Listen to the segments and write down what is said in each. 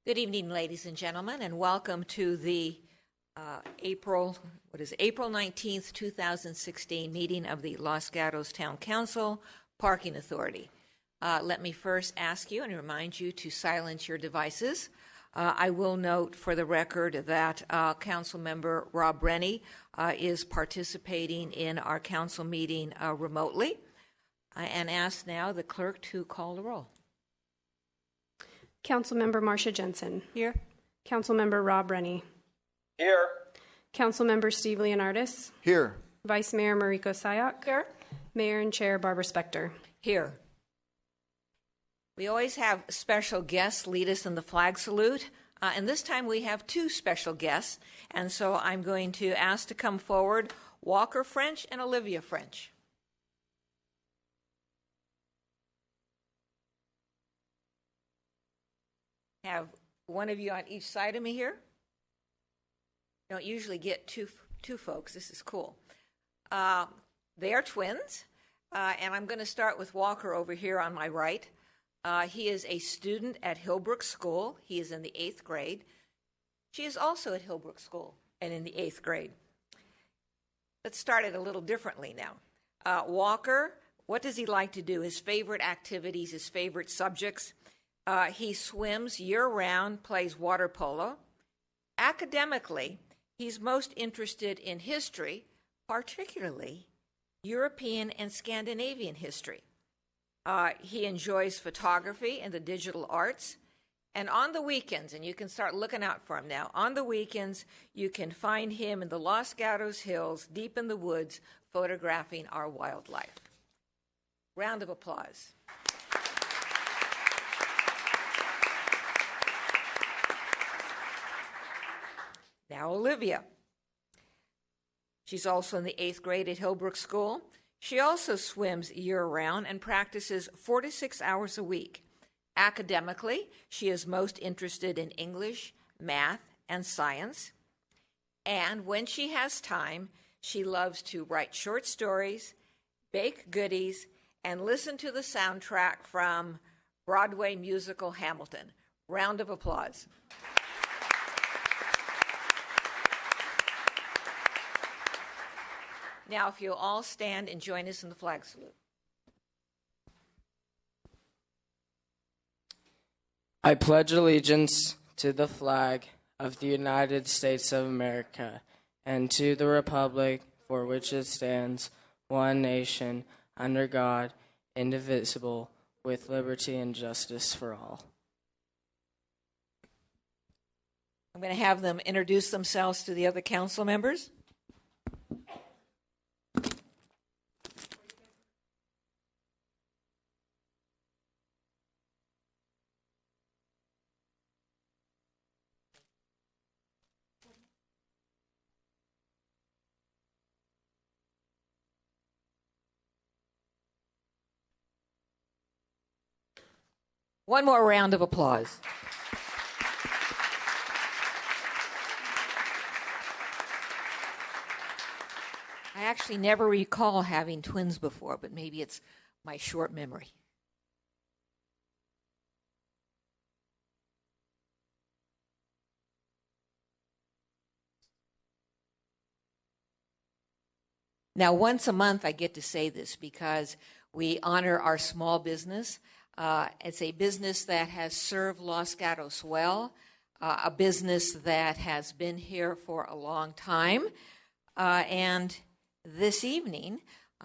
Good evening, ladies and gentlemen, and welcome to the April 19th, 2016 meeting of the Los Gatos Town Council Parking Authority. Let me first ask you and remind you to silence your devices. I will note for the record that Council Member Rob Rennie is participating in our council meeting remotely, and ask now the clerk to call the roll. Councilmember Marcia Jensen. Here. Councilmember Rob Rennie. Here. Councilmember Steve Leonardis. Here. Vice Mayor Mariko Sayak. Here. Mayor and Chair Barbara Spector. Here. We always have special guests lead us in the flag salute, and this time we have two special guests, and so I'm going to ask to come forward Walker French and Olivia French. Have one of you on each side of me here. Don't usually get two folks. This is cool. They are twins, and I'm going to start with Walker over here on my right. He is a student at Hillbrook School. He is in the 8th grade. She is also at Hillbrook School and in the 8th grade. Let's start it a little differently now. Walker, what does he like to do? His favorite activities, his favorite subjects. He swims year-round, plays water polo. Academically, he's most interested in history, particularly European and Scandinavian history. He enjoys photography and the digital arts. And on the weekends, and you can start looking out for him now, on the weekends, you can find him in the Los Gatos Hills, deep in the woods, photographing our wildlife. Round of applause. Now Olivia. She's also in the 8th grade at Hillbrook School. She also swims year-round and practices 4 to 6 hours a week. Academically, she is most interested in English, math, and science. And when she has time, she loves to write short stories, bake goodies, and listen to the soundtrack from Broadway musical Hamilton. Round of applause. Now, if you'll all stand and join us in the flag salute. I pledge allegiance to the flag of the United States of America and to the republic for which it stands, one nation, under God, indivisible, with liberty and justice for all. I'm going to have them introduce themselves to the other council members. One more round of applause. I actually never recall having twins before, but maybe it's my short memory. Now, once a month, I get to say this because we honor our small business. It's a business that has served Los Gatos well, a business that has been here for a long time. And this evening,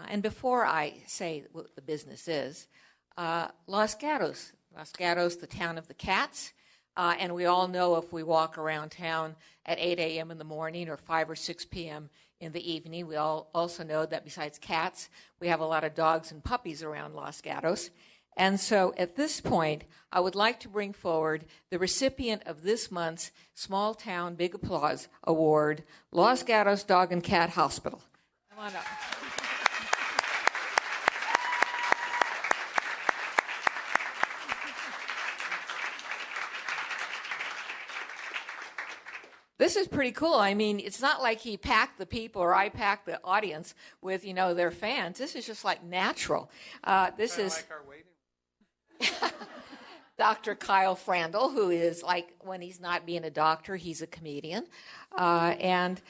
and before I say what the business is, Los Gatos, the town of the cats. And we all know if we walk around town at 8 a.m. in the morning or 5 or 6 p.m. in the evening, we all also know that besides cats, we have a lot of dogs and puppies around Los Gatos. And so at this point, I would like to bring forward the recipient of this month's Small Town Big Applause Award, Los Gatos Dog and Cat Hospital. Come on up. This is pretty cool. I mean, it's not like he packed the people or I packed the audience with, their fans. This is just like natural. This is like our waiting. Dr. Kyle Frandl, who is like, when he's not being a doctor, he's a comedian. And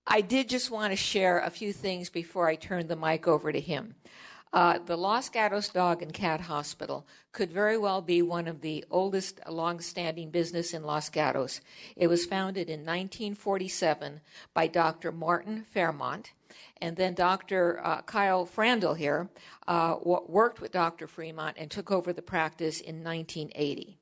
I did just want to share a few things before I turn the mic over to him. The Los Gatos Dog and Cat Hospital could very well be one of the oldest long-standing business in Los Gatos. It was founded in 1947 by Dr. Martin Fairmont, and then Dr. Kyle Frandl here worked with Dr. Fremont and took over the practice in 1980.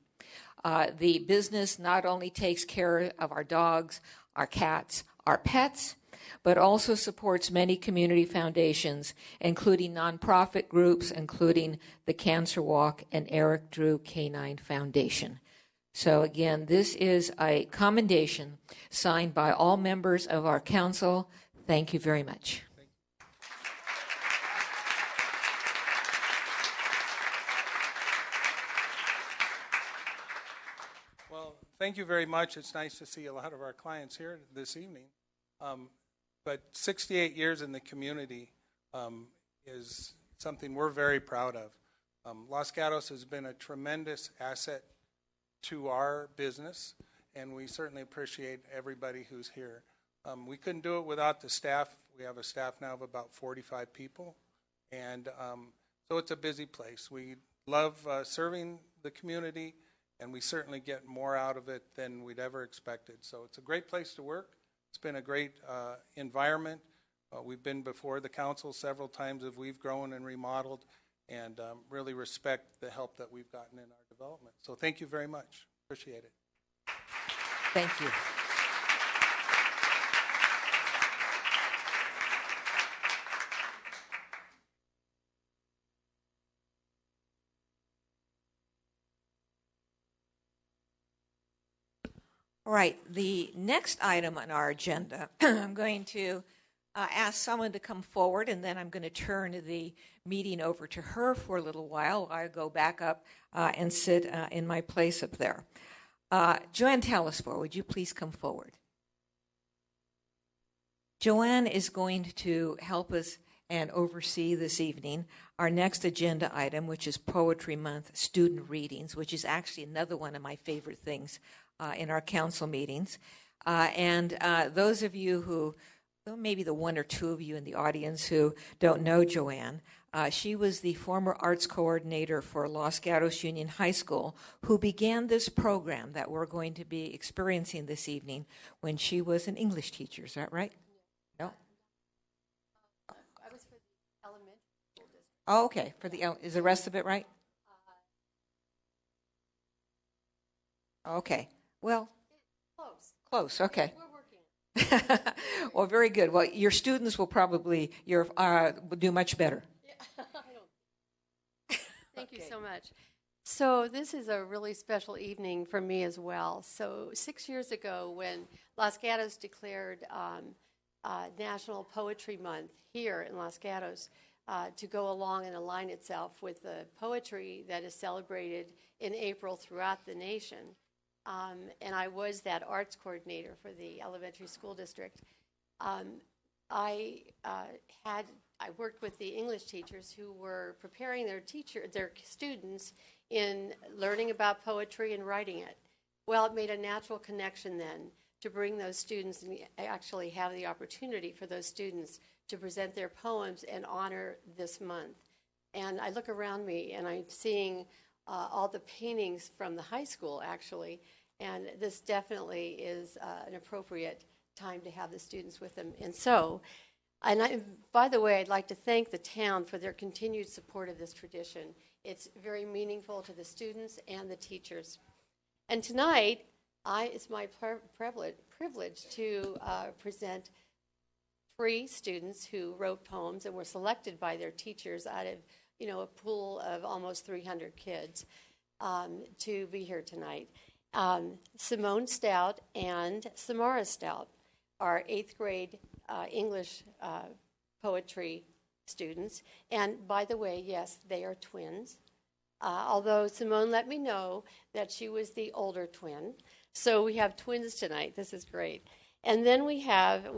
The business not only takes care of our dogs, our cats, our pets, but also supports many community foundations, including nonprofit groups, including the Cancer Walk and Eric Drew Canine Foundation. So again, this is a commendation signed by all members of our council. Thank you very much. Well, thank you very much. It's nice to see a lot of our clients here this evening. But 68 years in the community is something we're very proud of. Los Gatos has been a tremendous asset to our business, and we certainly appreciate everybody who's here. We couldn't do it without the staff. We have a staff now of about 45 people, and so it's a busy place. We love serving the community, and we certainly get more out of it than we'd ever expected. So it's a great place to work. It's been a great environment. We've been before the council several times as we've grown and remodeled, and really respect the help that we've gotten in our development. So thank you very much. Appreciate it. Thank you. All right, the next item on our agenda, I'm going to ask someone to come forward, and then I'm going to turn the meeting over to her for a little while. I go back up and sit in my place up there. Joanne Telesfor, would you please come forward? Joanne is going to help us and oversee this evening our next agenda item, which is Poetry Month student readings, which is actually another one of my favorite things in our council meetings. And those of you who, well, maybe the one or two of you in the audience who don't know Joanne, she was the former arts coordinator for Los Gatos Union High School, who began this program that we're going to be experiencing this evening when she was an English teacher. Is that right? No? I was for the elementary school district. Oh, okay. Is the rest of it right? Okay. Well, close. Okay. We're working. Well, very good. Well, your students will probably do much better. Yeah. Thank you so much. So this is a really special evening for me as well. So 6 years ago, when Los Gatos declared National Poetry Month here in Los Gatos, to go along and align itself with the poetry that is celebrated in April throughout the nation. And I was that arts coordinator for the elementary school district. I worked with the English teachers who were preparing their students in learning about poetry and writing it. Well, it made a natural connection then to bring those students and actually have the opportunity for those students to present their poems and honor this month. And I look around me and I'm seeing all the paintings from the high school, actually, and this definitely is an appropriate time to have the students with them. And so, by the way, I'd like to thank the town for their continued support of this tradition. It's very meaningful to the students and the teachers. And tonight, it's my privilege to present 3 students who wrote poems and were selected by their teachers out of a pool of almost 300 kids to be here tonight. Simone Stout and Samara Stout are 8th grade English poetry students. And by the way, yes, they are twins. Although Simone let me know that she was the older twin. So we have twins tonight. This is great. And then we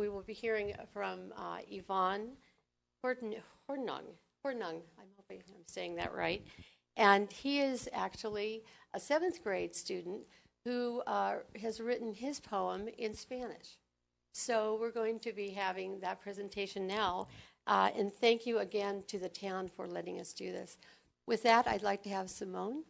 will be hearing from Yvonne Hornung. I'm hoping I'm saying that right. And he is actually a 7th grade student who has written his poem in Spanish. So we're going to be having that presentation now. And thank you again to the town for letting us do this. With that, I'd like to have Simone.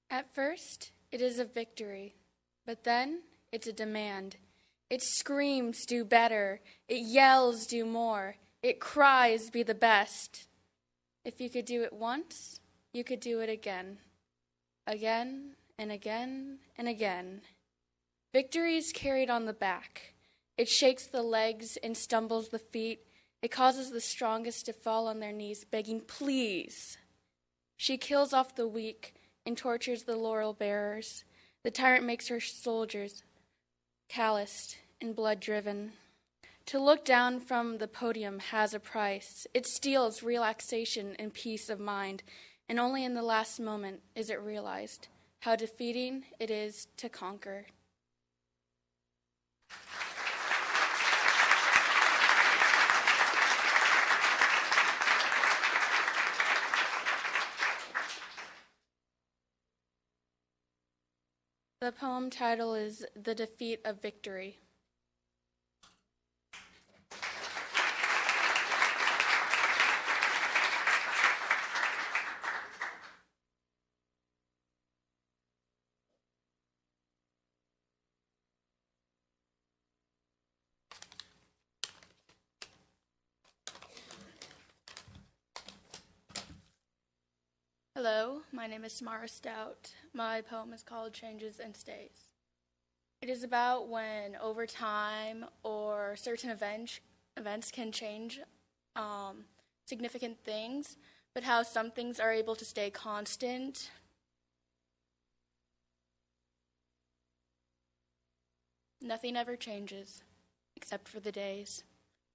At first, it is a victory, but then it's a demand. It screams, do better. It yells, do more. It cries, be the best. If you could do it once, you could do it again. Again and again and again. Victory is carried on the back. It shakes the legs and stumbles the feet. It causes the strongest to fall on their knees, begging, please. She kills off the weak and tortures the laurel bearers. The tyrant makes her soldiers calloused and blood-driven. To look down from the podium has a price. It steals relaxation and peace of mind, and only in the last moment is it realized how defeating it is to conquer. The poem title is The Defeat of Victory. Hello, my name is Samara Stout. My poem is called Changes and Stays. It is about when over time or certain events can change significant things, but how some things are able to stay constant. Nothing ever changes, except for the days.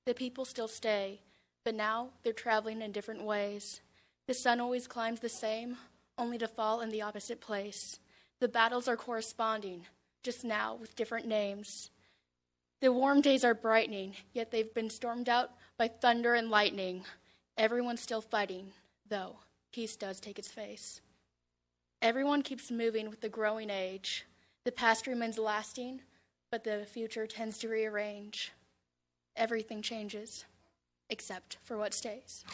The people still stay, but now they're traveling in different ways. The sun always climbs the same, only to fall in the opposite place. The battles are corresponding, just now with different names. The warm days are brightening, yet they've been stormed out by thunder and lightning. Everyone's still fighting, though peace does take its face. Everyone keeps moving with the growing age. The past remains lasting, but the future tends to rearrange. Everything changes, except for what stays.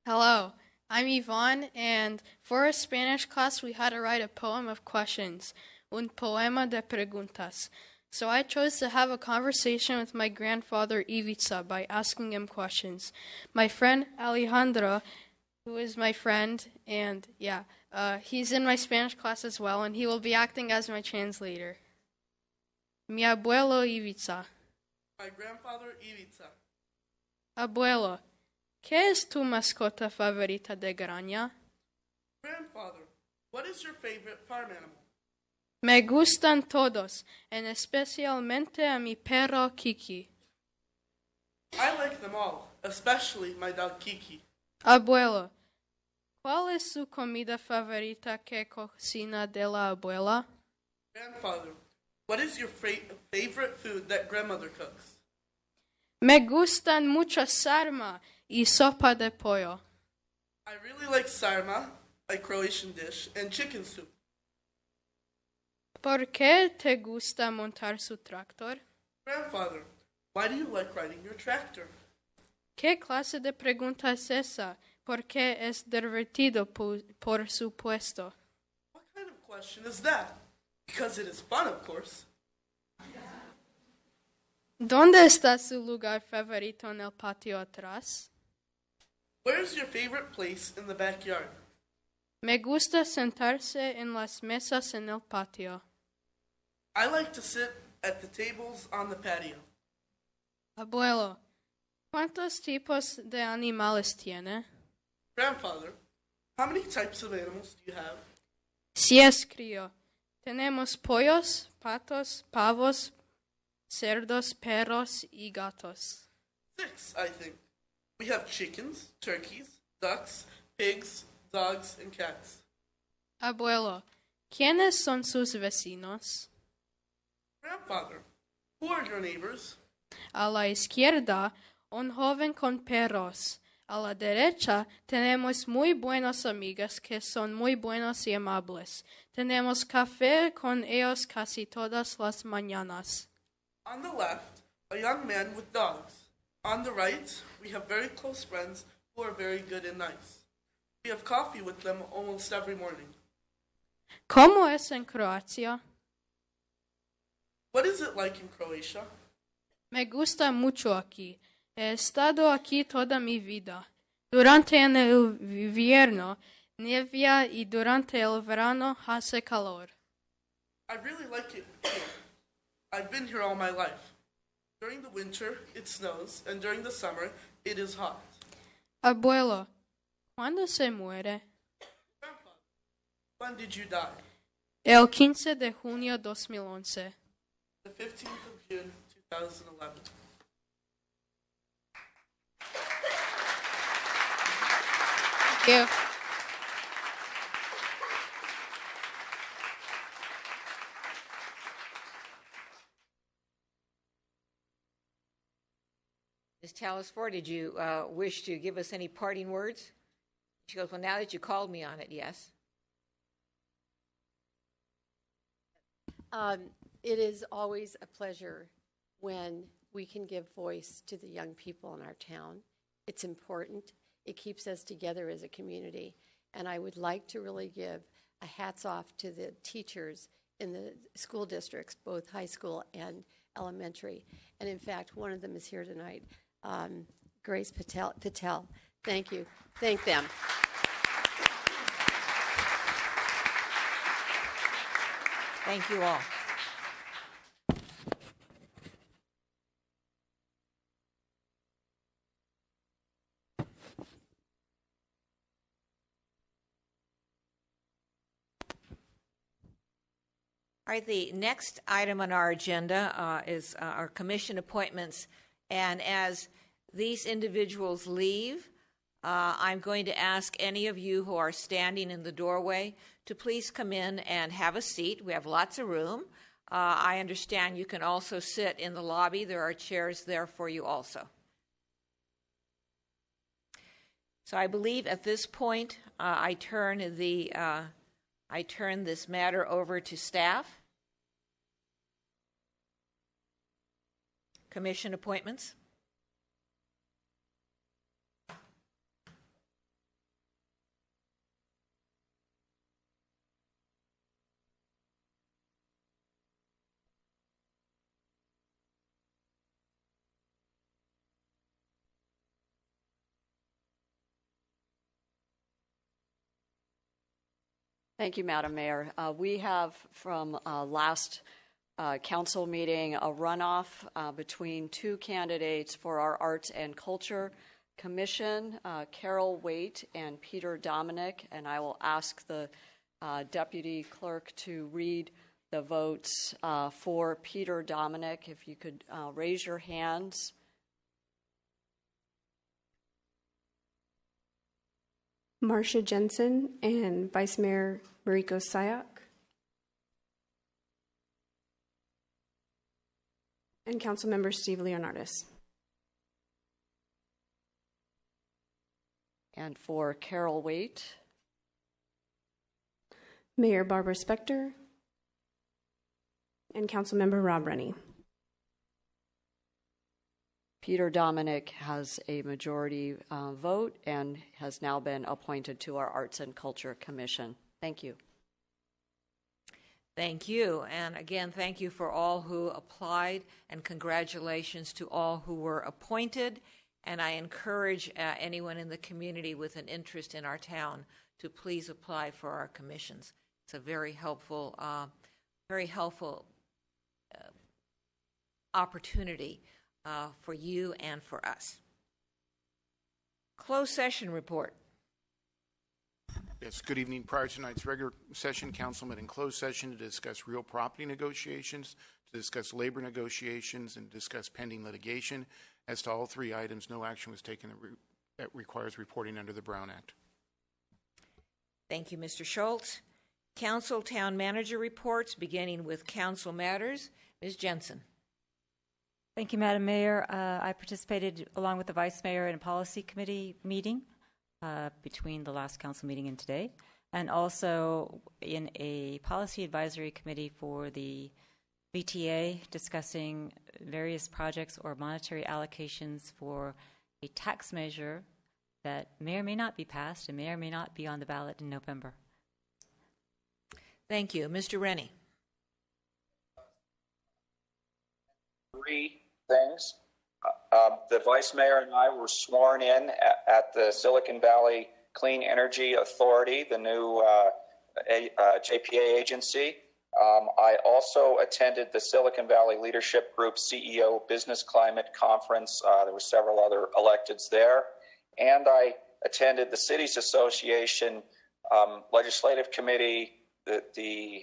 Hello, I'm Yvonne, and for a Spanish class we had to write a poem of questions, un poema de preguntas. So I chose to have a conversation with my grandfather Ivica by asking him questions. My friend Alejandro, who is my friend, and he's in my Spanish class as well, and he will be acting as my translator. Mi abuelo Ivica. My grandfather Ivica. Abuelo, ¿qué es tu mascota favorita de Graña? Grandfather, what is your favorite farm animal? Me gustan todos, en especialmente a mi perro Kiki. I like them all, especially my dog Kiki. Abuelo, ¿cuál es su comida favorita que cocina de la abuela? Grandfather, what is your favorite food that grandmother cooks? Me gustan mucho sarma y sopa de pollo. I really like sarma, a Croatian dish, and chicken soup. ¿Por qué te gusta montar su tractor? Grandfather, why do you like riding your tractor? ¿Qué clase de pregunta es esa? ¿Por qué es divertido, por supuesto? What kind of question is that? Because it is fun, of course. ¿Dónde está su lugar favorito en el patio atrás? Where's your favorite place in the backyard? Me gusta sentarse en las mesas en el patio. I like to sit at the tables on the patio. Abuelo, ¿cuántos tipos de animales tiene? Grandfather, how many types of animals do you have? Si es crío. Tenemos pollos, patos, pavos, cerdos, perros y gatos. 6, I think. We have chickens, turkeys, ducks, pigs, dogs, and cats. Abuelo, ¿quiénes son sus vecinos? Grandfather, who are your neighbors? A la izquierda, un joven con perros. A la derecha, tenemos muy buenas amigas que son muy buenos y amables. Tenemos café con ellos casi todas las mañanas. On the left, a young man with dogs. On the right, we have very close friends who are very good and nice. We have coffee with them almost every morning. ¿Cómo es en Croacia? What is it like in Croatia? Me gusta mucho aquí. He estado aquí toda mi vida. Durante el invierno nieva y durante el verano hace calor. I really like it here. I've been here all my life. During the winter, it snows, and during the summer, it is hot. Abuelo, ¿cuándo se muere? Grandfather, when did you die? El 15 de junio 2011. The 15th of June, 2011. Thank you. Ms. Talis-Ford, did you wish to give us any parting words? She goes, well, now that you called me on it, yes. It is always a pleasure when we can give voice to the young people in our town. It's important. It keeps us together as a community. And I would like to really give a hats off to the teachers in the school districts, both high school and elementary. And in fact, one of them is here tonight, Grace Patel. Thank you. Thank them. Thank you all. All right, the next item on our agenda is our commission appointments. And as these individuals leave, I'm going to ask any of you who are standing in the doorway to please come in and have a seat. We have lots of room. I understand you can also sit in the lobby. There are chairs there for you also. So I believe at this point I turn this matter over to staff. Commission appointments. Thank you, Madam Mayor. We have from last council meeting a runoff between two candidates for our Arts and Culture Commission, Carol Waite and Peter Dominic, and I will ask the Deputy Clerk to read the votes for Peter Dominic. If you could raise your hands. Marcia Jensen and Vice Mayor Mariko Sayak. And Councilmember Steve Leonardis. And for Carol Waite. Mayor Barbara Spector. And Councilmember Rob Rennie. Peter Dominic has a majority vote and has now been appointed to our Arts and Culture Commission. Thank you. Thank you. And again, thank you for all who applied, and congratulations to all who were appointed. And I encourage anyone in the community with an interest in our town to please apply for our commissions. It's a very helpful opportunity for you and for us. Closed session report. Yes, good evening. Prior to tonight's regular session, council met in closed session to discuss real property negotiations, to discuss labor negotiations, and discuss pending litigation. As to all three items, no action was taken that requires reporting under the Brown Act. Thank you, Mr. Schultz. Council Town Manager reports, beginning with Council Matters. Ms. Jensen. Thank you, Madam Mayor. I participated along with the Vice Mayor in a policy committee meeting between the last council meeting and today, and also in a policy advisory committee for the VTA discussing various projects or monetary allocations for a tax measure that may or may not be passed and may or may not be on the ballot in November. Thank you. Mr. Rennie. Three things. The Vice Mayor and I were sworn in at the Silicon Valley Clean Energy Authority, the new JPA agency. I also attended the Silicon Valley Leadership Group CEO Business Climate Conference. There were several other electeds there. And I attended the Cities Association Legislative Committee, the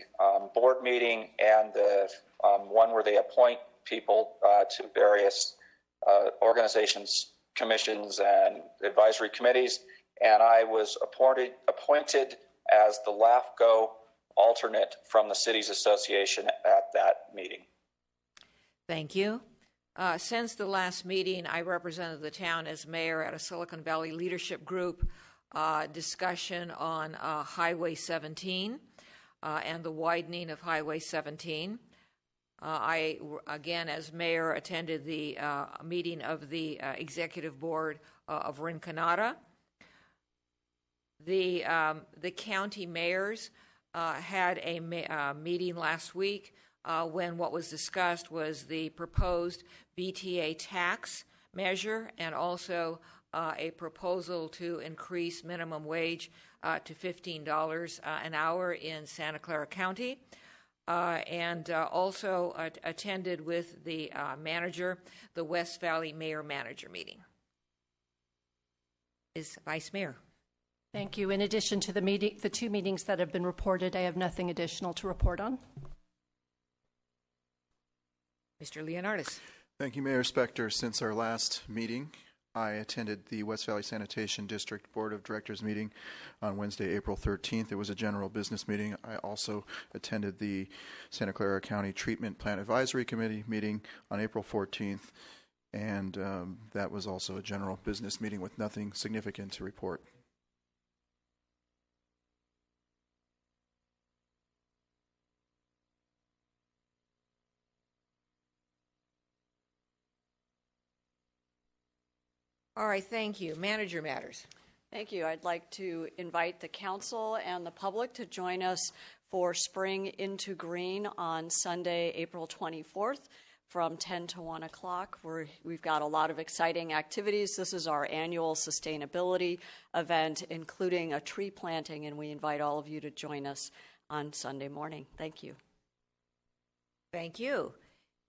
board meeting, and the one where they appoint people to various organizations, commissions, and advisory committees. And I was appointed as the LAFCO alternate from the Cities Association at that meeting. Thank you. Since the last meeting, I represented the town as mayor at a Silicon Valley Leadership Group discussion on Highway 17 and the widening of Highway 17. I, again, as mayor, attended the meeting of the executive board of Rinconada. The county mayors had a meeting last week when what was discussed was the proposed VTA tax measure and also a proposal to increase minimum wage to $15 an hour in Santa Clara County. And also attended with the manager, the West Valley Mayor-Manager meeting. Is Vice Mayor. Thank you. In addition to the two meetings that have been reported, I have nothing additional to report on. Mr. Leonardis. Thank you, Mayor Spector. Since our last meeting, I attended the West Valley Sanitation District Board of Directors meeting on Wednesday, April 13th. It was a general business meeting. I also attended the Santa Clara County Treatment Plant Advisory Committee meeting on April 14th, and that was also a general business meeting with nothing significant to report. All right, thank you. Manager matters. Thank you. I'd like to invite the council and the public to join us for Spring into Green on Sunday, April 24th from 10 to 1 o'clock. We've got a lot of exciting activities. This is our annual sustainability event, including a tree planting, and we invite all of you to join us on Sunday morning. Thank you. Thank you.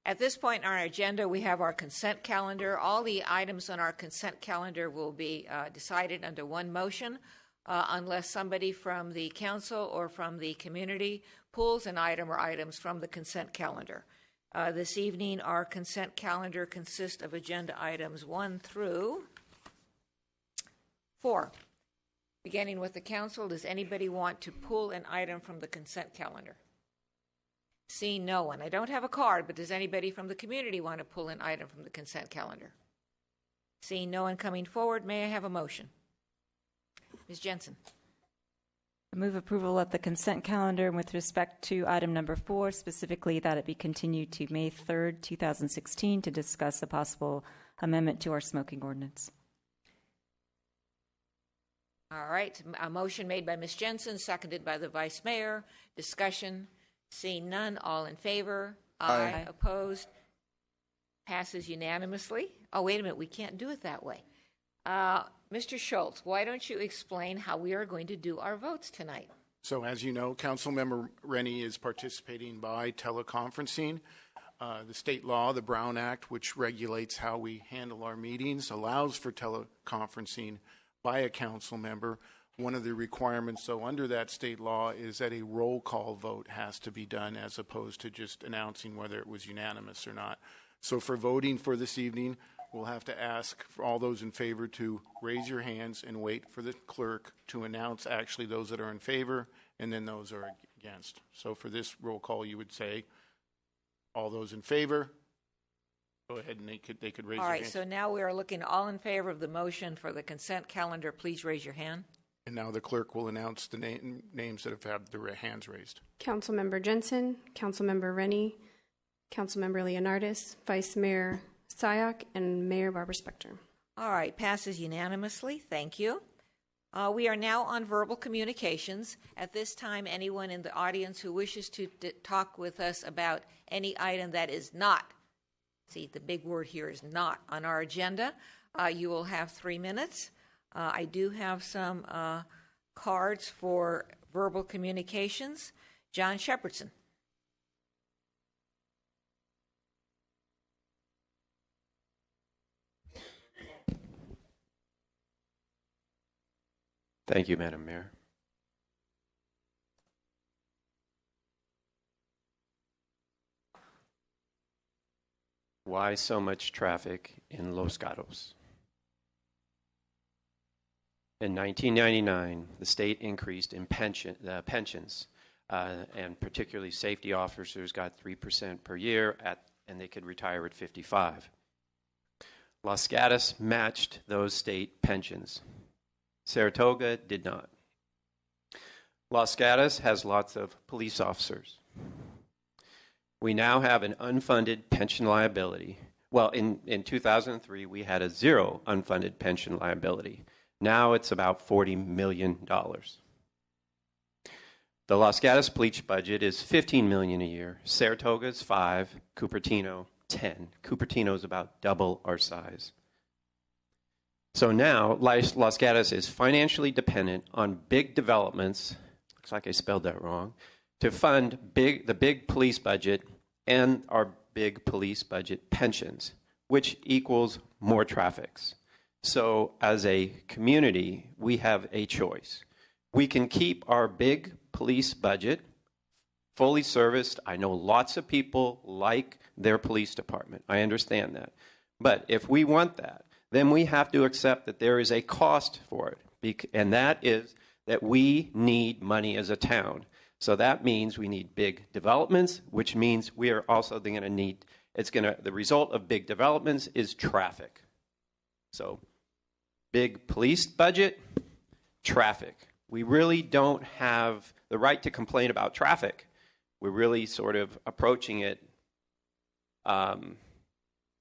At this point in our agenda, we have our consent calendar. All the items on our consent calendar will be decided under one motion unless somebody from the council or from the community pulls an item or items from the consent calendar. This evening, our consent calendar consists of agenda items 1 through 4. Beginning with the council, does anybody want to pull an item from the consent calendar? Seeing no one. I don't have a card, but does anybody from the community want to pull an item from the consent calendar? Seeing no one coming forward, may I have a motion? Ms. Jensen. I move approval of the consent calendar with respect to item number 4, specifically that it be continued to May 3rd, 2016 to discuss a possible amendment to our smoking ordinance. All right. A motion made by Ms. Jensen, seconded by the Vice Mayor. Discussion. Seeing none, all in favor? Aye. Opposed? Passes unanimously. Oh, wait a minute, we can't do it that way. Mr. Schultz, why don't you explain how we are going to do our votes tonight? So as you know, Councilmember Rennie is participating by teleconferencing. The state law, the Brown Act, which regulates how we handle our meetings, allows for teleconferencing by a council member. One of the requirements, though, under that state law is that a roll call vote has to be done as opposed to just announcing whether it was unanimous or not. So for voting for this evening, we'll have to ask for all those in favor to raise your hands and wait for the clerk to announce actually those that are in favor and then those are against. So for this roll call, you would say all those in favor. Go ahead and they could raise All their right, hands. so now we are looking all in favor of the motion for the consent calendar. Please raise your hand. And now the clerk will announce the names that have had their hands raised. Councilmember Jensen, Councilmember Rennie, Councilmember Leonardis, Vice Mayor Sayak, and Mayor Barbara Spector. All right, passes unanimously. Thank you. We are now on verbal communications. At this time, anyone in the audience who wishes to talk with us about any item that is not, see, the big word here is not, on our agenda, you will have 3 minutes. I do have some cards for verbal communications. John Shepherdson. Thank you, Madam Mayor. Why so much traffic in Los Gatos? In 1999, the state increased in pensions, and particularly safety officers got 3% per year, and they could retire at 55. Los Gatos matched those state pensions. Saratoga did not. Los Gatos has lots of police officers. We now have an unfunded pension liability. Well, in 2003, we had a zero unfunded pension liability. Now it's about $40 million. The Los Gatos Police budget is $15 million a year. Saratoga's $5 million, Cupertino $10 million. Cupertino is about double our size. So now Los Gatos is financially dependent on big developments, looks like I spelled that wrong, to fund the big police budget and our big police budget pensions, which equals more traffics. So as a community, we have a choice. We can keep our big police budget fully serviced. I know lots of people like their police department. I understand that. But if we want that, then we have to accept that there is a cost for it. And that is that we need money as a town. So that means we need big developments, which means we are also going to need, the result of big developments is traffic. So big police budget, traffic. We really don't have the right to complain about traffic. We're really sort of approaching it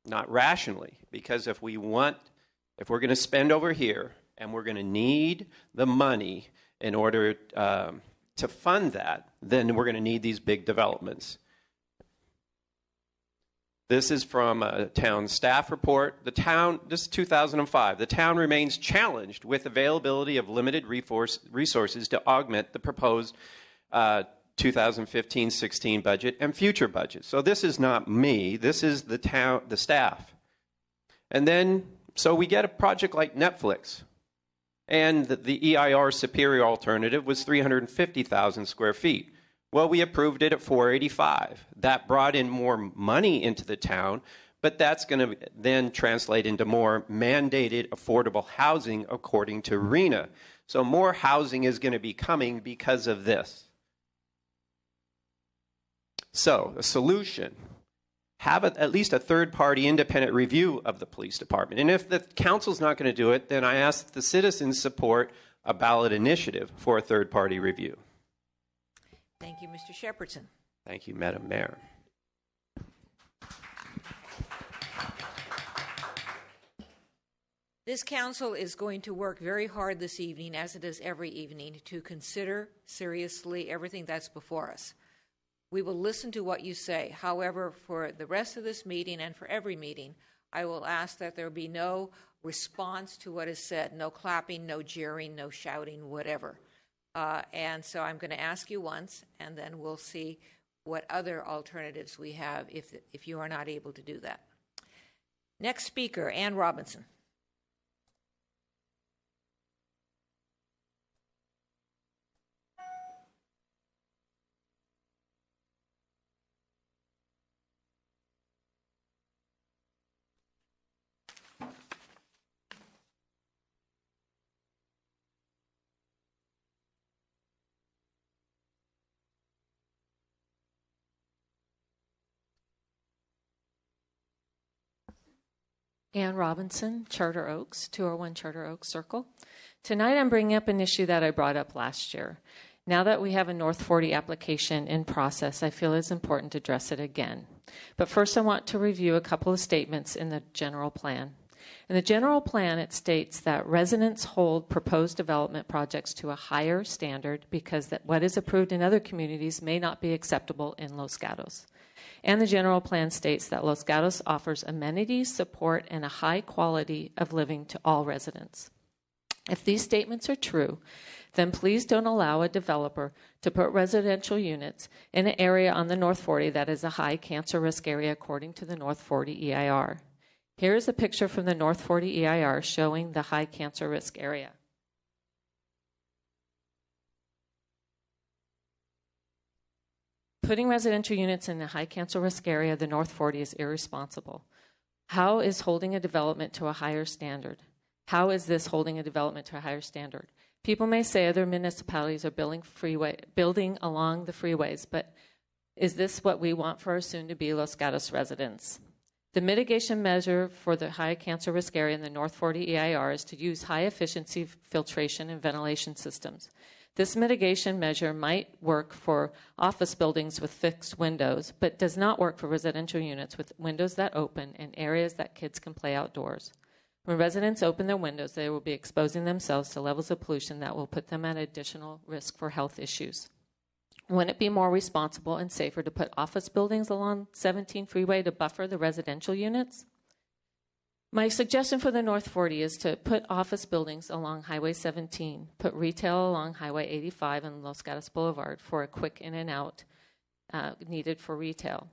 not rationally, because if we're going to spend over here and we're going to need the money in order to fund that, then we're going to need these big developments. This is from a town staff report. This is 2005. The town remains challenged with availability of limited resources to augment the proposed 2015-16 budget and future budgets. So this is not me. This is the staff. And then, so we get a project like Netflix. And the EIR superior alternative was 350,000 square feet. Well, we approved it at 485. That brought in more money into the town, but that's going to then translate into more mandated affordable housing according to RENA. So more housing is going to be coming because of this. So a solution, have at least a third-party independent review of the police department. And if the council's not going to do it, then I ask the citizens support a ballot initiative for a third-party review. Thank you, Mr. Shepherdson. Thank you, Madam Mayor. This council is going to work very hard this evening, as it does every evening, to consider seriously everything that's before us. We will listen to what you say. However, for the rest of this meeting and for every meeting, I will ask that there be no response to what is said, no clapping, no jeering, no shouting, whatever. And so I'm going to ask you once, and then we'll see what other alternatives we have if you are not able to do that. Next speaker, Ann Robinson. Ann Robinson, Charter Oaks, 201 Charter Oaks Circle. Tonight I'm bringing up an issue that I brought up last year. Now that we have a North 40 application in process, I feel it's important to address it again. But first I want to review a couple of statements in the general plan. In the general plan, it states that residents hold proposed development projects to a higher standard because that what is approved in other communities may not be acceptable in Los Gatos. And the general plan states that Los Gatos offers amenities, support, and a high quality of living to all residents. If these statements are true, then please don't allow a developer to put residential units in an area on the North 40 that is a high cancer risk area according to the North 40 EIR. Here is a picture from the North 40 EIR showing the high cancer risk area. Putting residential units in the high cancer risk area of the North 40 is irresponsible. How is holding a development to a higher standard? How is this holding a development to a higher standard? People may say other municipalities are building along the freeways, but is this what we want for our soon-to-be Los Gatos residents? The mitigation measure for the high cancer risk area in the North 40 EIR is to use high-efficiency filtration and ventilation systems. This mitigation measure might work for office buildings with fixed windows, but does not work for residential units with windows that open and areas that kids can play outdoors. When residents open their windows, they will be exposing themselves to levels of pollution that will put them at additional risk for health issues. Wouldn't it be more responsible and safer to put office buildings along 17 freeway to buffer the residential units? My suggestion for the North 40 is to put office buildings along Highway 17, put retail along Highway 85 and Los Gatos Boulevard for a quick in and out needed for retail.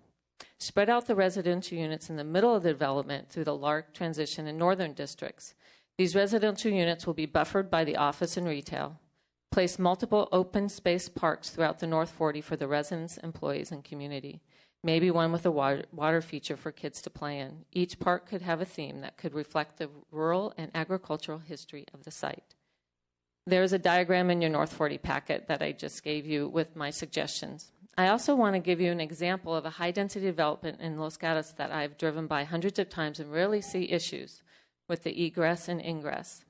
Spread out the residential units in the middle of the development through the Lark, Transition, and Northern districts. These residential units will be buffered by the office and retail. Place multiple open space parks throughout the North 40 for the residents, employees, and community. Maybe one with a water feature for kids to play in. Each park could have a theme that could reflect the rural and agricultural history of the site. There's a diagram in your North 40 packet that I just gave you with my suggestions. I also want to give you an example of a high-density development in Los Gatos that I've driven by hundreds of times and rarely see issues with the egress and ingress.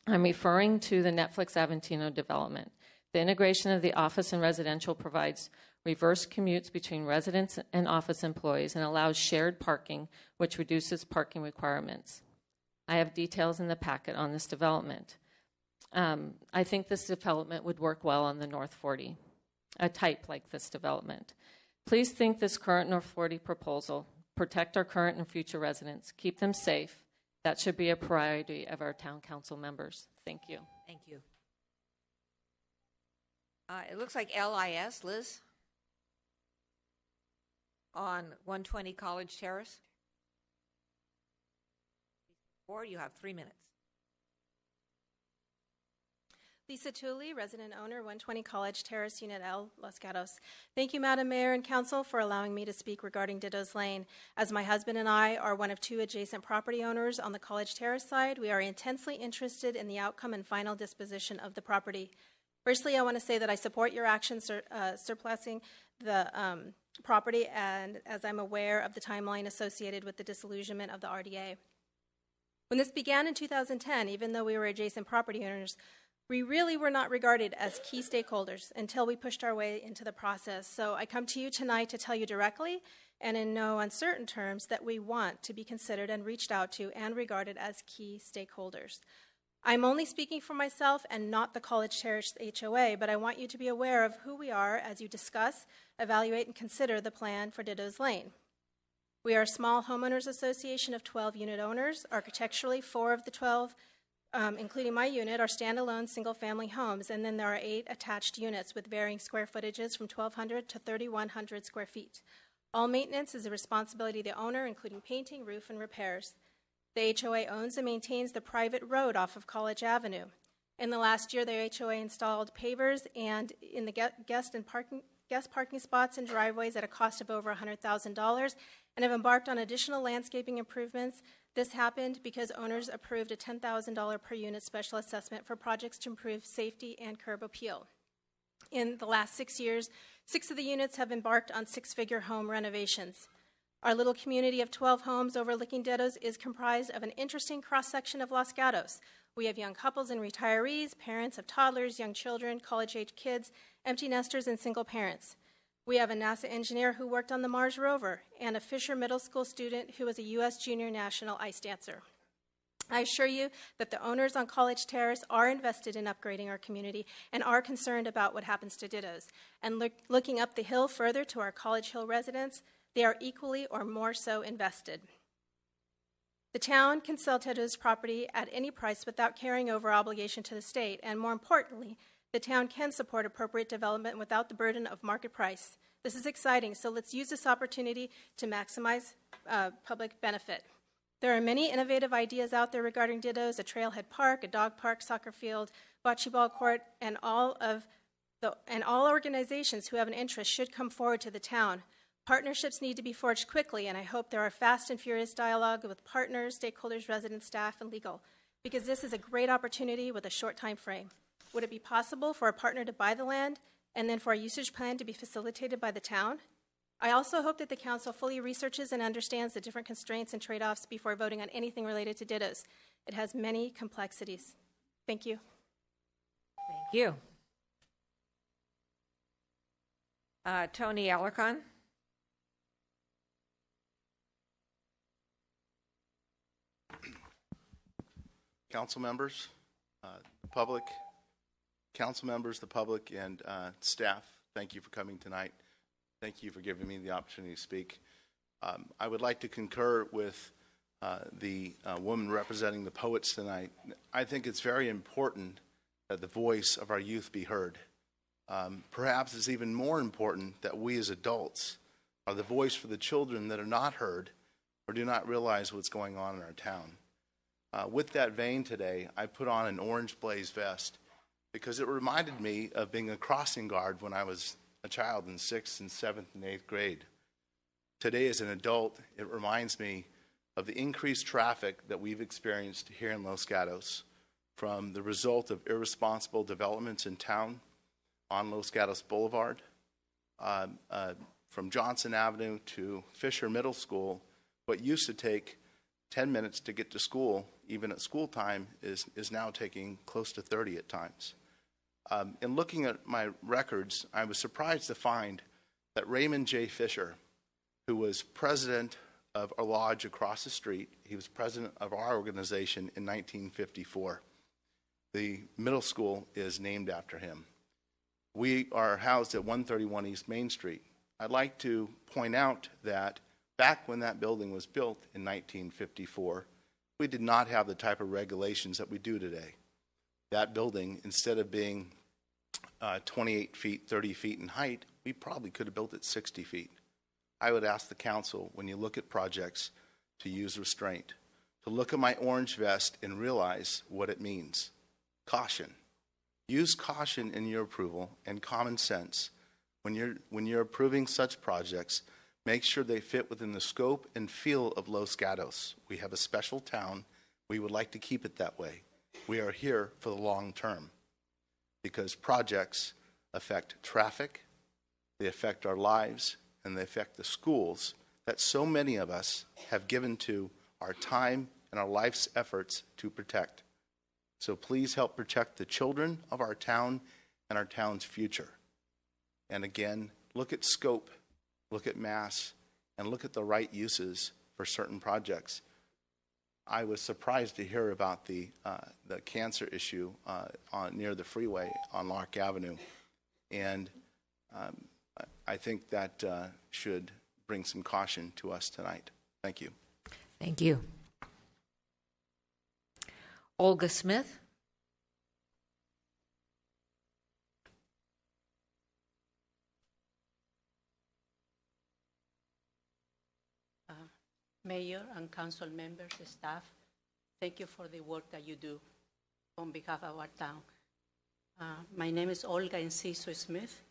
I'm referring to the Netflix Aventino development. The integration of the office and residential provides reverse commutes between residents and office employees and allows shared parking, which reduces parking requirements. I have details in the packet on this development. I think this development would work well on the North 40, a type like this development. Please think this current North 40 proposal, protect our current and future residents, keep them safe. That should be a priority of our town council members. Thank you. Thank you. It looks like LIS, Liz, on 120 College Terrace. Or you have 3 minutes. Lisa Tooley, resident owner, 120 College Terrace, Unit L, Los Gatos. Thank you, Madam Mayor and Council, for allowing me to speak regarding Ditto's Lane. As my husband and I are one of 2 adjacent property owners on the College Terrace side, we are intensely interested in the outcome and final disposition of the property. Firstly, I want to say that I support your action surplusing the property, and as I'm aware of the timeline associated with the disillusionment of the RDA. When this began in 2010, even though we were adjacent property owners, we really were not regarded as key stakeholders until we pushed our way into the process. So I come to you tonight to tell you directly and in no uncertain terms that we want to be considered and reached out to and regarded as key stakeholders. I'm only speaking for myself and not the College Terrace HOA, but I want you to be aware of who we are as you discuss, evaluate, and consider the plan for Ditto's Lane. We are a small homeowners association of 12 unit owners. Architecturally, 4 of the 12 including my unit, are standalone single-family homes, and then there are 8 attached units with varying square footages from 1,200 to 3,100 square feet. All maintenance is the responsibility of the owner, including painting, roof, and repairs. The HOA owns and maintains the private road off of College Avenue. In the last year, the HOA installed pavers and in the guest parking spots and driveways at a cost of over $100,000 and have embarked on additional landscaping improvements. This happened because owners approved a $10,000 per unit special assessment for projects to improve safety and curb appeal. In the last 6 years, 6 of the units have embarked on 6-figure home renovations. Our little community of 12 homes overlooking Dittos is comprised of an interesting cross-section of Los Gatos. We have young couples and retirees, parents of toddlers, young children, college-age kids, empty nesters, and single parents. We have a NASA engineer who worked on the Mars rover and a Fisher Middle School student who was a U.S. Junior National Ice Dancer. I assure you that the owners on College Terrace are invested in upgrading our community and are concerned about what happens to Dittos. And looking up the hill further to our College Hill residents, they are equally or more so invested. The town can sell Dittos property at any price without carrying over obligation to the state, and more importantly, the town can support appropriate development without the burden of market price. This is exciting, so let's use this opportunity to maximize public benefit. There are many innovative ideas out there regarding Dittos: a trailhead park, a dog park, soccer field, bocce ball court, and all organizations who have an interest should come forward to the town. Partnerships need to be forged quickly, and I hope there are fast and furious dialogue with partners, stakeholders, residents, staff, and legal, because this is a great opportunity with a short time frame. Would it be possible for a partner to buy the land and then for a usage plan to be facilitated by the town? I also hope that the council fully researches and understands the different constraints and trade-offs before voting on anything related to Dittos. It has many complexities. Thank you. Thank you. Tony Alarcon. Council members, the public, council members, the public, and staff, thank you for coming tonight. Thank you for giving me the opportunity to speak. I would like to concur with the woman representing the poets tonight. I think it's very important that the voice of our youth be heard. Perhaps it's even more important that we as adults are the voice for the children that are not heard or do not realize what's going on in our town. With that vein today, I put on an orange blaze vest because it reminded me of being a crossing guard when I was a child in 6th and 7th and 8th grade. Today, as an adult, it reminds me of the increased traffic that we've experienced here in Los Gatos from the result of irresponsible developments in town on Los Gatos Boulevard, from Johnson Avenue to Fisher Middle School. What used to take 10 minutes to get to school, even at school time, is now taking close to 30 at times. In looking at my records, I was surprised to find that Raymond J. Fisher, who was president of a lodge across the street, he was president of our organization in 1954. The middle school is named after him. We are housed at 131 East Main Street. I'd like to point out that back when that building was built in 1954, we did not have the type of regulations that we do today. That building, instead of being 28 feet, 30 feet in height, we probably could have built it 60 feet. I would ask the council, when you look at projects, to use restraint, to look at my orange vest and realize what it means. Caution. Use caution in your approval and common sense. When you're approving such projects, make sure they fit within the scope and feel of Los Gatos. We have a special town. We would like to keep it that way. We are here for the long term because projects affect traffic, they affect our lives, and they affect the schools that so many of us have given to our time and our life's efforts to protect. So please help protect the children of our town and our town's future. And again, look at scope, look at mass, and look at the right uses for certain projects. I was surprised to hear about the cancer issue near the freeway on Lark Avenue, and I think that should bring some caution to us tonight. Thank you. Thank you. Olga Smith. Mayor and council members, staff, thank you for the work that you do on behalf of our town. My name is Olga Enciso Smith,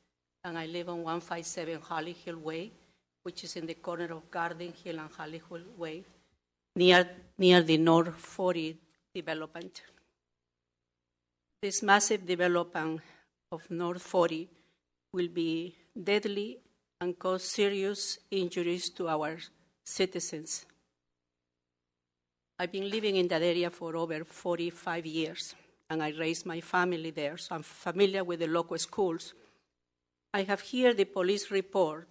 and I live on 157 Holly Hill Way, which is in the corner of Garden Hill and Holly Hill Way, near the North 40 development. This massive development of North 40 will be deadly and cause serious injuries to our citizens. I've been living in that area for over 45 years, and I raised my family there, so I'm familiar with the local schools. I have here the police report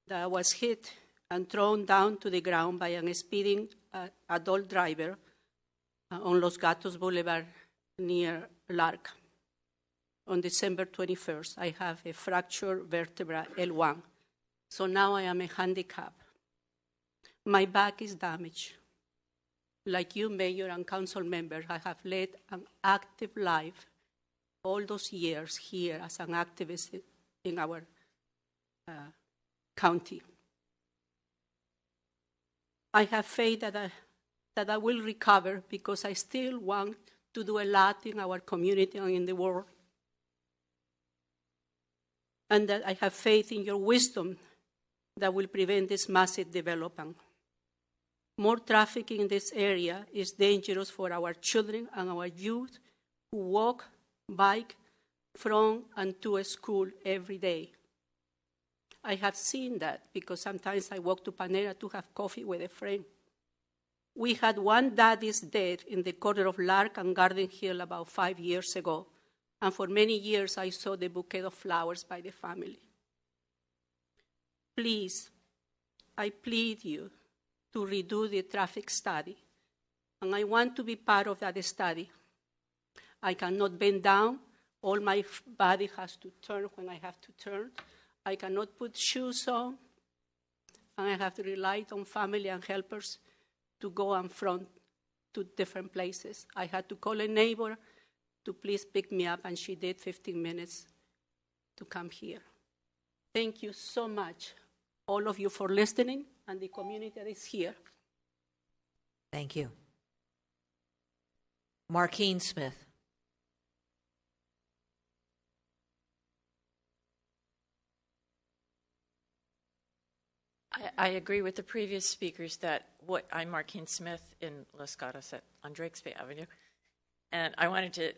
that I was hit and thrown down to the ground by a speeding adult driver on Los Gatos Boulevard near Lark. On December 21st, I have a fractured vertebra L1, so now I am a handicap. My back is damaged. Like you, Mayor and Council members, I have led an active life all those years here as an activist in our county. I have faith that I will recover because I still want to do a lot in our community and in the world. And that I have faith in your wisdom that will prevent this massive development. More traffic in this area is dangerous for our children and our youth who walk, bike from and to school every day. I have seen that because sometimes I walk to Panera to have coffee with a friend. We had one daddy's death in the corner of Lark and Garden Hill about 5 years ago, and for many years I saw the bouquet of flowers by the family. Please, I plead you to redo the traffic study, and I want to be part of that study. I cannot bend down. All my body has to turn when I have to turn. I cannot put shoes on, and I have to rely on family and helpers to go and front to different places. I had to call a neighbor to please pick me up, and she did 15 minutes to come here. Thank you so much, all of you, for listening, and the community that is here. Thank you. Markeen Smith. I agree with the previous speakers that I'm Markeen Smith in Los Gatos on Drakes Bay Avenue. And I wanted to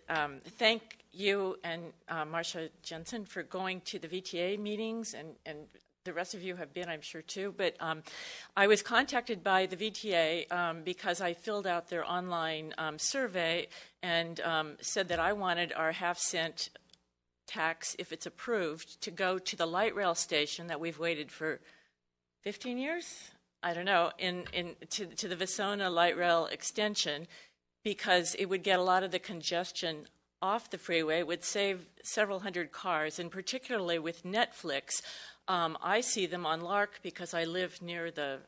thank you and Marcia Jensen for going to the VTA meetings, and the rest of you have been, I'm sure, too. But I was contacted by the VTA because I filled out their online survey and said that I wanted our half-cent tax, if it's approved, to go to the light rail station that we've waited for 15 years? I don't know, to the Vasona light rail extension, because it would get a lot of the congestion off the freeway, would save several hundred cars, and particularly with Netflix, I see them on Lark because I live near the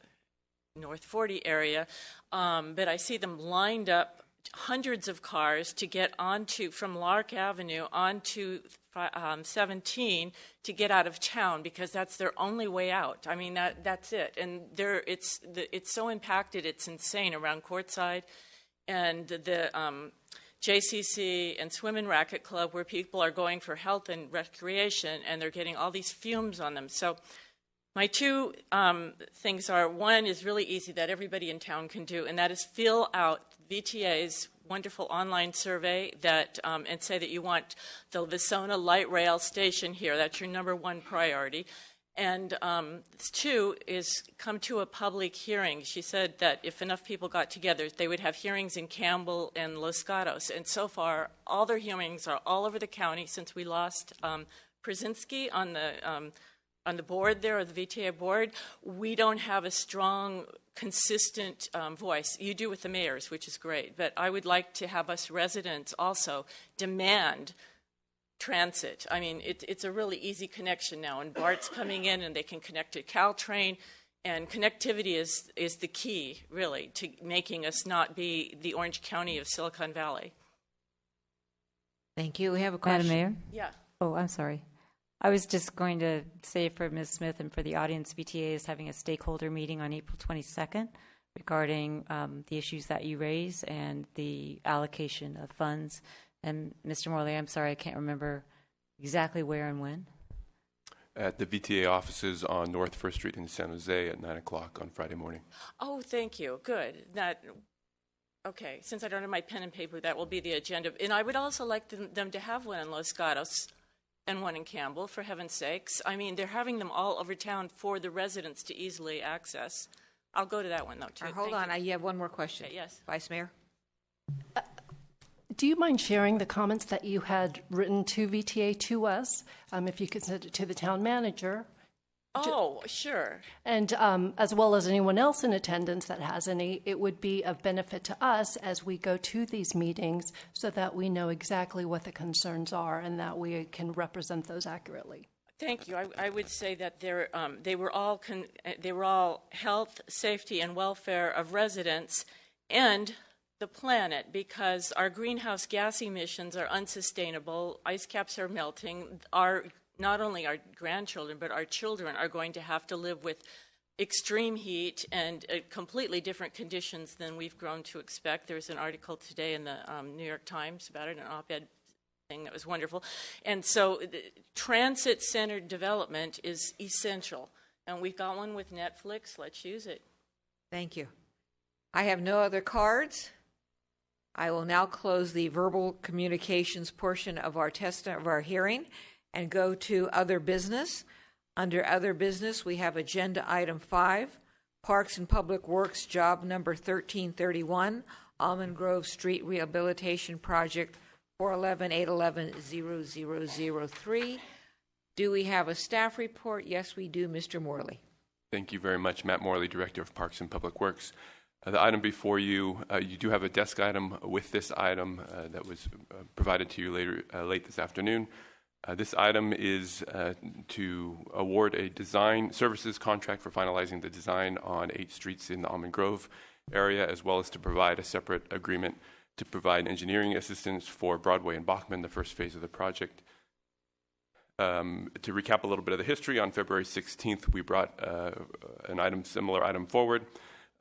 North 40 area, but I see them lined up, hundreds of cars to get onto, from Lark Avenue onto 17 to get out of town, because that's their only way out. I mean, that's it. And it's so impacted, it's insane around Courtside. And the JCC and Swim and Racket Club, where people are going for health and recreation, and they're getting all these fumes on them. So my two things are, one is really easy that everybody in town can do, and that is fill out VTA's wonderful online survey that and say that you want the Vasona light rail station here. That's your number one priority. And two is come to a public hearing. She said that if enough people got together, they would have hearings in Campbell and Los Gatos. And so far, all their hearings are all over the county since we lost Przinski on the board there, or the VTA board. We don't have a strong, consistent voice. You do with the mayors, which is great. But I would like to have us residents also demand transit. I mean, it's a really easy connection now, and BART's coming in, and they can connect to Caltrain, and connectivity is the key, really, to making us not be the Orange County of Silicon Valley. Thank you. We have a question. Madam Mayor? Yeah. Oh, I'm sorry. I was just going to say for Ms. Smith and for the audience, VTA is having a stakeholder meeting on April 22nd regarding the issues that you raise and the allocation of funds. And Mr. Morley, I'm sorry, I can't remember exactly where and when. At the VTA offices on North First Street in San Jose at 9 o'clock on Friday morning. Oh, thank you. Good. Okay, since I don't have my pen and paper, that will be the agenda. And I would also like them to have one in Los Gatos and one in Campbell, for heaven's sakes. I mean, they're having them all over town for the residents to easily access. I'll go to that one, though, too. Hold Thank on. you. You have one more question. Okay, yes. Vice Mayor? Do you mind sharing the comments that you had written to VTA to us? If you could send it to the town manager. Oh, sure. And as well as anyone else in attendance that has any, it would be of benefit to us as we go to these meetings so that we know exactly what the concerns are and that we can represent those accurately. Thank you. I would say that they were all health, safety, and welfare of residents and the planet, because our greenhouse gas emissions are unsustainable. Ice caps are melting. Not only our grandchildren, but our children are going to have to live with extreme heat and completely different conditions than we've grown to expect. There's an article today in the New York Times about it, an op-ed thing that was wonderful. And so transit-centered development is essential. And we've got one with Netflix. Let's use it. Thank you. I have no other cards. I will now close the verbal communications portion of our hearing and go to other business. Under other business, we have agenda item 5, Parks and Public Works job number 1331, Almond Grove Street Rehabilitation Project 411-811-0003. Do we have a staff report? Yes, we do. Mr. Morley. Thank you very much. Matt Morley, Director of Parks and Public Works. The item before you, you do have a desk item with this item that was provided to you late this afternoon. This item is to award a design services contract for finalizing the design on 8 streets in the Almond Grove area, as well as to provide a separate agreement to provide engineering assistance for Broadway and Bachman, the first phase of the project. To recap a little bit of the history, on February 16th, we brought an similar item forward.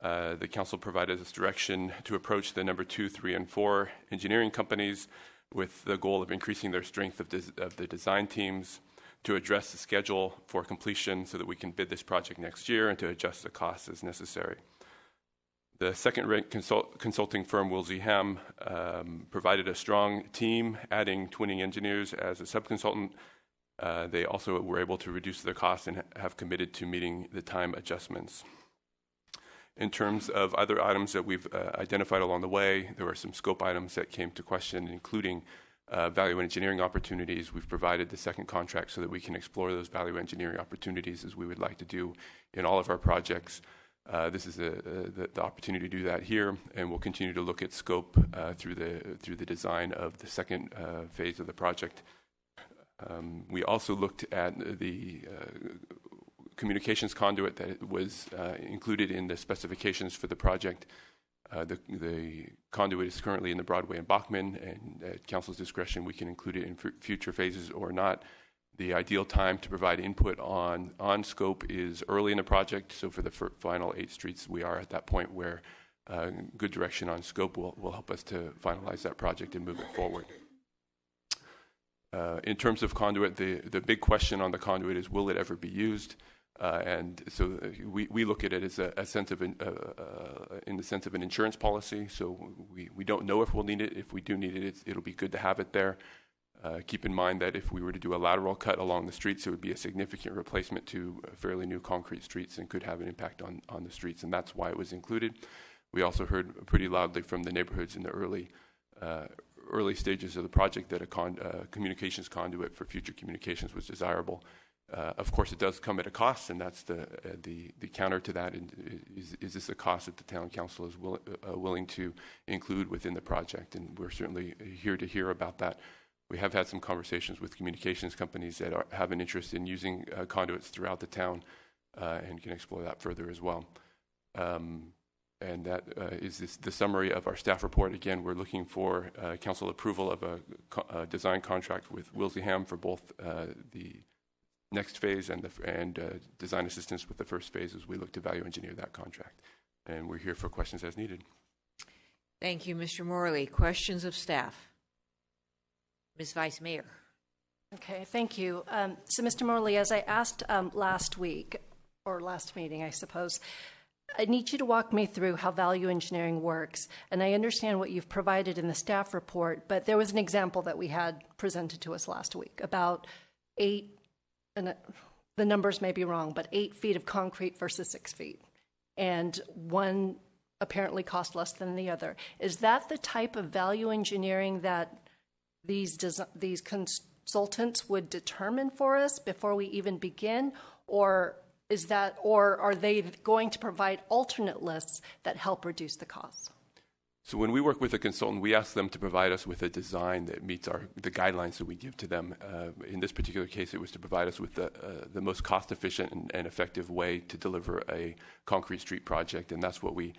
The council provided us direction to approach the number 2, 3, and 4 engineering companies with the goal of increasing their strength of the design teams, to address the schedule for completion so that we can bid this project next year, and to adjust the costs as necessary. The second-rate consulting firm, Wilsey Ham, provided a strong team, adding Twinning Engineers as a subconsultant. They also were able to reduce their costs and have committed to meeting the time adjustments. In terms of other items that we've identified along the way, there were some scope items that came to question, including value engineering opportunities. We've provided the second contract so that we can explore those value engineering opportunities as we would like to do in all of our projects. This is the opportunity to do that here, and we'll continue to look at scope through the design of the second phase of the project. We also looked at the communications conduit that was included in the specifications for the project. The conduit is currently in the Broadway and Bachman, and at council's discretion, we can include it in future phases or not. The ideal time to provide input on scope is early in the project. So for the final 8 streets, we are at that point where good direction on scope will help us to finalize that project and move it forward. In terms of conduit, the big question on the conduit is, will it ever be used? And so we look at it as in the sense of an insurance policy. So we don't know if we'll need it. If we do need it, it'll be good to have it there. Keep in mind that if we were to do a lateral cut along the streets, it would be a significant replacement to fairly new concrete streets and could have an impact on the streets, and that's why it was included. We also heard pretty loudly from the neighborhoods in the early stages of the project that a communications conduit for future communications was desirable. Of course, it does come at a cost, and that's the counter to that. Is this a cost that the town council is willing to include within the project? And we're certainly here to hear about that. We have had some conversations with communications companies that have an interest in using conduits throughout the town, and can explore that further as well. And that is the summary of our staff report. Again, we're looking for council approval of a design contract with Wilsey Ham for both the next phase and design assistance with the first phase as we look to value engineer that contract. And we're here for questions as needed. Thank you, Mr. Morley. Questions of staff? Ms. Vice Mayor. Okay, thank you. So, Mr. Morley, as I asked last week, or last meeting, I suppose, I need you to walk me through how value engineering works. And I understand what you've provided in the staff report, but there was an example that we had presented to us last week about and the numbers may be wrong, but 8 feet of concrete versus 6 feet. And one apparently cost less than the other. Is that the type of value engineering that these consultants would determine for us before we even begin? Or are they going to provide alternate lists that help reduce the cost? So when we work with a consultant, we ask them to provide us with a design that meets the guidelines that we give to them. In this particular case, it was to provide us with the most cost-efficient and effective way to deliver a concrete street project, and that's what we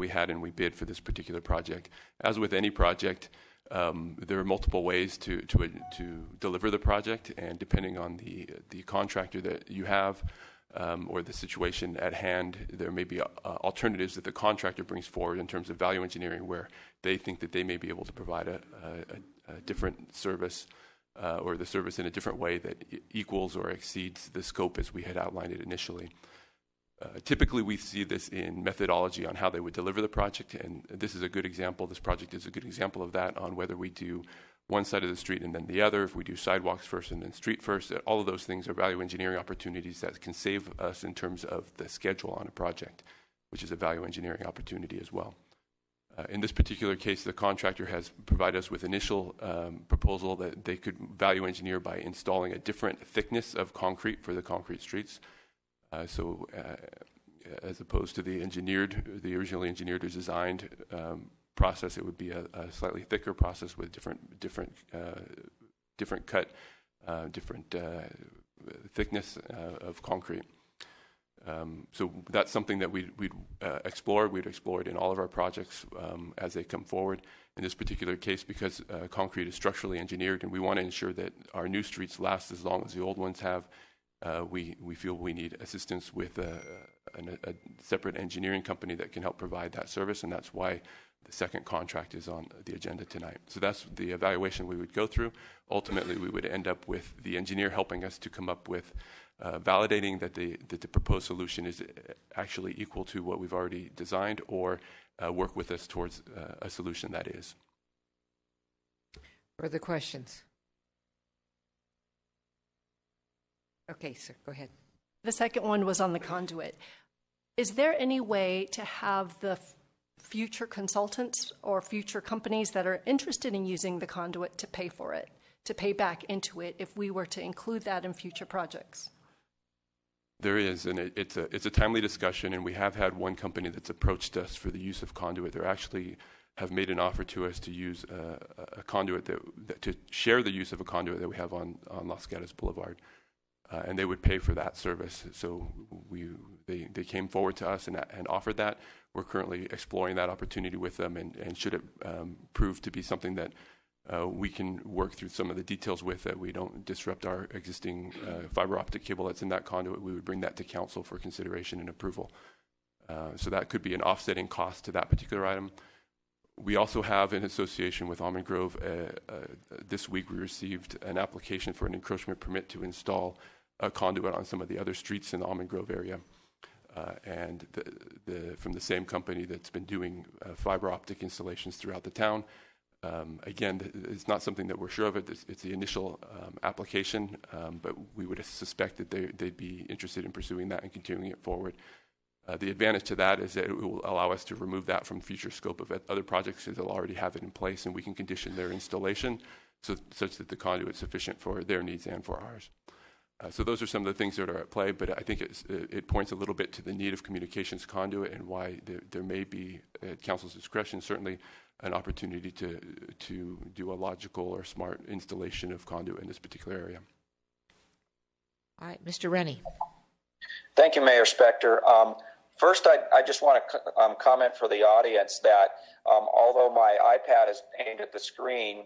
had, and we bid for this particular project. As with any project, there are multiple ways to deliver the project, and depending on the contractor that you have, or the situation at hand, there may be alternatives that the contractor brings forward in terms of value engineering, where they think that they may be able to provide a different service or the service in a different way that equals or exceeds the scope as we had outlined it initially. Typically, we see this in methodology on how they would deliver the project, and this is a good example. This project is a good example of that, on whether we do one side of the street and then the other, if we do sidewalks first and then street first. All of those things are value engineering opportunities that can save us in terms of the schedule on a project, which is a value engineering opportunity as well. In this particular case, the contractor has provided us with initial proposal that they could value engineer by installing a different thickness of concrete for the concrete streets. As opposed to the originally engineered or designed process, it would be a slightly thicker process with different cut, different thickness of concrete. So that's something that we'd explore. We'd explore it in all of our projects as they come forward. In this particular case, because concrete is structurally engineered, and we want to ensure that our new streets last as long as the old ones have, we feel we need assistance with a separate engineering company that can help provide that service, and that's why the second contract is on the agenda tonight. So that's the evaluation we would go through. Ultimately, we would end up with the engineer helping us to come up with validating that the proposed solution is actually equal to what we've already designed, or work with us towards a solution that is. Further questions? Okay, sir, go ahead. The second one was on the conduit. Is there any way to have the future consultants or future companies that are interested in using the conduit to pay for it, to pay back into it, if we were to include that in future projects? There is, and it's a timely discussion, and we have had one company that's approached us for the use of conduit. They actually have made an offer to us to use a conduit to share the use of a conduit that we have on Los Gatos Boulevard. And they would pay for that service. So they came forward to us and offered that. We're currently exploring that opportunity with them, and should it prove to be something that we can work through some of the details with, that we don't disrupt our existing fiber optic cable that's in that conduit, we would bring that to council for consideration and approval. So that could be an offsetting cost to that particular item. We also have, in association with Almond Grove, this week we received an application for an encroachment permit to install a conduit on some of the other streets in the Almond Grove area. And from the same company that's been doing fiber optic installations throughout the town. Again, it's not something that we're sure of. It's the initial application, but we would suspect that they'd be interested in pursuing that and continuing it forward. The advantage to that is that it will allow us to remove that from future scope of other projects, because they'll already have it in place, and we can condition their installation such that the conduit is sufficient for their needs and for ours. So those are some of the things that are at play, but I think it points a little bit to the need of communications conduit, and why there may be, at council's discretion, certainly an opportunity to do a logical or smart installation of conduit in this particular area. All right, Mr. Rennie. Thank you, Mayor Spector. First, I just want to comment for the audience that although my iPad is aimed at the screen,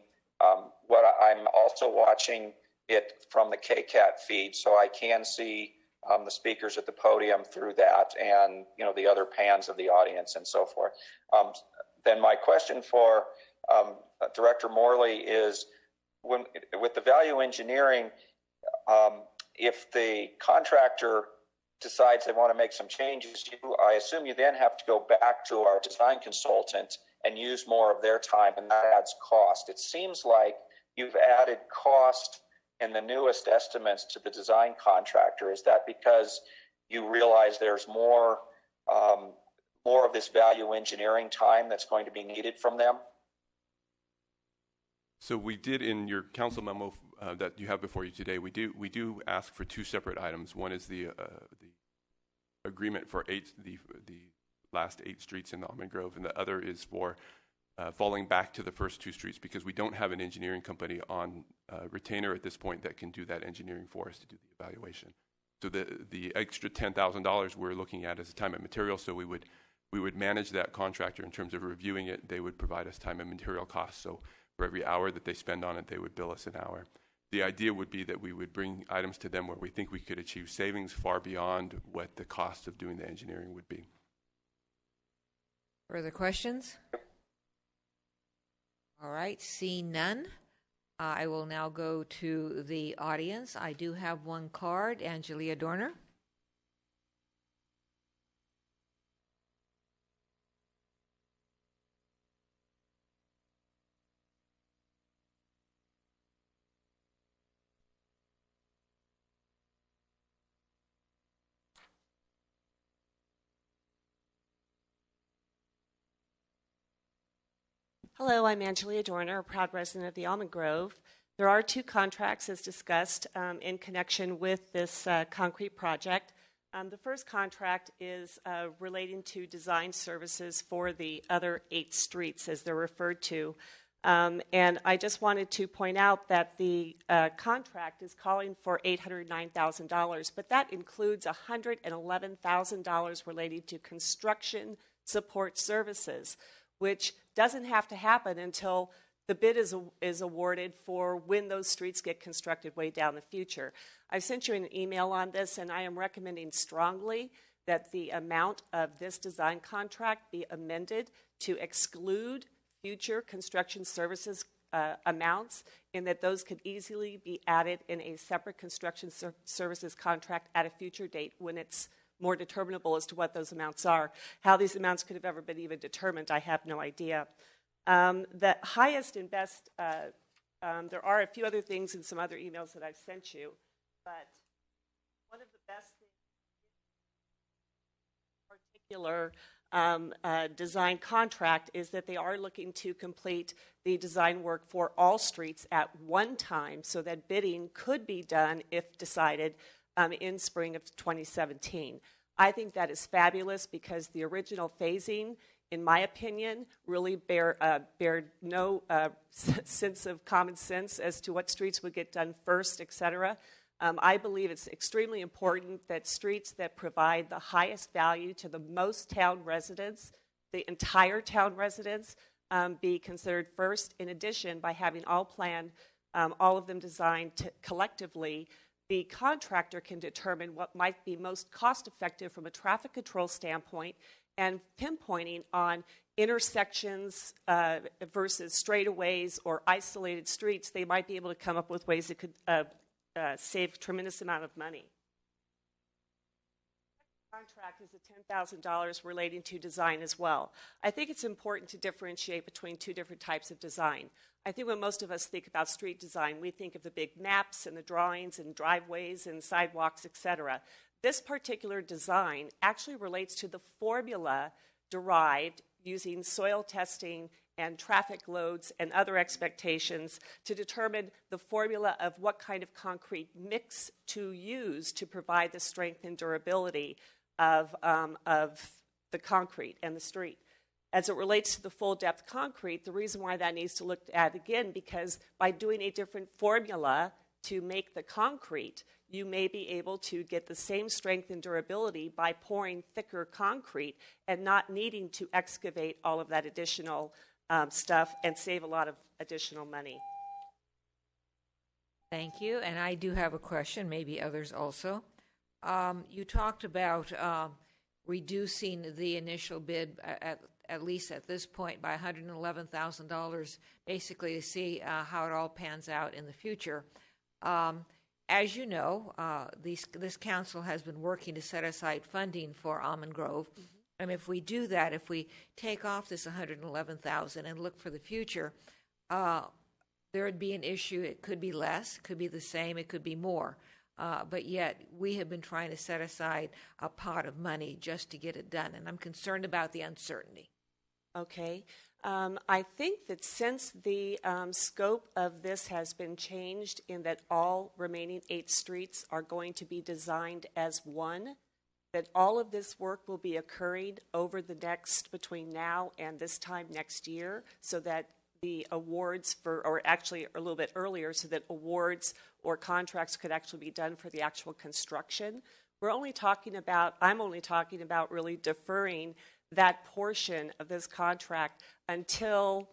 what I'm also watching it from the KCAT feed, so I can see the speakers at the podium through that, and the other pans of the audience and so forth. Then my question for Director Morley is, with the value engineering, if the contractor decides they want to make some changes, I assume you then have to go back to our design consultant and use more of their time, and that adds cost. It seems like you've added cost in the newest estimates to the design contractor? Is that because you realize there's more of this value engineering time that's going to be needed from them? So we did, in your council memo that you have before you today, we do ask for two separate items. One is the agreement for the last 8 streets in the Almond Grove, and the other is for falling back to the first 2 streets, because we don't have an engineering company on retainer at this point that can do that engineering for us to do the evaluation. So the extra $10,000 we're looking at as a time and material. So we would manage that contractor in terms of reviewing it. They would provide us time and material costs. So for every hour that they spend on it, they would bill us an hour. The idea would be that we would bring items to them where we think we could achieve savings far beyond what the cost of doing the engineering would be. Further questions? All right, seeing none, I will now go to the audience. I do have one card, Angelia Dorner. Hello, I'm Angelia Dorner, a proud resident of the Almond Grove. There are 2 contracts as discussed in connection with this concrete project. The first contract is relating to design services for the other 8 streets, as they're referred to. And I just wanted to point out that the contract is calling for $809,000, but that includes $111,000 related to construction support services, which doesn't have to happen until the bid is awarded for when those streets get constructed way down the future. I've sent you an email on this, and I am recommending strongly that the amount of this design contract be amended to exclude future construction services amounts, and that those could easily be added in a separate construction services contract at a future date when it's more determinable as to what those amounts are. How these amounts could have ever been even determined, I have no idea. The highest and best, there are a few other things in some other emails that I've sent you, but one of the best things in particular design contract is that they are looking to complete the design work for all streets at one time, so that bidding could be done, if decided, in spring of 2017. I think that is fabulous, because the original phasing, in my opinion, really bear no sense of common sense as to what streets would get done first, et cetera. I believe it's extremely important that streets that provide the highest value to the most town residents, the entire town residents, be considered first. In addition, by having all planned, all of them designed collectively, the contractor can determine what might be most cost-effective from a traffic control standpoint, and pinpointing on intersections versus straightaways or isolated streets, they might be able to come up with ways that could save a tremendous amount of money. The contract is $10,000 relating to design as well. I think it's important to differentiate between 2 different types of design. I think when most of us think about street design, we think of the big maps and the drawings and driveways and sidewalks, etc. This particular design actually relates to the formula derived using soil testing and traffic loads and other expectations to determine the formula of what kind of concrete mix to use to provide the strength and durability of the concrete and the street. As it relates to the full depth concrete, the reason why that needs to look at again, because by doing a different formula to make the concrete, you may be able to get the same strength and durability by pouring thicker concrete and not needing to excavate all of that additional stuff and save a lot of additional money. Thank you. And I do have a question, maybe others also. You talked about reducing the initial bid at least at this point by $111,000, basically to see how it all pans out in the future. As you know, this council has been working to set aside funding for Almond Grove. And if we do that, if we take off this $111,000 and look for the future, there would be an issue. It could be less, it could be the same, it could be more. But yet we have been trying to set aside a pot of money just to get it done, and I'm concerned about the uncertainty. Okay. I think that since the scope of this has been changed in that all remaining 8 streets are going to be designed as one, that all of this work will be occurring over the next, between now and this time next year, so that the awards for, or actually a little bit earlier, so that awards or contracts could actually be done for the actual construction. I'm only talking about really deferring that portion of this contract until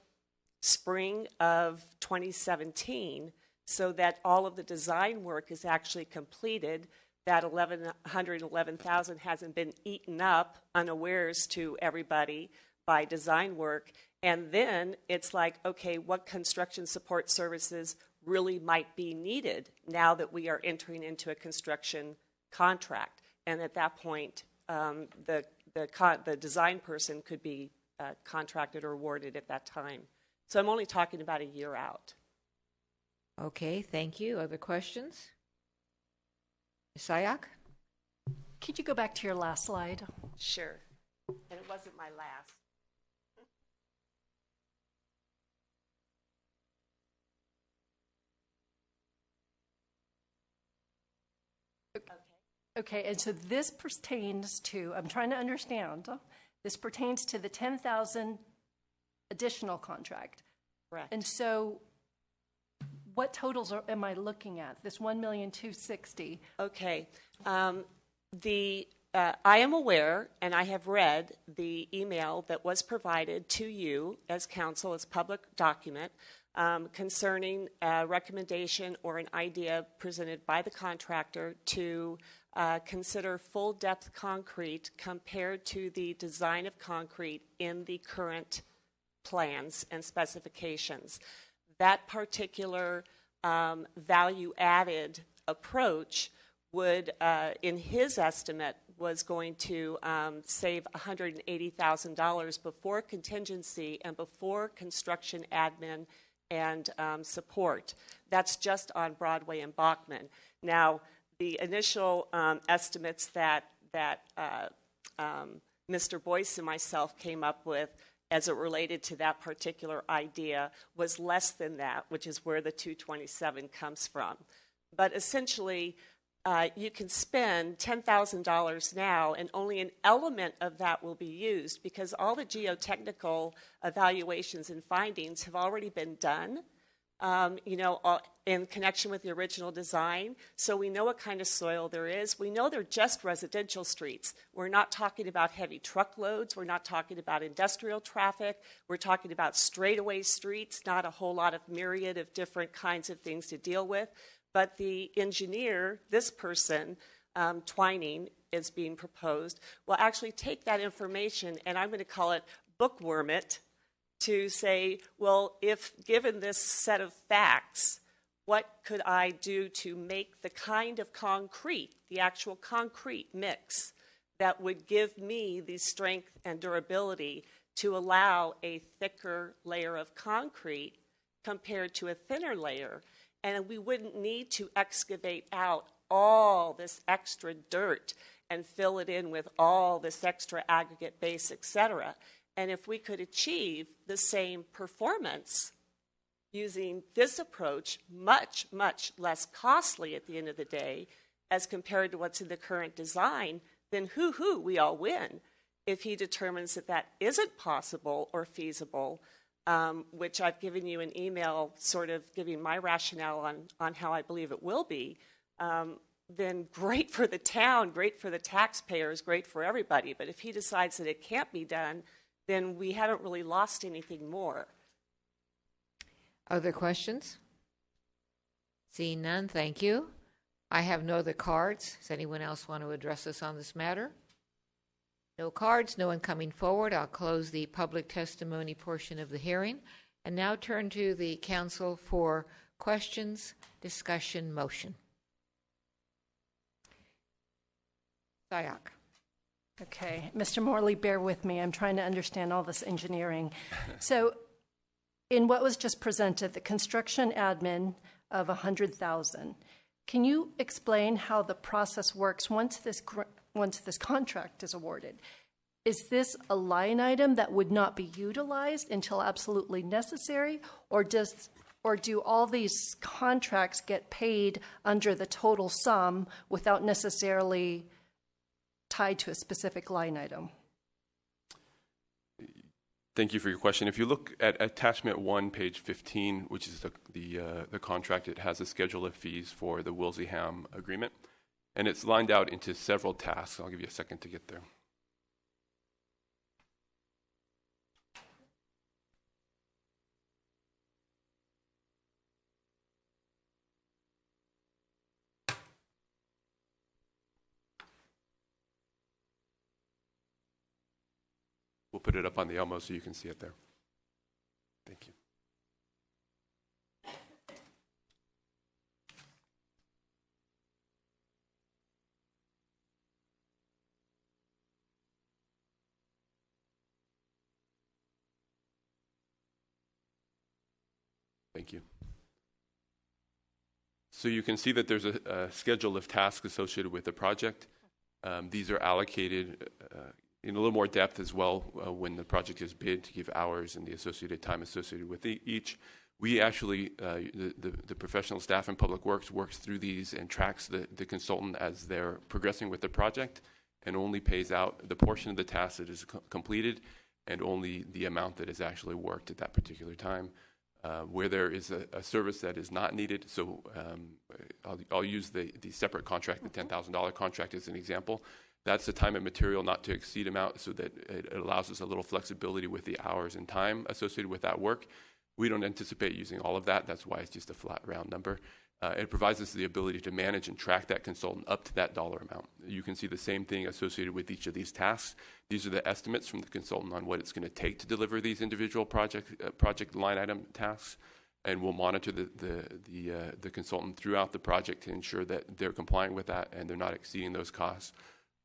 spring of 2017, so that all of the design work is actually completed, that $111,000 hasn't been eaten up unawares to everybody by design work. And then it's like, okay, what construction support services really might be needed now that we are entering into a construction contract? And at that point, the design person could be contracted or awarded at that time. So I'm only talking about a year out. Okay, thank you. Other questions? Ms. Sayak? Could you go back to your last slide? Sure. And it wasn't my last. Okay, and so this pertains to, I'm trying to understand, this pertains to the 10,000 additional contract. Correct. And so what totals am I looking at? This $1,260,000. Okay. I am aware, and I have read the email that was provided to you as council, as public document, concerning a recommendation or an idea presented by the contractor to consider full depth concrete compared to the design of concrete in the current plans and specifications. That particular value added approach would, in his estimate, was going to save $180,000 before contingency and before construction admin and support. That's just on Broadway and Bachman. Now, the initial estimates that Mr. Boyce and myself came up with as it related to that particular idea was less than that, which is where the 227 comes from. But essentially, you can spend $10,000 now, and only an element of that will be used because all the geotechnical evaluations and findings have already been done, in connection with the original design. So we know what kind of soil there is. We know they're just residential streets. We're not talking about heavy truckloads. We're not talking about industrial traffic. We're talking about straightaway streets, not a whole lot of myriad of different kinds of things to deal with. But the engineer, this person, Twining, is being proposed, will actually take that information, and I'm going to call it bookworm it, to say, well, if given this set of facts, what could I do to make the kind of concrete, the actual concrete mix, that would give me the strength and durability to allow a thicker layer of concrete compared to a thinner layer? And we wouldn't need to excavate out all this extra dirt and fill it in with all this extra aggregate base, etc. And if we could achieve the same performance using this approach, much, much less costly at the end of the day as compared to what's in the current design, then hoo-hoo, we all win. If he determines that that isn't possible or feasible, which I've given you an email sort of giving my rationale on how I believe it will be, then great for the town, great for the taxpayers, great for everybody. But if he decides that it can't be done, then we haven't really lost anything more. Other questions? Seeing none, thank you. I have no other cards. Does anyone else want to address us on this matter? No cards, no one coming forward. I'll close the public testimony portion of the hearing and now turn to the council for questions, discussion, motion. Sayak. Okay, Mr. Morley, bear with me. I'm trying to understand all this engineering. So in what was just presented, the construction admin of $100,000. Can you explain how the process works once this contract is awarded? Is this a line item that would not be utilized until absolutely necessary, or do all these contracts get paid under the total sum without necessarily tied to a specific line item? Thank you for your question. If you look at attachment 1, page 15, which is the contract, it has a schedule of fees for the Wilsey-Ham agreement, and it's lined out into several tasks. I'll give you a second to get there. We'll put it up on the Elmo so you can see it there. Thank you. Thank you. So you can see that there's a schedule of tasks associated with the project. These are allocated in a little more depth as well when the project is bid, to give hours and the associated time associated with each. We actually, the professional staff in Public Works works through these and tracks the consultant as they're progressing with the project, and only pays out the portion of the task that is completed and only the amount that is actually worked at that particular time. Where there is a service that is not needed, so I'll use the separate contract, the $10,000 contract as an example. That's the time and material not to exceed amount, so that it allows us a little flexibility with the hours and time associated with that work. We don't anticipate using all of that. That's why it's just a flat round number. It provides us the ability to manage and track that consultant up to that dollar amount. You can see the same thing associated with each of these tasks. These are the estimates from the consultant on what it's going to take to deliver these individual project line item tasks, and we'll monitor the consultant throughout the project to ensure that they're complying with that and they're not exceeding those costs.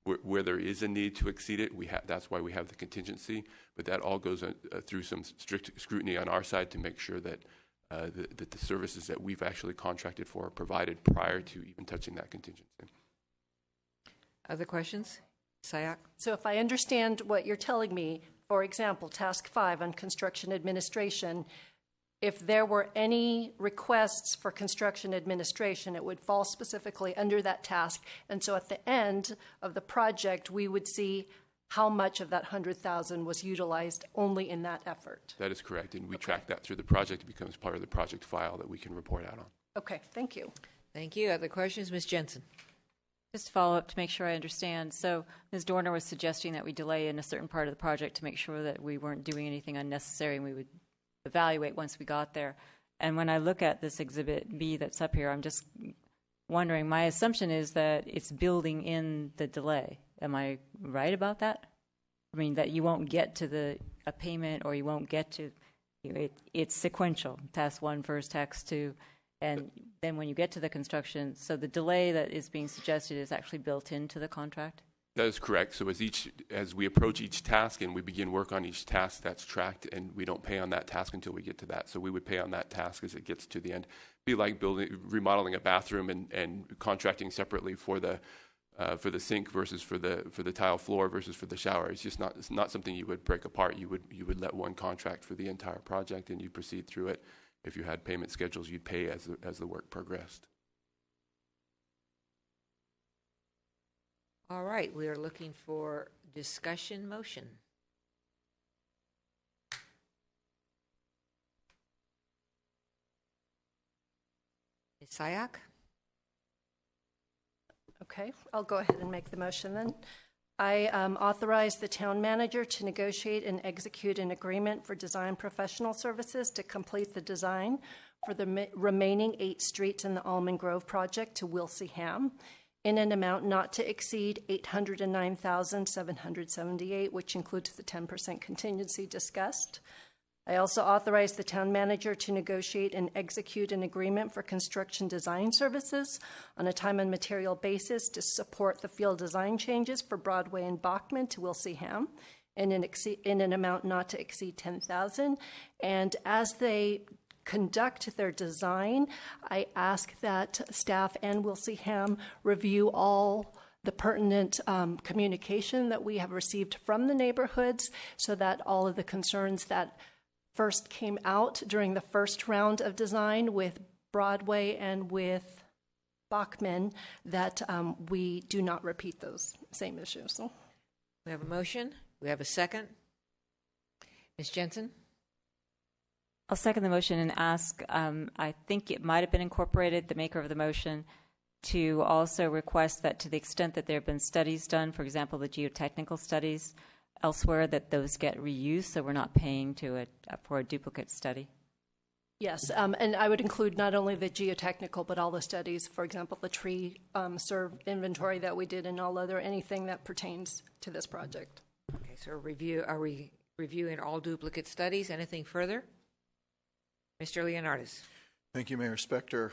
Where there is a need to exceed it, that's why we have the contingency, but that all goes through some strict scrutiny on our side to make sure that the services that we've actually contracted for are provided prior to even touching that contingency. Other questions? Sayak? So if I understand what you're telling me, for example, task 5 on construction administration, if there were any requests for construction administration, it would fall specifically under that task. And so at the end of the project, we would see how much of that $100,000 was utilized only in that effort. That is correct, and we track that through the project. It becomes part of the project file that we can report out on. Okay, thank you. Thank you. Other questions? Ms. Jensen. Just to follow up to make sure I understand. So Ms. Dorner was suggesting that we delay in a certain part of the project to make sure that we weren't doing anything unnecessary, and we would evaluate once we got there. And when I look at this Exhibit B that's up here, I'm just wondering, my assumption is that it's building in the delay. Am I right about that? I mean, that you won't get to a payment, or you won't get to, it's sequential. Task 1 first, task 2, and then when you get to the construction, so the delay that is being suggested is actually built into the contract? That is correct. So as we approach each task and we begin work on each task, that's tracked, and we don't pay on that task until we get to that. So we would pay on that task as it gets to the end. It'd be like remodeling a bathroom and contracting separately for the sink versus for the tile floor versus for the shower. It's not something you would break apart. You would let one contract for the entire project, and you proceed through it. If you had payment schedules, you'd pay as the work progressed. All right, we are looking for discussion motion. Ms. Sayak? Okay, I'll go ahead and make the motion then. I authorize the town manager to negotiate and execute an agreement for design professional services to complete the design for the remaining 8 streets in the Almond Grove project to Wilsey-Ham in an amount not to exceed $809,778, which includes the 10% contingency discussed. I also authorize the town manager to negotiate and execute an agreement for construction design services on a time and material basis to support the field design changes for Broadway and Bachman to Wilsey-Ham in an amount not to exceed $10,000. And as they conduct their design, I ask that staff and Wilsie Ham review all the pertinent communication that we have received from the neighborhoods, so that all of the concerns that first came out during the first round of design with Broadway and with Bachman, that we do not repeat those same issues. So. We have a motion. We have a second. Ms. Jensen? I'll second the motion and ask, I think it might have been incorporated, the maker of the motion, to also request that to the extent that there have been studies done, for example, the geotechnical studies elsewhere, that those get reused so we're not paying for a duplicate study. Yes, and I would include not only the geotechnical, but all the studies, for example, the tree inventory that we did and anything that pertains to this project. Okay, so are we reviewing all duplicate studies? Anything further? Mr. Leonardis. Thank you, Mayor Spector.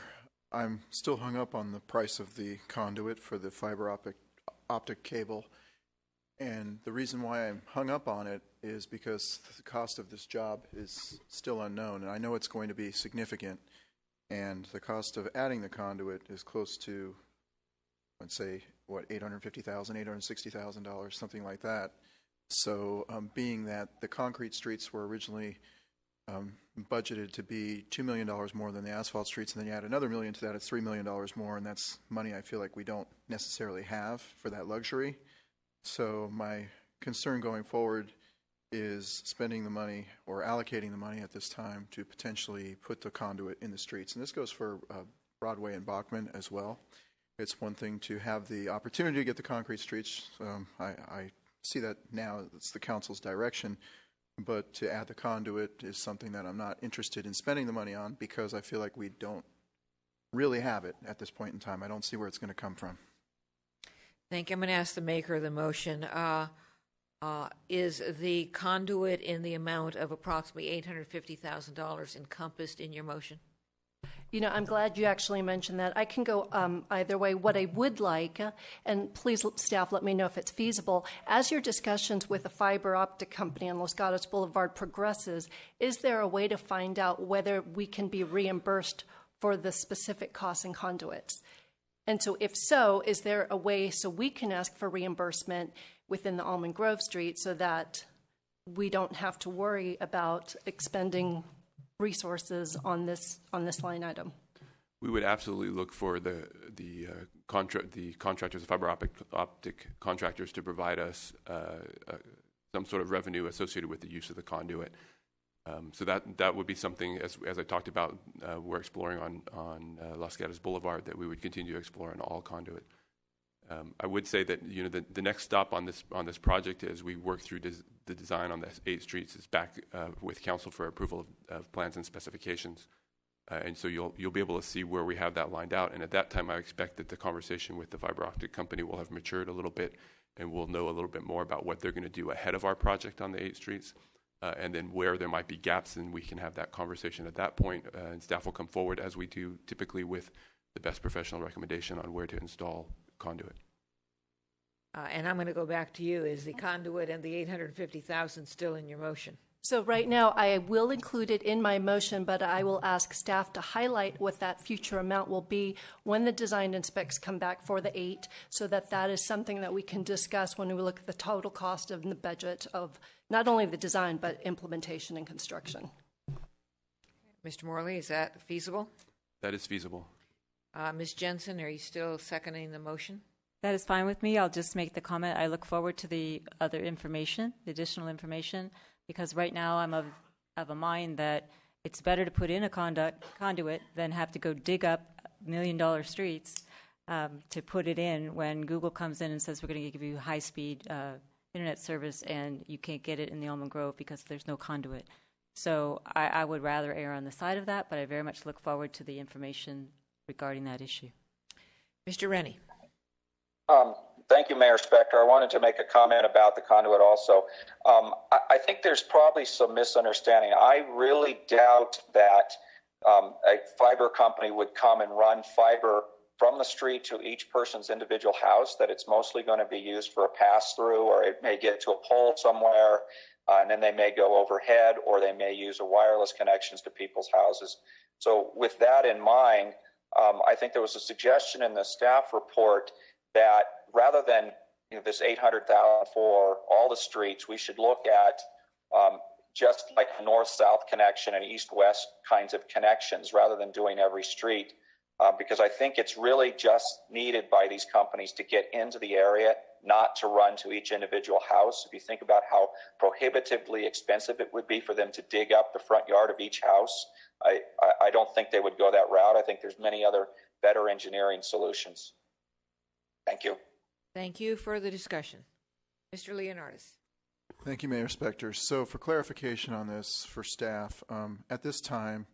I'm still hung up on the price of the conduit for the fiber optic cable. And the reason why I'm hung up on it is because the cost of this job is still unknown. And I know it's going to be significant. And the cost of adding the conduit is close to, let's say, $850,000, $860,000, something like that. So being that the concrete streets were originally budgeted to be $2 million more than the asphalt streets, and then you add another $1 million to that, it's $3 million more, and that's money I feel like we don't necessarily have for that luxury. So my concern going forward is spending the money or allocating the money at this time to potentially put the conduit in the streets. And this goes for Broadway and Bachman as well. It's one thing to have the opportunity to get the concrete streets. I see that now it's the council's direction. But to add the conduit is something that I'm not interested in spending the money on, because I feel like we don't really have it at this point in time. I don't see where it's going to come from. Thank you. I'm going to ask the maker of the motion. Is the conduit in the amount of approximately $850,000 encompassed in your motion? You know, I'm glad you actually mentioned that. I can go either way. What I would like, and please, staff, let me know if it's feasible, as your discussions with the fiber optic company on Los Gatos Boulevard progresses, is there a way to find out whether we can be reimbursed for the specific costs and conduits? And so if so, is there a way so we can ask for reimbursement within the Almond Grove Street so that we don't have to worry about expending resources on this line item? We would absolutely look for the contractors, the fiber optic contractors, to provide us some sort of revenue associated with the use of the conduit. So that would be something, as I talked about, we're exploring on Los Gatos Boulevard, that we would continue to explore on all conduit. I would say that the next stop on this project, as we work through the design on the 8 streets, is back with council for approval of plans and specifications, and so you'll be able to see where we have that lined out. And at that time, I expect that the conversation with the fiber optic company will have matured a little bit, and we'll know a little bit more about what they're going to do ahead of our project on the 8 streets, and then where there might be gaps, and we can have that conversation at that point. And staff will come forward, as we do typically, with the best professional recommendation on where to install conduit. And I'm going to go back to you. Is the conduit and the $850,000 still in your motion? So right now, I will include it in my motion, but I will ask staff to highlight what that future amount will be when the design and specs come back for the 8, so that is something that we can discuss when we look at the total cost of the budget of not only the design, but implementation and construction. Mr. Morley, is that feasible? That is feasible. Ms. Jensen, are you still seconding the motion? That is fine with me. I'll just make the comment. I look forward to the other information, the additional information, because right now I'm of a mind that it's better to put in a conduit than have to go dig up $1 million streets to put it in when Google comes in and says we're going to give you high-speed internet service and you can't get it in the Almond Grove because there's no conduit. So I would rather err on the side of that, but I very much look forward to the information regarding that issue. Mr. Rennie. Thank you, Mayor Spector. I wanted to make a comment about the conduit also. I think there's probably some misunderstanding. I really doubt that a fiber company would come and run fiber from the street to each person's individual house, that it's mostly going to be used for a pass-through, or it may get to a pole somewhere, and then they may go overhead, or they may use a wireless connections to people's houses. So with that in mind, I think there was a suggestion in the staff report that rather than this $800,000 for all the streets, we should look at just like a north-south connection and east-west kinds of connections rather than doing every street, because I think it's really just needed by these companies to get into the area, not to run to each individual house. If you think about how prohibitively expensive it would be for them to dig up the front yard of each house, I don't think they would go that route. I think there's many other better engineering solutions. Thank you. Thank you. Further discussion. Mr. Leonardis. Thank you, Mayor Spector. So for clarification on this for staff, at this time,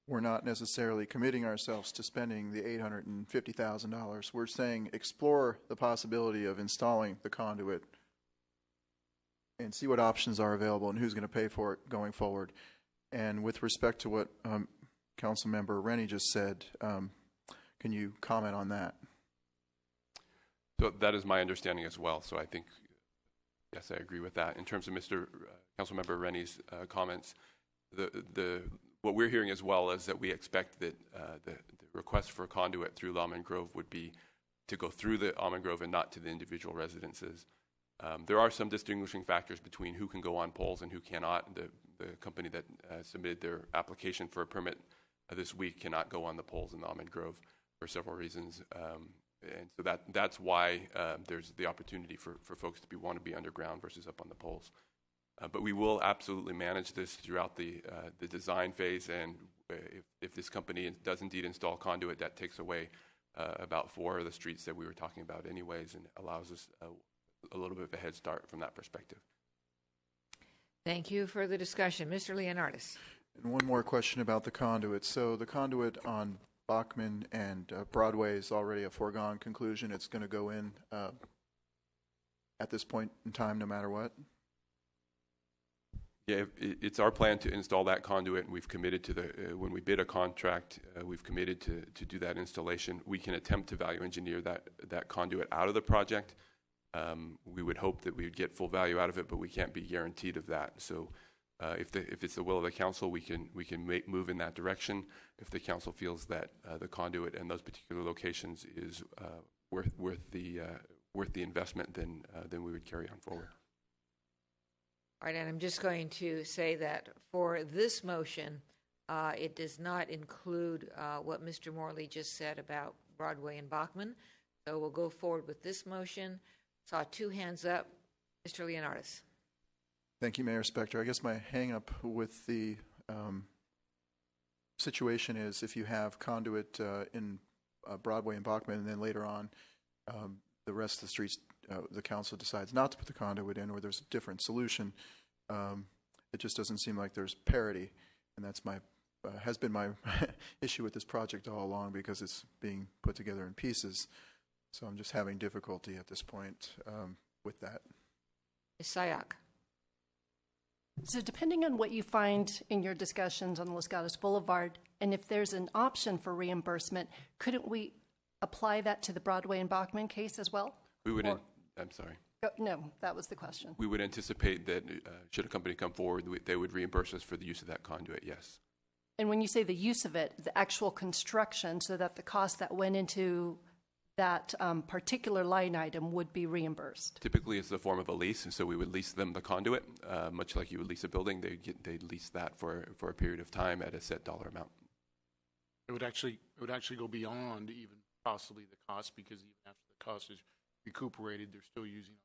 we're not necessarily committing ourselves to spending the $850,000. We're saying explore the possibility of installing the conduit and see what options are available and who's going to pay for it going forward. And with respect to what Councilmember Rennie just said, can you comment on that? So that is my understanding as well. So I think, yes, I agree with that. In terms of Councilmember Rennie's comments, what we're hearing as well is that we expect that the request for a conduit through Almond Grove would be to go through the Almond Grove and not to the individual residences. There are some distinguishing factors between who can go on poles and who cannot. The company that submitted their application for a permit this week cannot go on the poles in the Almond Grove for several reasons. And so that's why there's the opportunity for folks to want to be underground versus up on the poles. But we will absolutely manage this throughout the design phase, and if this company does indeed install conduit, that takes away about 4 of the streets that we were talking about anyways, and allows us a little bit of a head start from that perspective. Thank you. Further discussion. Mr. Leonardis. And one more question about the conduit. So the conduit on Bachman and Broadway is already a foregone conclusion. It's going to go in at this point in time no matter what? Yeah, it's our plan to install that conduit, and we've committed to when we bid a contract, we've committed to do that installation. We can attempt to value engineer that conduit out of the project. We would hope that we would get full value out of it, but we can't be guaranteed of that. So if it's the will of the council, we can move in that direction. If the council feels that the conduit and those particular locations is worth the investment, then we would carry on forward. All right, and I'm just going to say that for this motion, it does not include what Mr. Morley just said about Broadway and Bachman. So we'll go forward with this motion. Saw 2 hands up. Mr. Leonardis. Thank you, Mayor Spector. I guess my hang-up with the situation is if you have conduit in Broadway and Bachman, and then later on the rest of the streets, the council decides not to put the conduit in, or there's a different solution, it just doesn't seem like there's parity, and that's has been my issue with this project all along, because it's being put together in pieces. So I'm just having difficulty at this point with that. Ms. Sayak. So depending on what you find in your discussions on Los Gatos Boulevard, and if there's an option for reimbursement, couldn't we apply that to the Broadway and Bachman case as well? We would. I'm sorry. No, that was the question. We would anticipate that should a company come forward, they would reimburse us for the use of that conduit, yes. And when you say the use of it, the actual construction, so that the cost that went into that particular line item would be reimbursed? Typically, it's the form of a lease, and so we would lease them the conduit, much like you would lease a building. They'd lease that for a period of time at a set dollar amount. It would actually go beyond even possibly the cost, because even after the cost is recuperated, they're still using it.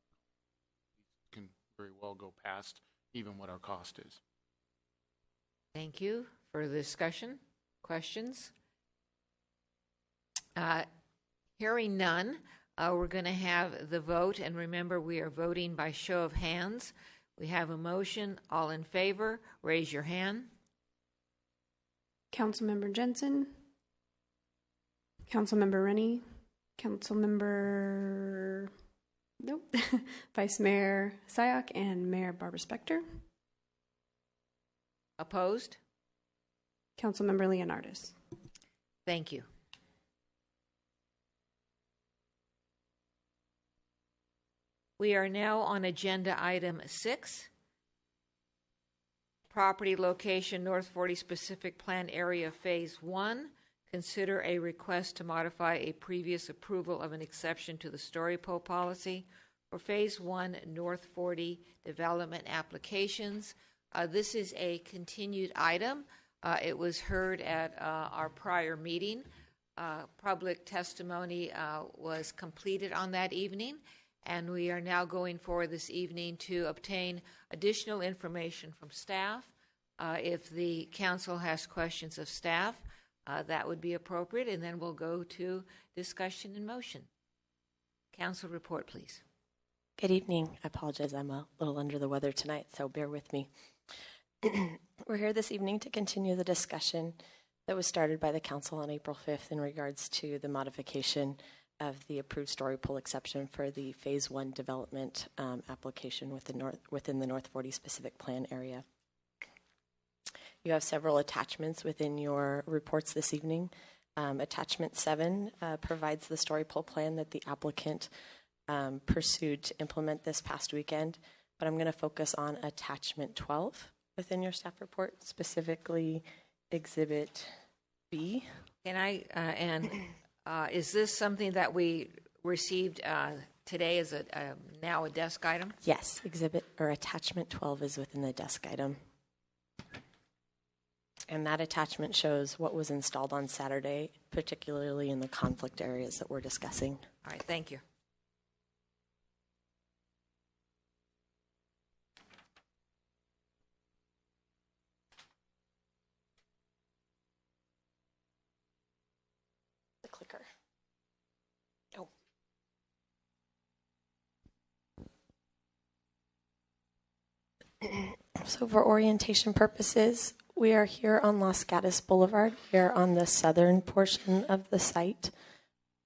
Can very well go past even what our cost is. Thank you. Further discussion? Questions? Hearing none, we're going to have the vote, and remember, we are voting by show of hands. We have a motion. All in favor, raise your hand. Councilmember Jensen, Councilmember Rennie, Councilmember Vice Mayor Sayak, and Mayor Barbara Spector. Opposed? Councilmember Leonardis. Thank you. We are now on agenda item 6. Property location, North 40 Specific Plan Area Phase 1. Consider a request to modify a previous approval of an exception to the story pole policy for Phase 1 North 40 development applications. This is a continued item. It was heard at our prior meeting. Public testimony was completed on that evening, and we are now going forward this evening to obtain additional information from staff. If the council has questions of staff, that would be appropriate, and then we'll go to discussion and motion. Council report, please. Good evening. I apologize, I'm a little under the weather tonight, so bear with me. We're here this evening to continue the discussion that was started by the council on April 5th in regards to the modification of the approved story pole exception for the Phase 1 development application within the North 40 Specific Plan area. You have several attachments within your reports this evening. Attachment 7 provides the story pole plan that the applicant pursued to implement this past weekend, but I'm going to focus on attachment 12 within your staff report, specifically Exhibit B. Can I, is this something that we received today as now a desk item? Yes, attachment 12 is within the desk item. And that attachment shows what was installed on Saturday, particularly in the conflict areas that we're discussing. All right, thank you. The clicker. Oh. So for orientation purposes, we are here on Los Gatos Boulevard. We are on the southern portion of the site.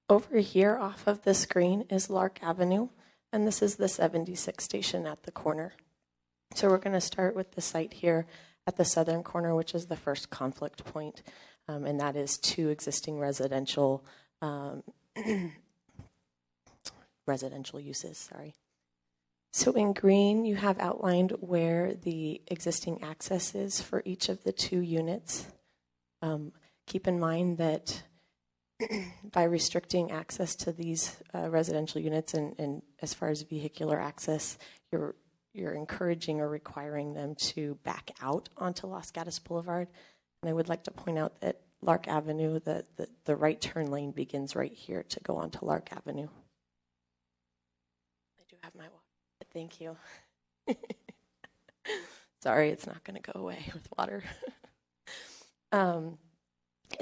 Over here off of the screen is Lark Avenue, and this is the 76 station at the corner. So we're going to start with the site here at the southern corner, which is the first conflict point, and that is 2 existing residential uses. So in green, you have outlined where the existing access is for each of the 2 units. Keep in mind that by restricting access to these residential units and as far as vehicular access, you're encouraging or requiring them to back out onto Los Gatos Boulevard. And I would like to point out that Lark Avenue, the right turn lane begins right here to go onto Lark Avenue. I do have my water. Thank you. Sorry, it's not going to go away with water. And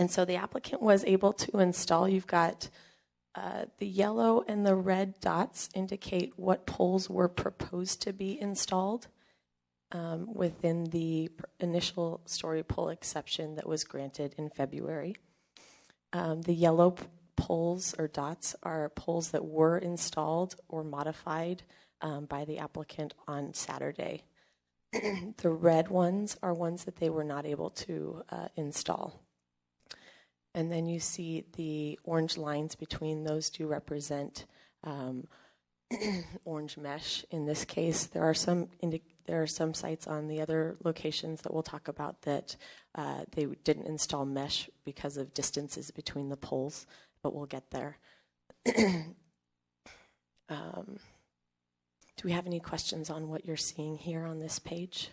so the applicant was able to install, you've got the yellow and the red dots indicate what poles were proposed to be installed within the initial story pole exception that was granted in February. The yellow poles or dots are poles that were installed or modified by the applicant on Saturday. The red ones are ones that they were not able to install. And then you see the orange lines between those do represent orange mesh. In this case, there are some sites on the other locations that we'll talk about that they didn't install mesh because of distances between the poles, but we'll get there. Do we have any questions on what you're seeing here on this page?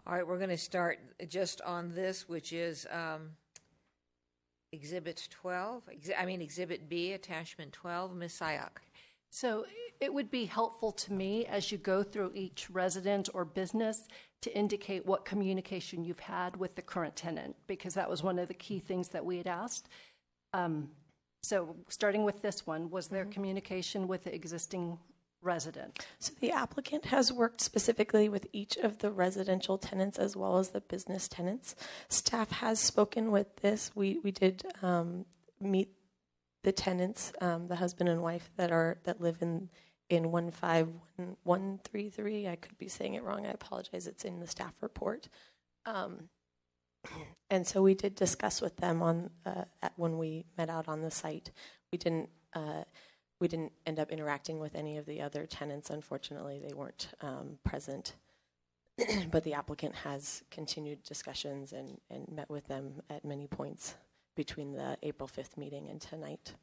All right, we're going to start just on this, which is Exhibit 12. Exhibit B, Attachment 12. Ms. Sayak. So it would be helpful to me as you go through each resident or business to indicate what communication you've had with the current tenant, because that was one of the key things that we had asked. So starting with this one, was there communication with the existing resident? So the applicant has worked specifically with each of the residential tenants as well as the business tenants. Staff has spoken with this. We did meet the tenants, the husband and wife that live in 15133. I could be saying it wrong. I apologize. It's in the staff report. And so we did discuss with them when we met out on the site. We didn't we didn't end up interacting with any of the other tenants. Unfortunately, they weren't present. But the applicant has continued discussions and met with them at many points between the April 5th meeting and tonight.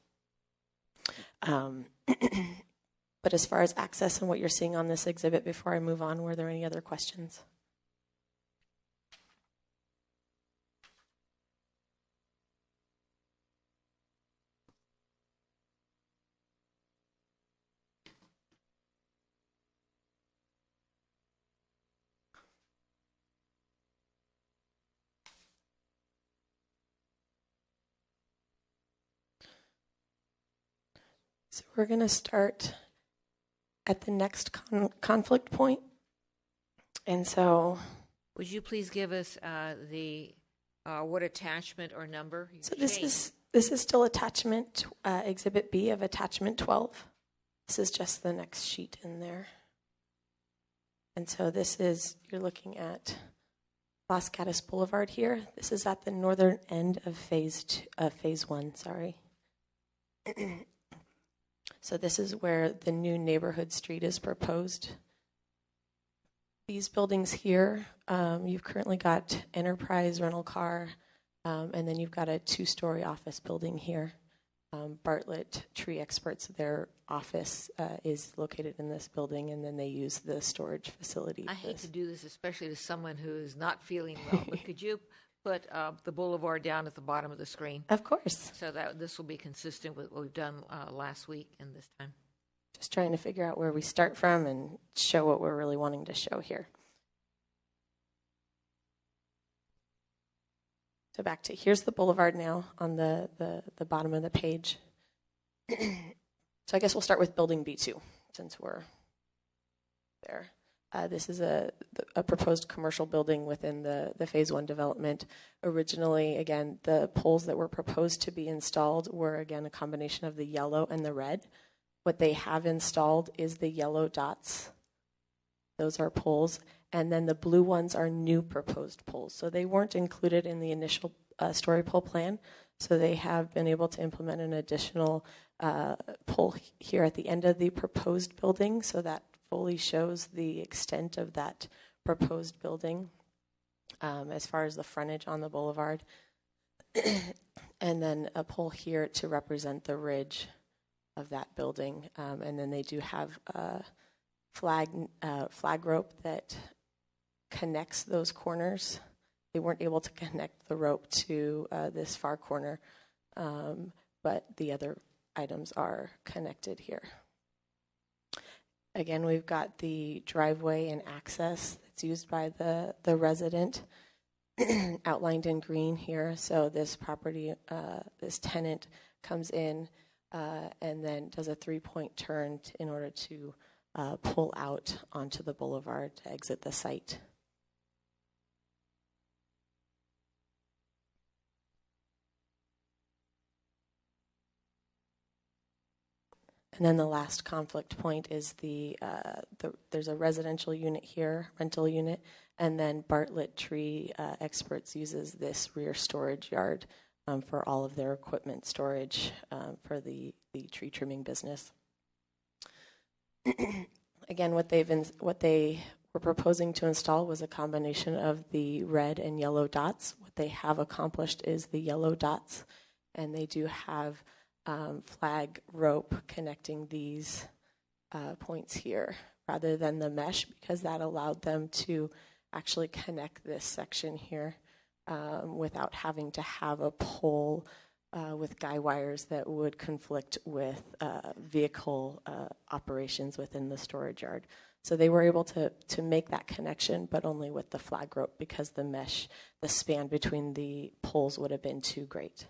But as far as access and what you're seeing on this exhibit, before I move on, were there any other questions? So we're going to start at the next conflict point. And so... Would you please give us the what attachment or number? So this is still attachment, Exhibit B of attachment 12. This is just the next sheet in there. And so this is, you're looking at Los Gatos Boulevard here. This is at the northern end of phase 1, sorry. So this is where the new neighborhood street is proposed. These buildings here, you've currently got Enterprise rental car, and then you've got a 2-story office building here. Bartlett Tree Experts, their office is located in this building, and then they use the storage facility. I hate to do this, especially to someone who is not feeling well, but could you put the boulevard down at the bottom of the screen? Of course. So that this will be consistent with what we've done last week and this time. Just trying to figure out where we start from and show what we're really wanting to show here. So back to, here's the boulevard now on the bottom of the page. So I guess we'll start with building B2 since we're there. This is a proposed commercial building within the phase 1 development. Originally, again, the poles that were proposed to be installed were, again, a combination of the yellow and the red. What they have installed is the yellow dots. Those are poles. And then the blue ones are new proposed poles. So they weren't included in the initial story pole plan. So they have been able to implement an additional pole here at the end of the proposed building. So that fully shows the extent of that proposed building as far as the frontage on the boulevard. And then a pole here to represent the ridge of that building. And then they do have a flag rope that connects those corners. They weren't able to connect the rope to this far corner, but the other items are connected here. Again, we've got the driveway and access that's used by the resident outlined in green here. So this property, this tenant comes in and then does a 3-point turn in order to pull out onto the boulevard to exit the site. And then the last conflict point is there's a residential unit here, rental unit, and then Bartlett Tree Experts uses this rear storage yard for all of their equipment storage for the tree trimming business. Again, what they were proposing to install was a combination of the red and yellow dots. What they have accomplished is the yellow dots, and they do have flag rope connecting these points here rather than the mesh, because that allowed them to actually connect this section here without having to have a pole with guy wires that would conflict with vehicle operations within the storage yard. So they were able to make that connection, but only with the flag rope, because the mesh, the span between the poles would have been too great.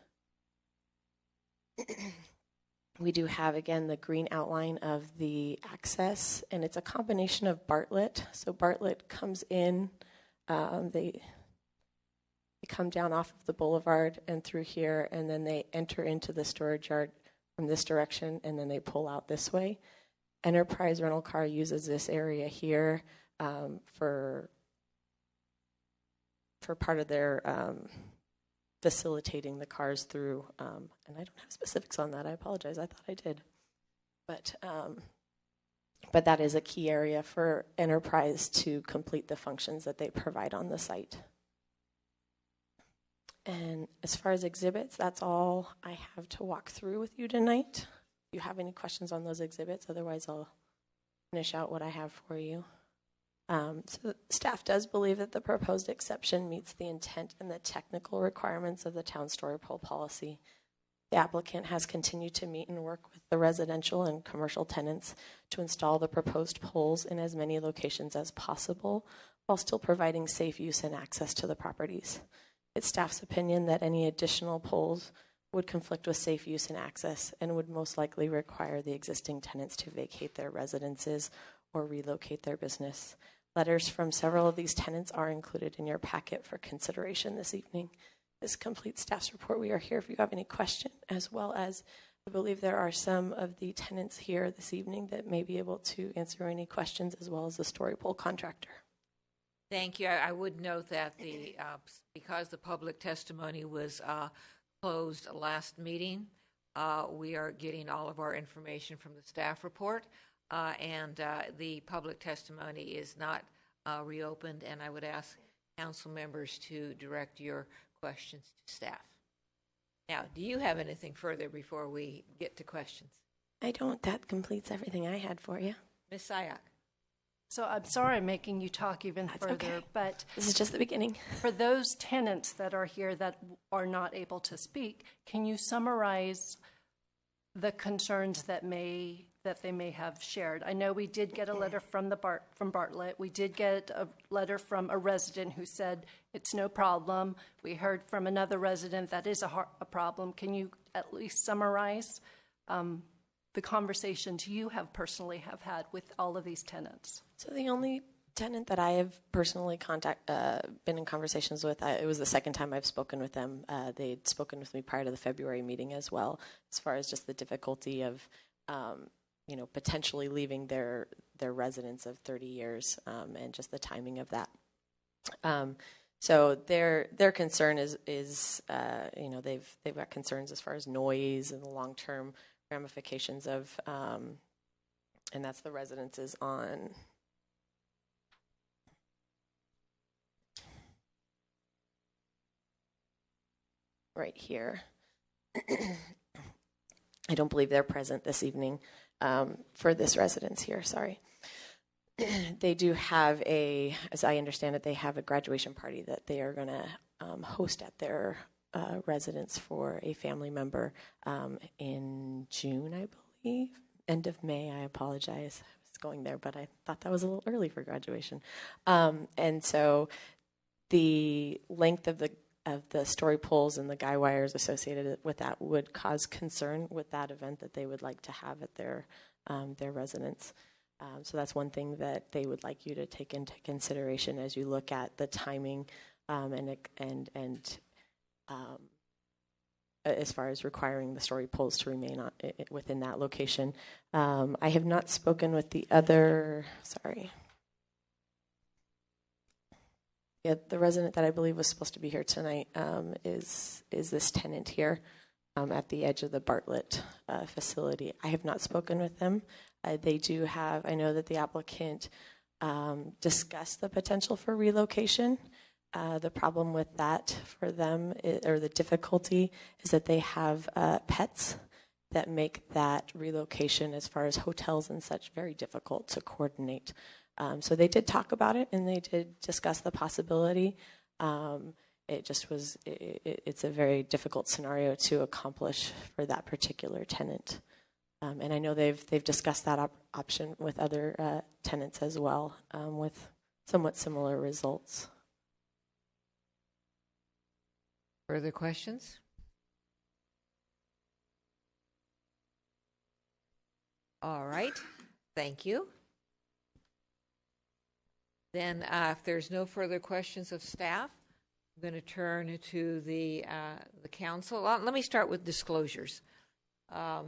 We do have, again, the green outline of the access, and it's a combination of Bartlett. So Bartlett comes in, they come down off of the boulevard and through here, and then they enter into the storage yard from this direction, and then they pull out this way. Enterprise rental car uses this area here for part of their facilitating the cars through, and I don't have specifics on that. I apologize. I thought I did. But that is a key area for Enterprise to complete the functions that they provide on the site. And as far as exhibits, that's all I have to walk through with you tonight. If you have any questions on those exhibits, otherwise I'll finish out what I have for you. So staff does believe that the proposed exception meets the intent and the technical requirements of the town story pole policy. The applicant has continued to meet and work with the residential and commercial tenants to install the proposed poles in as many locations as possible while still providing safe use and access to the properties. It's staff's opinion that any additional poles would conflict with safe use and access and would most likely require the existing tenants to vacate their residences or relocate their business. Letters from several of these tenants are included in your packet for consideration this evening. This completes staff's report. We are here if you have any question, as well as I believe there are some of the tenants here this evening that may be able to answer any questions, as well as the story pole contractor. Thank you. I would note that because the public testimony was closed last meeting, we are getting all of our information from the staff report, and the public testimony is not reopened, and I would ask council members to direct your questions to staff. Now, do you have anything further before we get to questions? I don't. That completes everything I had for you. Ms. Sayak. So I'm sorry I'm making you talk even further, okay. But this is just the beginning. For those tenants that are here that are not able to speak, can you summarize the concerns that they may have shared? I know we did get a letter from Bartlett. We did get a letter from a resident who said it's no problem. We heard from another resident that is a problem. Can you at least summarize the conversations you have personally had with all of these tenants? So the only tenant that I have personally been in conversations with, it was the second time I've spoken with them. They'd spoken with me prior to the February meeting as well, as far as just the difficulty of potentially leaving their residence of 30 years and just the timing of that. So their concern is they've got concerns as far as noise and the long-term ramifications of, and that's the residences on right here. I don't believe they're present this evening for this residence here, sorry. They do have as I understand it, they have a graduation party that they are going to host at their residence for a family member in June, I believe. End of May, I apologize. I was going there, but I thought that was a little early for graduation. And so the length of the story poles and the guy wires associated with that would cause concern with that event that they would like to have at their residence. So that's one thing that they would like you to take into consideration as you look at the timing and as far as requiring the story poles to remain within that location. I have not spoken with the other. Sorry. Yeah, the resident that I believe was supposed to be here tonight is this tenant here at the edge of the Bartlett facility. I have not spoken with them. They do have, I know that the applicant discussed the potential for relocation. The problem with that for them, or the difficulty, is that they have pets that make that relocation as far as hotels and such very difficult to coordinate. So they did talk about it and they did discuss the possibility. It just was, it's a very difficult scenario to accomplish for that particular tenant. And I know they've discussed that option with other tenants as well, with somewhat similar results. Further questions? All right, thank you. Then if there's no further questions of staff, I'm going to turn to the council. Let me start with disclosures. I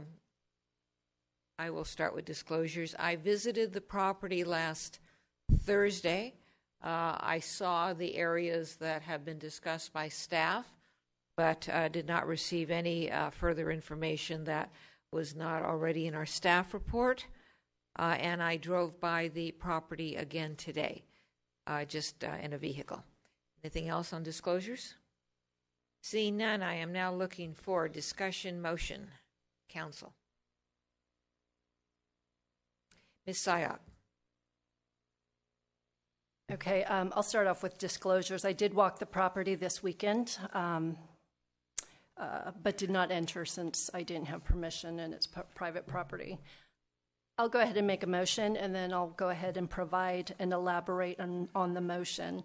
will start with disclosures. I visited the property last Thursday. I saw the areas that have been discussed by staff, but did not receive any further information that was not already in our staff report, and I drove by the property again today, just in a vehicle. Anything else on disclosures? Seeing none, I am now looking for discussion motion. Council. Ms. Sayoc. Okay, I'll start off with disclosures. I did walk the property this weekend, but did not enter since I didn't have permission and it's private property. I'll go ahead and make a motion, and then I'll go ahead and provide and elaborate on the motion.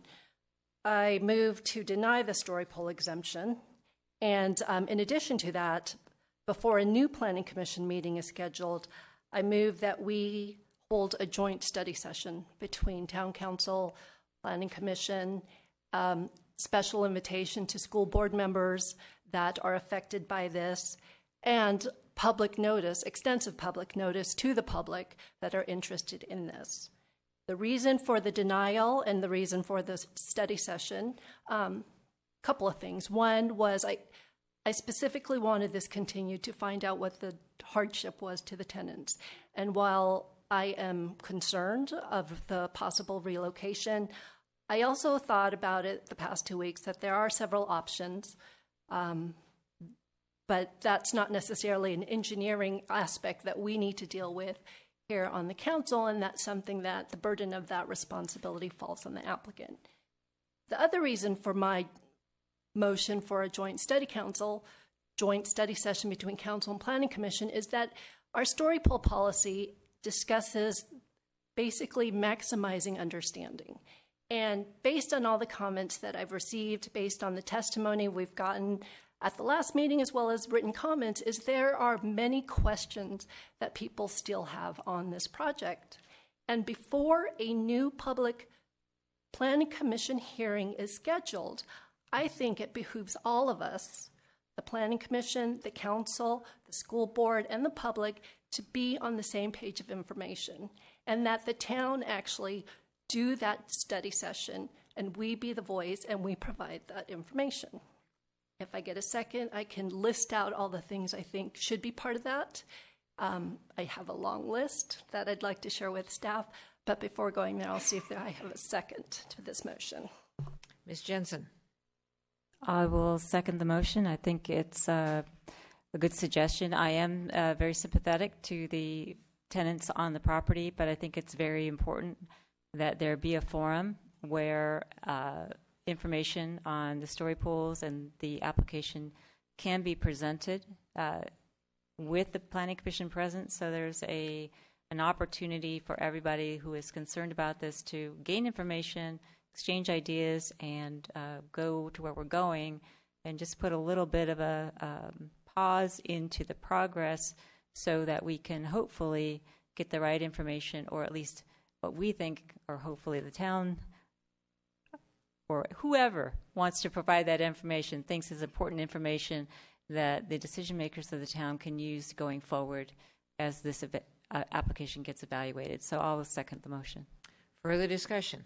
I move to deny the story pole exemption, and in addition to that, before a new Planning Commission meeting is scheduled, I move that we hold a joint study session between Town Council, Planning Commission, special invitation to school board members that are affected by this, and public notice, extensive public notice to the public that are interested in this. The reason for the denial and the reason for the study session, couple of things. One was I specifically wanted this continued to find out what the hardship was to the tenants. And while I am concerned of the possible relocation, I also thought about it the past 2 weeks that there are several options, but that's not necessarily an engineering aspect that we need to deal with here on the council, and that's something that the burden of that responsibility falls on the applicant. The other reason for my motion for a joint study session between council and planning commission is that our story pole policy discusses basically maximizing understanding. And based on all the comments that I've received, based on the testimony we've gotten at the last meeting as well as written comments, is there are many questions that people still have on this project. And before a new public planning commission hearing is scheduled, I think it behooves all of us, the planning commission, the council, the school board, and the public, to be on the same page of information, and that the town actually do that study session and we be the voice and we provide that information. If I get a second, I can list out all the things I think should be part of that. I have a long list that I'd like to share with staff, but before going there, I'll see if I have a second to this motion. Ms. Jensen. I will second the motion. I think it's a good suggestion. I am very sympathetic to the tenants on the property, but I think it's very important that there be a forum where information on the story poles and the application can be presented with the Planning Commission present, so there's an opportunity for everybody who is concerned about this to gain information, exchange ideas, and go to where we're going, and just put a little bit of a pause into the progress so that we can hopefully get the right information, or at least what we think, or hopefully the town or whoever wants to provide that information thinks is important information that the decision makers of the town can use going forward as this application gets evaluated. So I'll second the motion. Further discussion?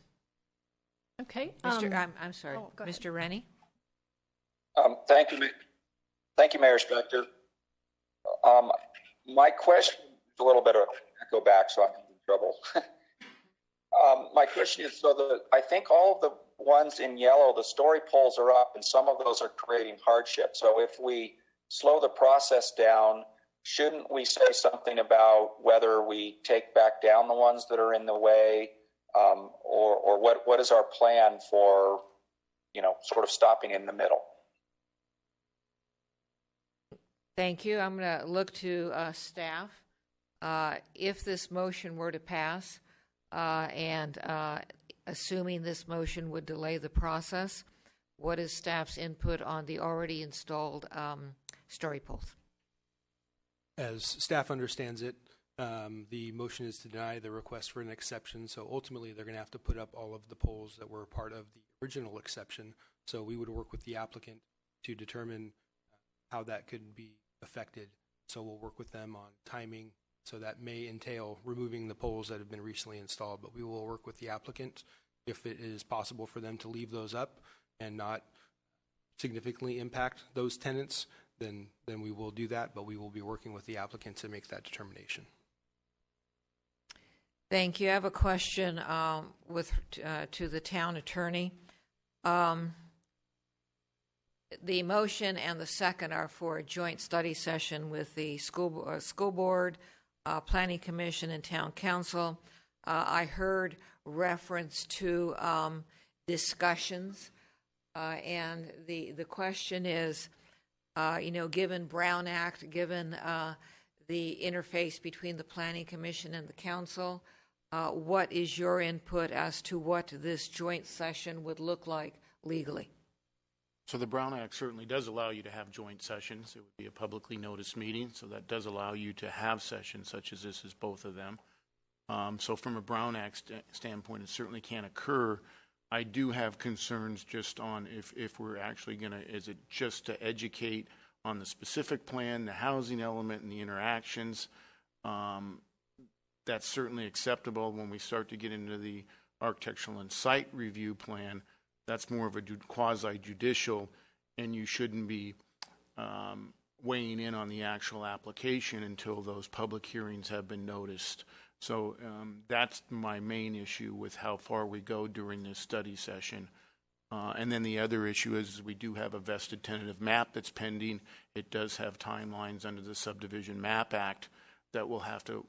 Okay. I'm sorry, go Mr. Rennie? Thank you, Mayor Spector. My question is a little bit of echo back, so I'm in trouble. My question is, I think all of the ones in yellow, the story poles are up, and some of those are creating hardship. So if we slow the process down, shouldn't we say something about whether we take back down the ones that are in the way, or what is our plan for, sort of stopping in the middle? Thank you. I'm going to look to staff. If this motion were to pass, and assuming this motion would delay the process, what is staff's input on the already installed story poles? As staff understands it, the motion is to deny the request for an exception. So ultimately, they're going to have to put up all of the poles that were part of the original exception. So we would work with the applicant to determine how that could be affected. So we'll work with them on timing. So that may entail removing the poles that have been recently installed, but we will work with the applicant if it is possible for them to leave those up and not significantly impact those tenants. then we will do that, but we will be working with the applicant to make that determination. Thank you. I have a question to the town attorney. The motion and the second are for a joint study session with the school board, planning commission, and town council. I heard reference to discussions, and the question is, given Brown Act, given the interface between the planning commission and the council, what is your input as to what this joint session would look like legally? So the Brown Act certainly does allow you to have joint sessions. It would be a publicly noticed meeting, so that does allow you to have sessions such as this, as both of them. So from a Brown Act standpoint, it certainly can occur. I do have concerns just on if we're actually going to, is it just to educate on the specific plan, the housing element, and the interactions? That's certainly acceptable. When we start to get into the architectural and site review plan, that's more of a quasi-judicial, and you shouldn't be weighing in on the actual application until those public hearings have been noticed. So that's my main issue with how far we go during this study session. And then the other issue is we do have a vested tentative map that's pending. It does have timelines under the Subdivision Map Act that we'll have to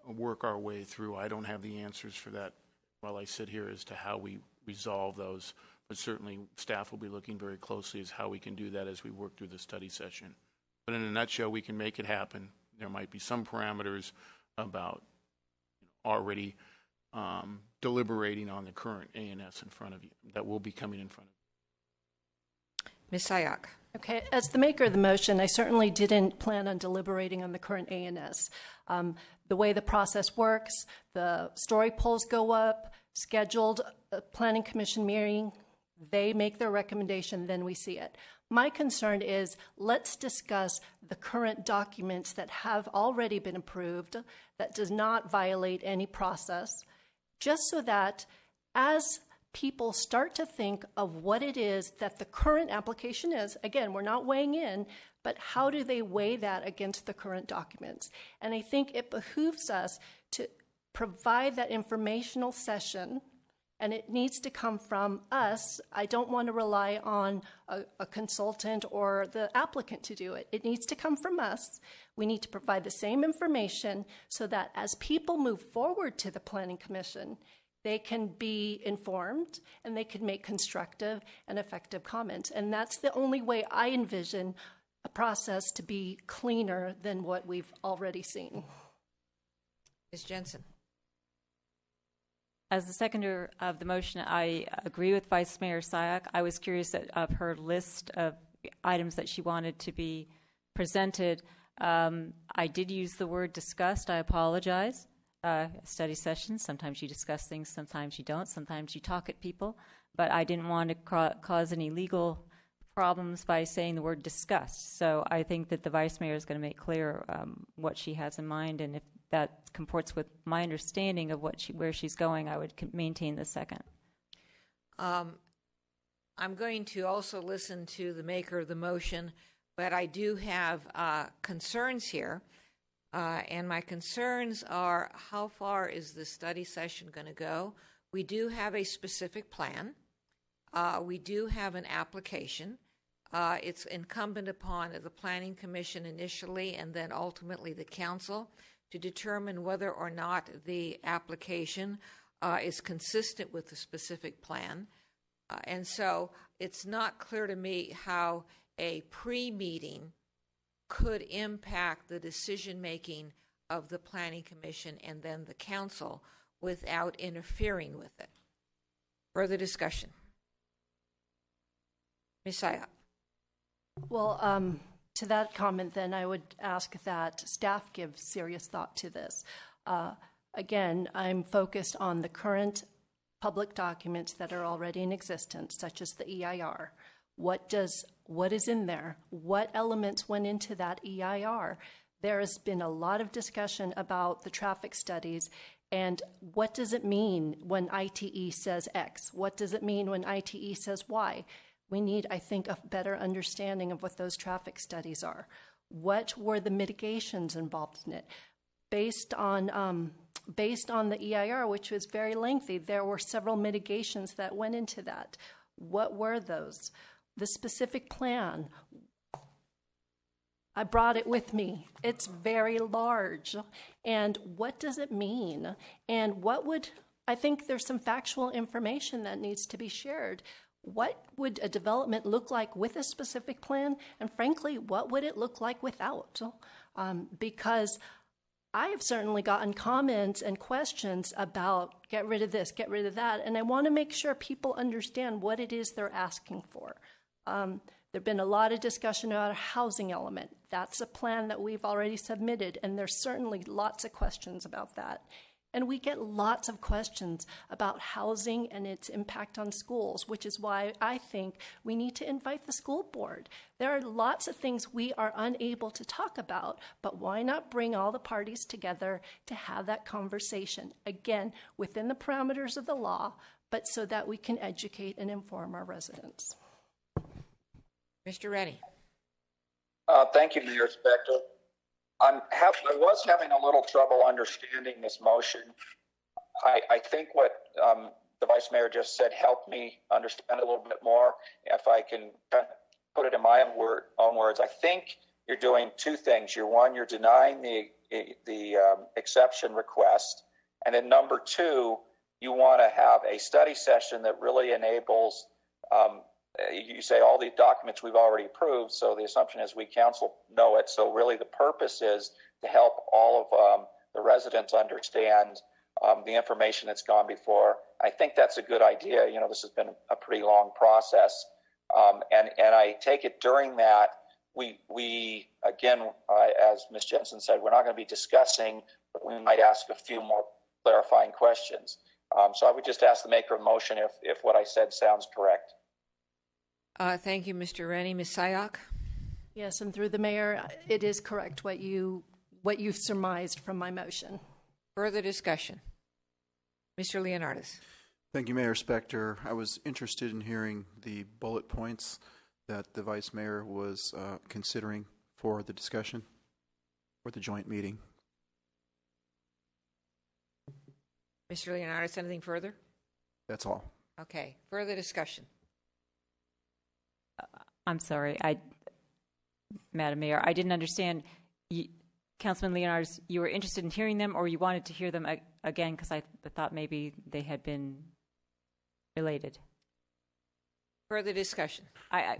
work our way through. I don't have the answers for that while I sit here as to how we resolve those, but certainly staff will be looking very closely as how we can do that as we work through the study session. But in a nutshell, we can make it happen. There might be some parameters about already deliberating on the current A&S in front of you that will be coming in front of you. Ms. Sayak. Okay, as the maker of the motion, I certainly didn't plan on deliberating on the current A&S. The way the process works, the story polls go up, scheduled planning commission meeting, they make their recommendation, then we see it. My concern is let's discuss the current documents that have already been approved that does not violate any process, just so that as people start to think of what it is that the current application is, again, we're not weighing in, but how do they weigh that against the current documents? And I think it behooves us to provide that informational session, and it needs to come from us. I don't want to rely on a consultant or the applicant to do it. It needs to come from us. We need to provide the same information so that as people move forward to the Planning Commission, they can be informed and they can make constructive and effective comments. And that's the only way I envision a process to be cleaner than what we've already seen. Ms. Jensen. As the seconder of the motion, I agree with Vice Mayor Sayak. I was curious of her list of items that she wanted to be presented. I did use the word discussed. I apologize. Study sessions, sometimes you discuss things, sometimes you don't, sometimes you talk at people, but I didn't want to cause any legal problems by saying the word discussed. So I think that the Vice Mayor is going to make clear what she has in mind, and if that comports with my understanding of where she's going, I would maintain the second. I'm going to also listen to the maker of the motion, but I do have concerns here. And my concerns are, how far is the study session going to go? We do have a specific plan. We do have an application. It's incumbent upon the Planning Commission initially and then ultimately the Council to determine whether or not the application is consistent with the specific plan. And so it's not clear to me how a pre-meeting could impact the decision-making of the Planning Commission and then the Council without interfering with it. Further discussion. Ms. Sayak. Well, to that comment, then, I would ask that staff give serious thought to this. Again, I'm focused on the current public documents that are already in existence, such as the EIR. What is in there? What elements went into that EIR? There has been a lot of discussion about the traffic studies and what does it mean when ITE says X? What does it mean when ITE says Y? We need, I think, a better understanding of what those traffic studies are. What were the mitigations involved in it? Based on the EIR, which was very lengthy, there were several mitigations that went into that. What were those? The specific plan, I brought it with me. It's very large. And what does it mean? And I think there's some factual information that needs to be shared. What would a development look like with a specific plan? And frankly, what would it look like without? Because I have certainly gotten comments and questions about get rid of this, get rid of that, and I want to make sure people understand what it is they're asking for. There's been a lot of discussion about a housing element. That's a plan that we've already submitted, and there's certainly lots of questions about that. And we get lots of questions about housing and its impact on schools, which is why I think we need to invite the school board. There are lots of things we are unable to talk about, but why not bring all the parties together to have that conversation? Again, within the parameters of the law, but so that we can educate and inform our residents. Mr. Rennie. Thank you, Mayor Spector. I was having a little trouble understanding this motion. I think what the Vice Mayor just said helped me understand a little bit more. If I can put it in my own words, I think you're doing two things. You're denying the exception request, and then number two, you want to have a study session that really enables. You say all the documents we've already approved, so the assumption is we council know it. So really the purpose is to help all of the residents understand the information that's gone before. I think that's a good idea. You know, this has been a pretty long process. And I take it during that, we again, as Ms. Jensen said, we're not going to be discussing, but we might ask a few more clarifying questions. So I would just ask the maker of the motion if what I said sounds correct. Thank you, Mr. Rennie. Ms. Sayoc? Yes, and through the mayor, it is correct what you've surmised from my motion. Further discussion. Mr. Leonardis. Thank you, Mayor Spector. I was interested in hearing the bullet points that the Vice Mayor was considering for the discussion or the joint meeting. Mr. Leonardis, anything further? That's all. Okay. Further discussion. I'm sorry, Madam Mayor, I didn't understand. Councilman Leonardis, you were interested in hearing them, or you wanted to hear them again because I thought maybe they had been related. Further discussion. I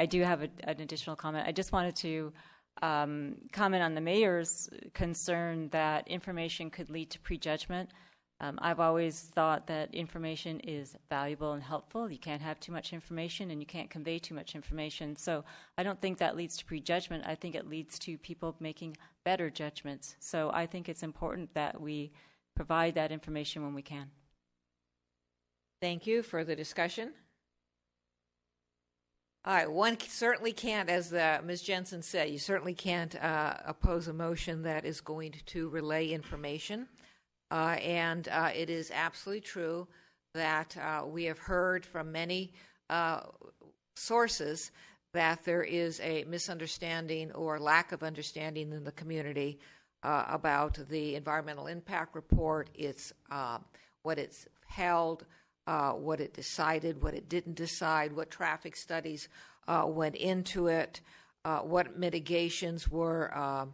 do have an additional comment. I just wanted to comment on the mayor's concern that information could lead to prejudgment. I've always thought that information is valuable and helpful. You can't have too much information and you can't convey too much information. So I don't think that leads to prejudgment. I think it leads to people making better judgments. So I think it's important that we provide that information when we can. Thank you. Further discussion? All right. One certainly can't, as Ms. Jensen said, you certainly can't oppose a motion that is going to relay information. And it is absolutely true that we have heard from many sources that there is a misunderstanding or lack of understanding in the community about the environmental impact report, its what it's held, what it decided, what it didn't decide, what traffic studies went into it, what mitigations were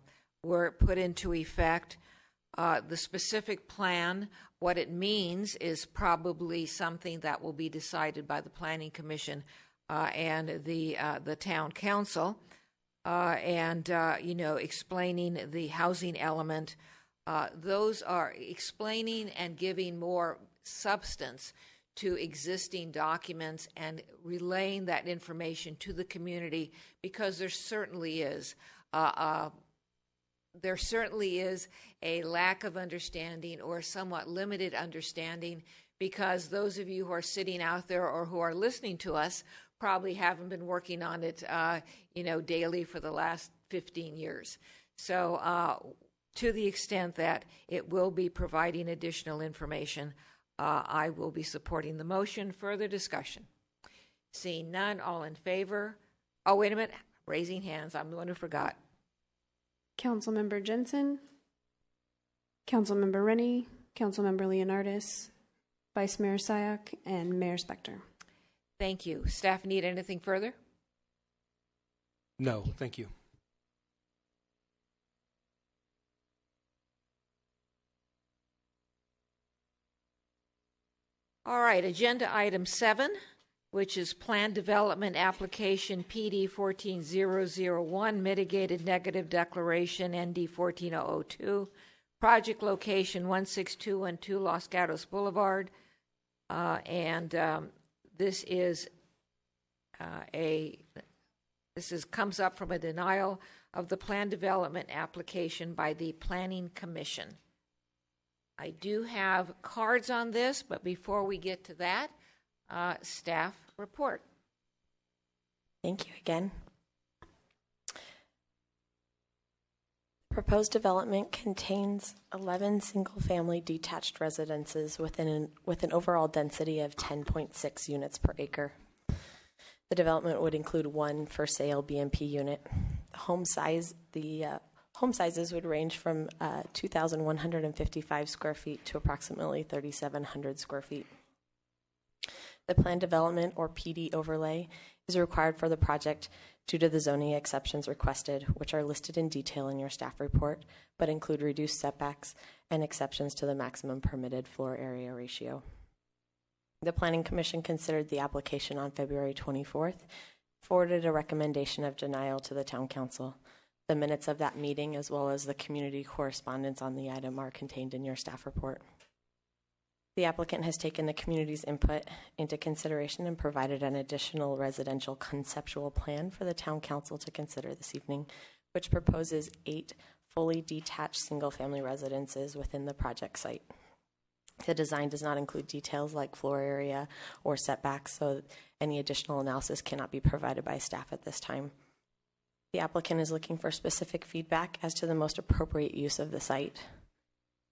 put into effect. The specific plan, what it means is probably something that will be decided by the Planning Commission and the Town Council. Explaining the housing element, those are explaining and giving more substance to existing documents and relaying that information to the community, because there certainly is a lack of understanding or somewhat limited understanding, because those of you who are sitting out there or who are listening to us probably haven't been working on it, daily for the last 15 years. So to the extent that it will be providing additional information, I will be supporting the motion. Further discussion. Seeing none, all in favor? Oh, wait a minute. Raising hands. I'm the one who forgot. Councilmember Jensen, Councilmember Rennie, Councilmember Leonardis, Vice Mayor Sayak, and Mayor Spector. Thank you. Staff need anything further? No, thank you. All right, agenda item 7, which is Plan Development Application PD 14001, Mitigated Negative Declaration ND 14002, Project Location 16212 Los Gatos Boulevard, this comes up from a denial of the plan development application by the Planning Commission. I do have cards on this, but before we get to that, staff report. Thank you again. Proposed development contains 11 single-family detached residences with an overall density of 10.6 units per acre. The development would include one for sale BMP unit. The home sizes would range from 2,155 square feet to approximately 3,700 square feet. The planned development, or PD overlay, is required for the project due to the zoning exceptions requested, which are listed in detail in your staff report, but include reduced setbacks and exceptions to the maximum permitted floor area ratio. The Planning Commission considered the application on February 24th, forwarded a recommendation of denial to the Town Council. The minutes of that meeting, as well as the community correspondence on the item, are contained in your staff report. The applicant has taken the community's input into consideration and provided an additional residential conceptual plan for the Town Council to consider this evening, which proposes 8 fully detached single-family residences within the project site. The design does not include details like floor area or setbacks, so any additional analysis cannot be provided by staff at this time. The applicant is looking for specific feedback as to the most appropriate use of the site.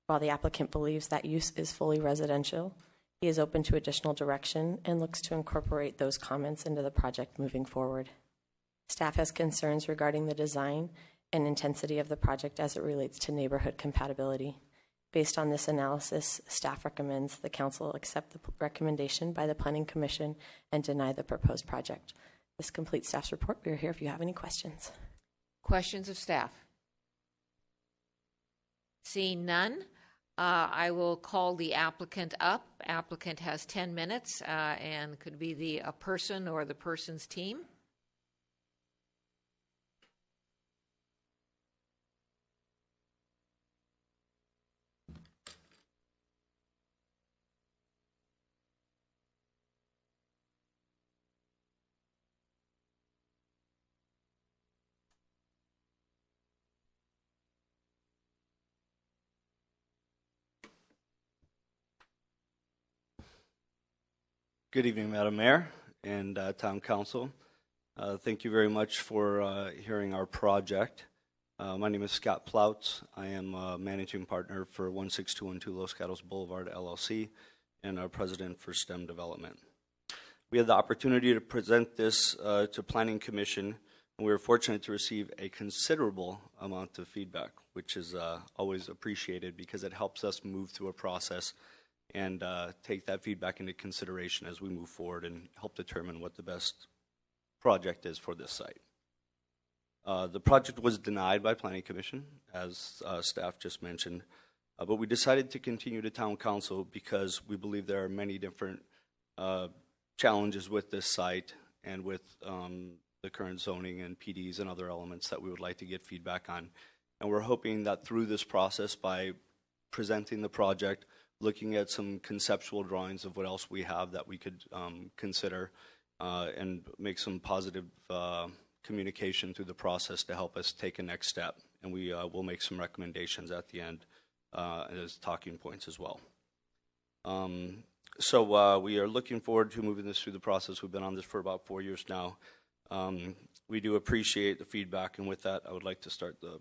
While the applicant believes that use is fully residential, he is open to additional direction and looks to incorporate those comments into the project moving forward. Staff has concerns regarding the design and intensity of the project as it relates to neighborhood compatibility. Based on this analysis, staff recommends the Council accept the recommendation by the Planning Commission and deny the proposed project. This completes staff's report. We are here if you have any questions. Questions of staff? Seeing none, I will call the applicant up. Applicant has 10 minutes and could be a person or the person's team. Good evening, Madam Mayor and Town Council. Thank you very much for hearing our project. My name is Scott Ploutz. I am a managing partner for 16212 Los Gatos Boulevard, LLC, and our president for STEM Development. We had the opportunity to present this to Planning Commission, and we were fortunate to receive a considerable amount of feedback, which is always appreciated because it helps us move through a process and take that feedback into consideration as we move forward and help determine what the best project is for this site. The project was denied by Planning Commission, as staff just mentioned, but we decided to continue to Town Council because we believe there are many different challenges with this site and with the current zoning and PDs and other elements that we would like to get feedback on. And we're hoping that through this process, by presenting the project, looking at some conceptual drawings of what else we have that we could consider and make some positive communication through the process to help us take a next step. And we will make some recommendations at the end as talking points as well. So we are looking forward to moving this through the process. We've been on this for about 4 years now. We do appreciate the feedback, and with that, I would like to start the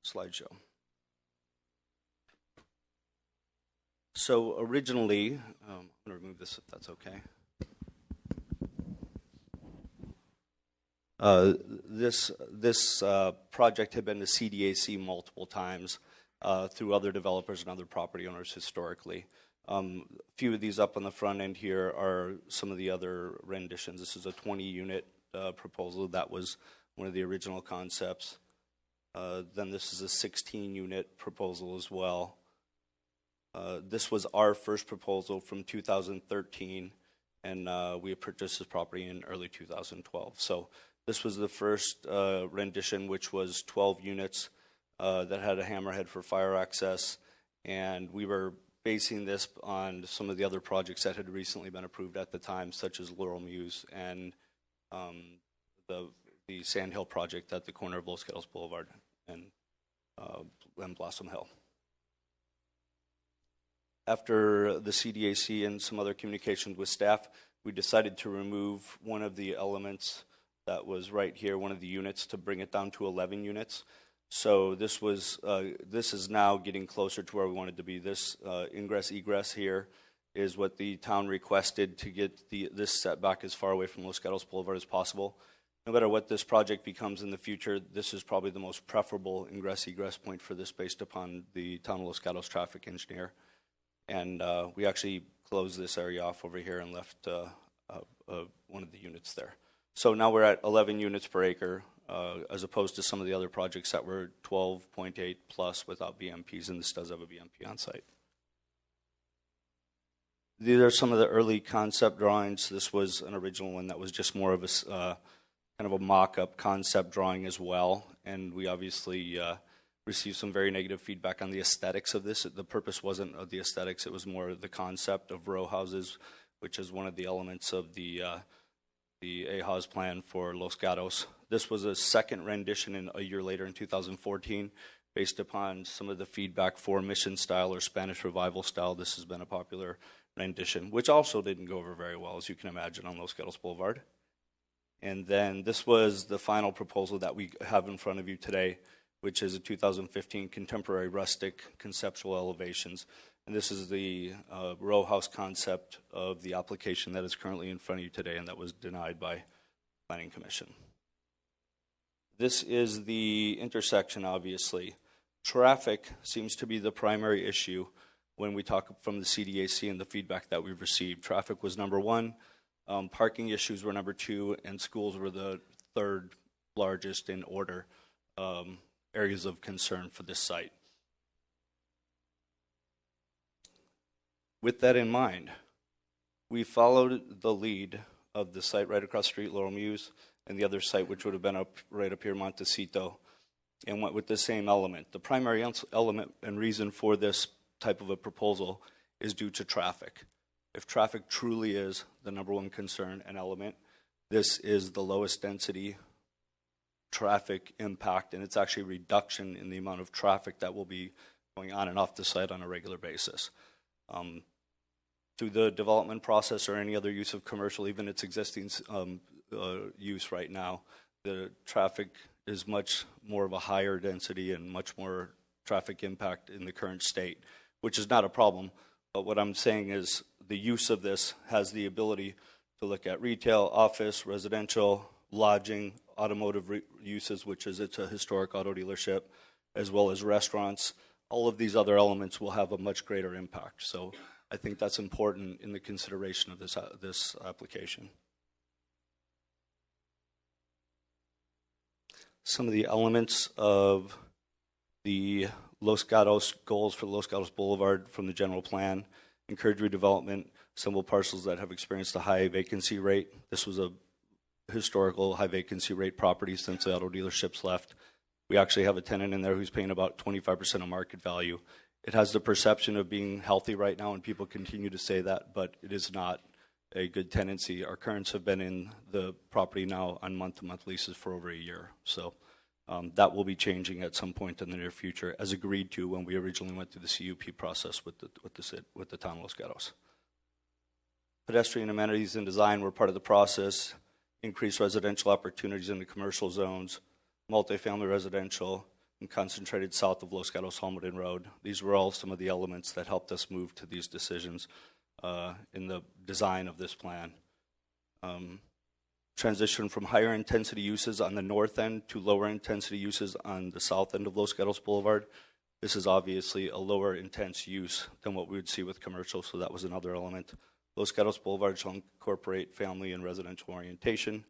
slideshow. So originally, I'm going to remove this if that's okay. This project had been to CDAC multiple times through other developers and other property owners historically. A few of these up on the front end here are some of the other renditions. This is a 20-unit proposal. That was one of the original concepts. Then this is a 16-unit proposal as well. This was our first proposal from 2013, and we purchased this property in early 2012. So this was the first rendition, which was 12 units that had a hammerhead for fire access, and we were basing this on some of the other projects that had recently been approved at the time, such as Laurel Mews and the Sand Hill project at the corner of Los Gatos Boulevard and Blossom Hill. After the CDAC and some other communications with staff, we decided to remove one of the elements that was right here, one of the units, to bring it down to 11 units. So this is now getting closer to where we wanted to be. This ingress egress here is what the town requested to get this setback as far away from Los Gatos Boulevard as possible. No matter what this project becomes in the future, this is probably the most preferable ingress egress point for this based upon the town of Los Gatos traffic engineer. And we actually closed this area off over here and left one of the units there. So now we're at 11 units per acre, as opposed to some of the other projects that were 12.8 plus without BMPs, and this does have a BMP on site. These are some of the early concept drawings. This was an original one that was just more of a kind of a mock-up concept drawing as well, and we obviously received some very negative feedback on the aesthetics of this. The purpose wasn't of the aesthetics, it was more the concept of row houses, which is one of the elements of the AHA's plan for Los Gatos. This was a second rendition a year later in 2014, based upon some of the feedback for mission style or Spanish revival style. This has been a popular rendition, which also didn't go over very well, as you can imagine, on Los Gatos Boulevard. And then this was the final proposal that we have in front of you today, which is a 2015 contemporary rustic conceptual elevations. And this is the row house concept of the application that is currently in front of you today and that was denied by Planning Commission. This is the intersection, obviously. Traffic seems to be the primary issue when we talk from the CDAC and the feedback that we've received. Traffic was number one, parking issues were number two, and schools were the third largest in order areas of concern for this site. With that in mind, we followed the lead of the site right across the street, Laurel Mews, and the other site, which would have been right up here, Montecito, and went with the same element. The primary element and reason for this type of a proposal is due to traffic. If traffic truly is the number one concern and element, this is the lowest density traffic impact, and it's actually a reduction in the amount of traffic that will be going on and off the site on a regular basis. Through the development process or any other use of commercial, even its existing use right now, the traffic is much more of a higher density and much more traffic impact in the current state, which is not a problem. But what I'm saying is the use of this has the ability to look at retail, office, residential, lodging, automotive uses, which is it's a historic auto dealership, as well as restaurants. All of these other elements will have a much greater impact. So I think that's important in the consideration of this application. Some of the elements of the Los Gatos goals for Los Gatos Boulevard from the general plan: encourage redevelopment, assemble parcels that have experienced a high vacancy rate. This was a historical high vacancy rate property since the auto dealerships left. We actually have a tenant in there who's paying about 25% of market value. It has the perception of being healthy right now, and people continue to say that, but it is not a good tenancy. Our currents have been in the property now on month-to-month leases for over a year. So that will be changing at some point in the near future, as agreed to when we originally went through the CUP process with the town of Los Gatos. Pedestrian amenities and design were part of the process. Increased residential opportunities in the commercial zones, multifamily residential, and concentrated south of Los Gatos Almaden Road. These were all some of the elements that helped us move to these decisions in the design of this plan. transition from higher intensity uses on the north end to lower intensity uses on the south end of Los Gatos Boulevard. This is obviously a lower intense use than what we would see with commercial, so that was another element. Los Gatos Boulevard shall incorporate family and residential orientation.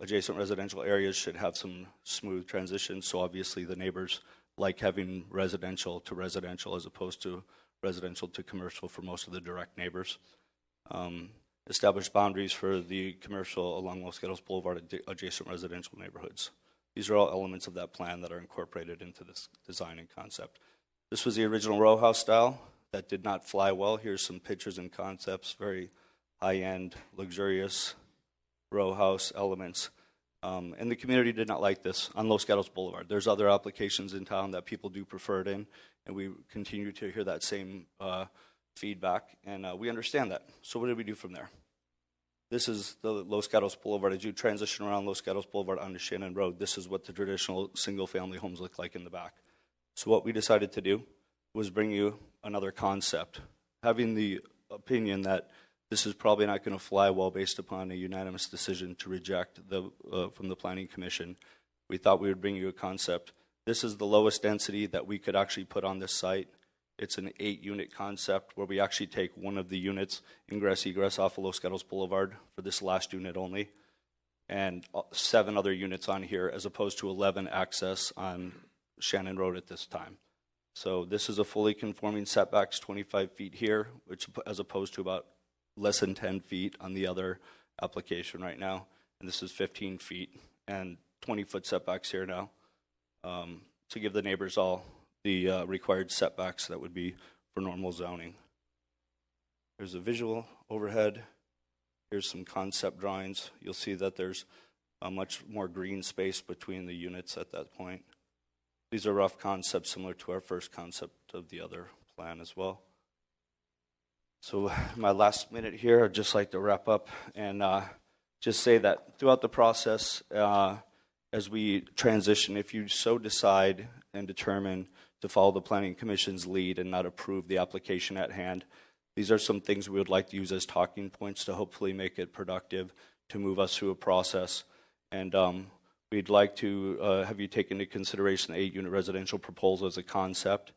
Adjacent residential areas should have some smooth transitions, so obviously the neighbors like having residential to residential as opposed to residential to commercial for most of the direct neighbors. Establish boundaries for the commercial along Los Gatos Boulevard adjacent residential neighborhoods. These are all elements of that plan that are incorporated into this design and concept. This was the original row house style that did not fly well. Here's some pictures and concepts, very high-end, luxurious row house elements. And the community did not like this on Los Gatos Boulevard. There's other applications in town that people do prefer it in, and we continue to hear that same feedback, and we understand that. So what did we do from there? This is the Los Gatos Boulevard. As you transition around Los Gatos Boulevard onto Shannon Road, this is what the traditional single-family homes look like in the back. So what we decided to do was bring you another concept, having the opinion that this is probably not going to fly well based upon a unanimous decision to reject from the Planning Commission. We thought we would bring you a concept. This is the lowest density that we could actually put on this site. It's an 8-unit concept where we actually take one of the units, ingress, egress, off of Los Gatos Boulevard for this last unit only, and 7 other units on here as opposed to 11 access on Shannon Road at this time. So this is a fully conforming setbacks, 25 feet here, which as opposed to about less than 10 feet on the other application right now. And this is 15 feet and 20-foot setbacks here now to give the neighbors all the required setbacks that would be for normal zoning. There's a visual overhead. Here's some concept drawings. You'll see that there's a much more green space between the units at that point. These are rough concepts similar to our first concept of the other plan as well. So my last minute here, I'd just like to wrap up and just say that throughout the process, as we transition, if you so decide and determine to follow the Planning Commission's lead and not approve the application at hand, these are some things we would like to use as talking points to hopefully make it productive to move us through a process. And we'd like to have you take into consideration the 8-unit residential proposal as a concept,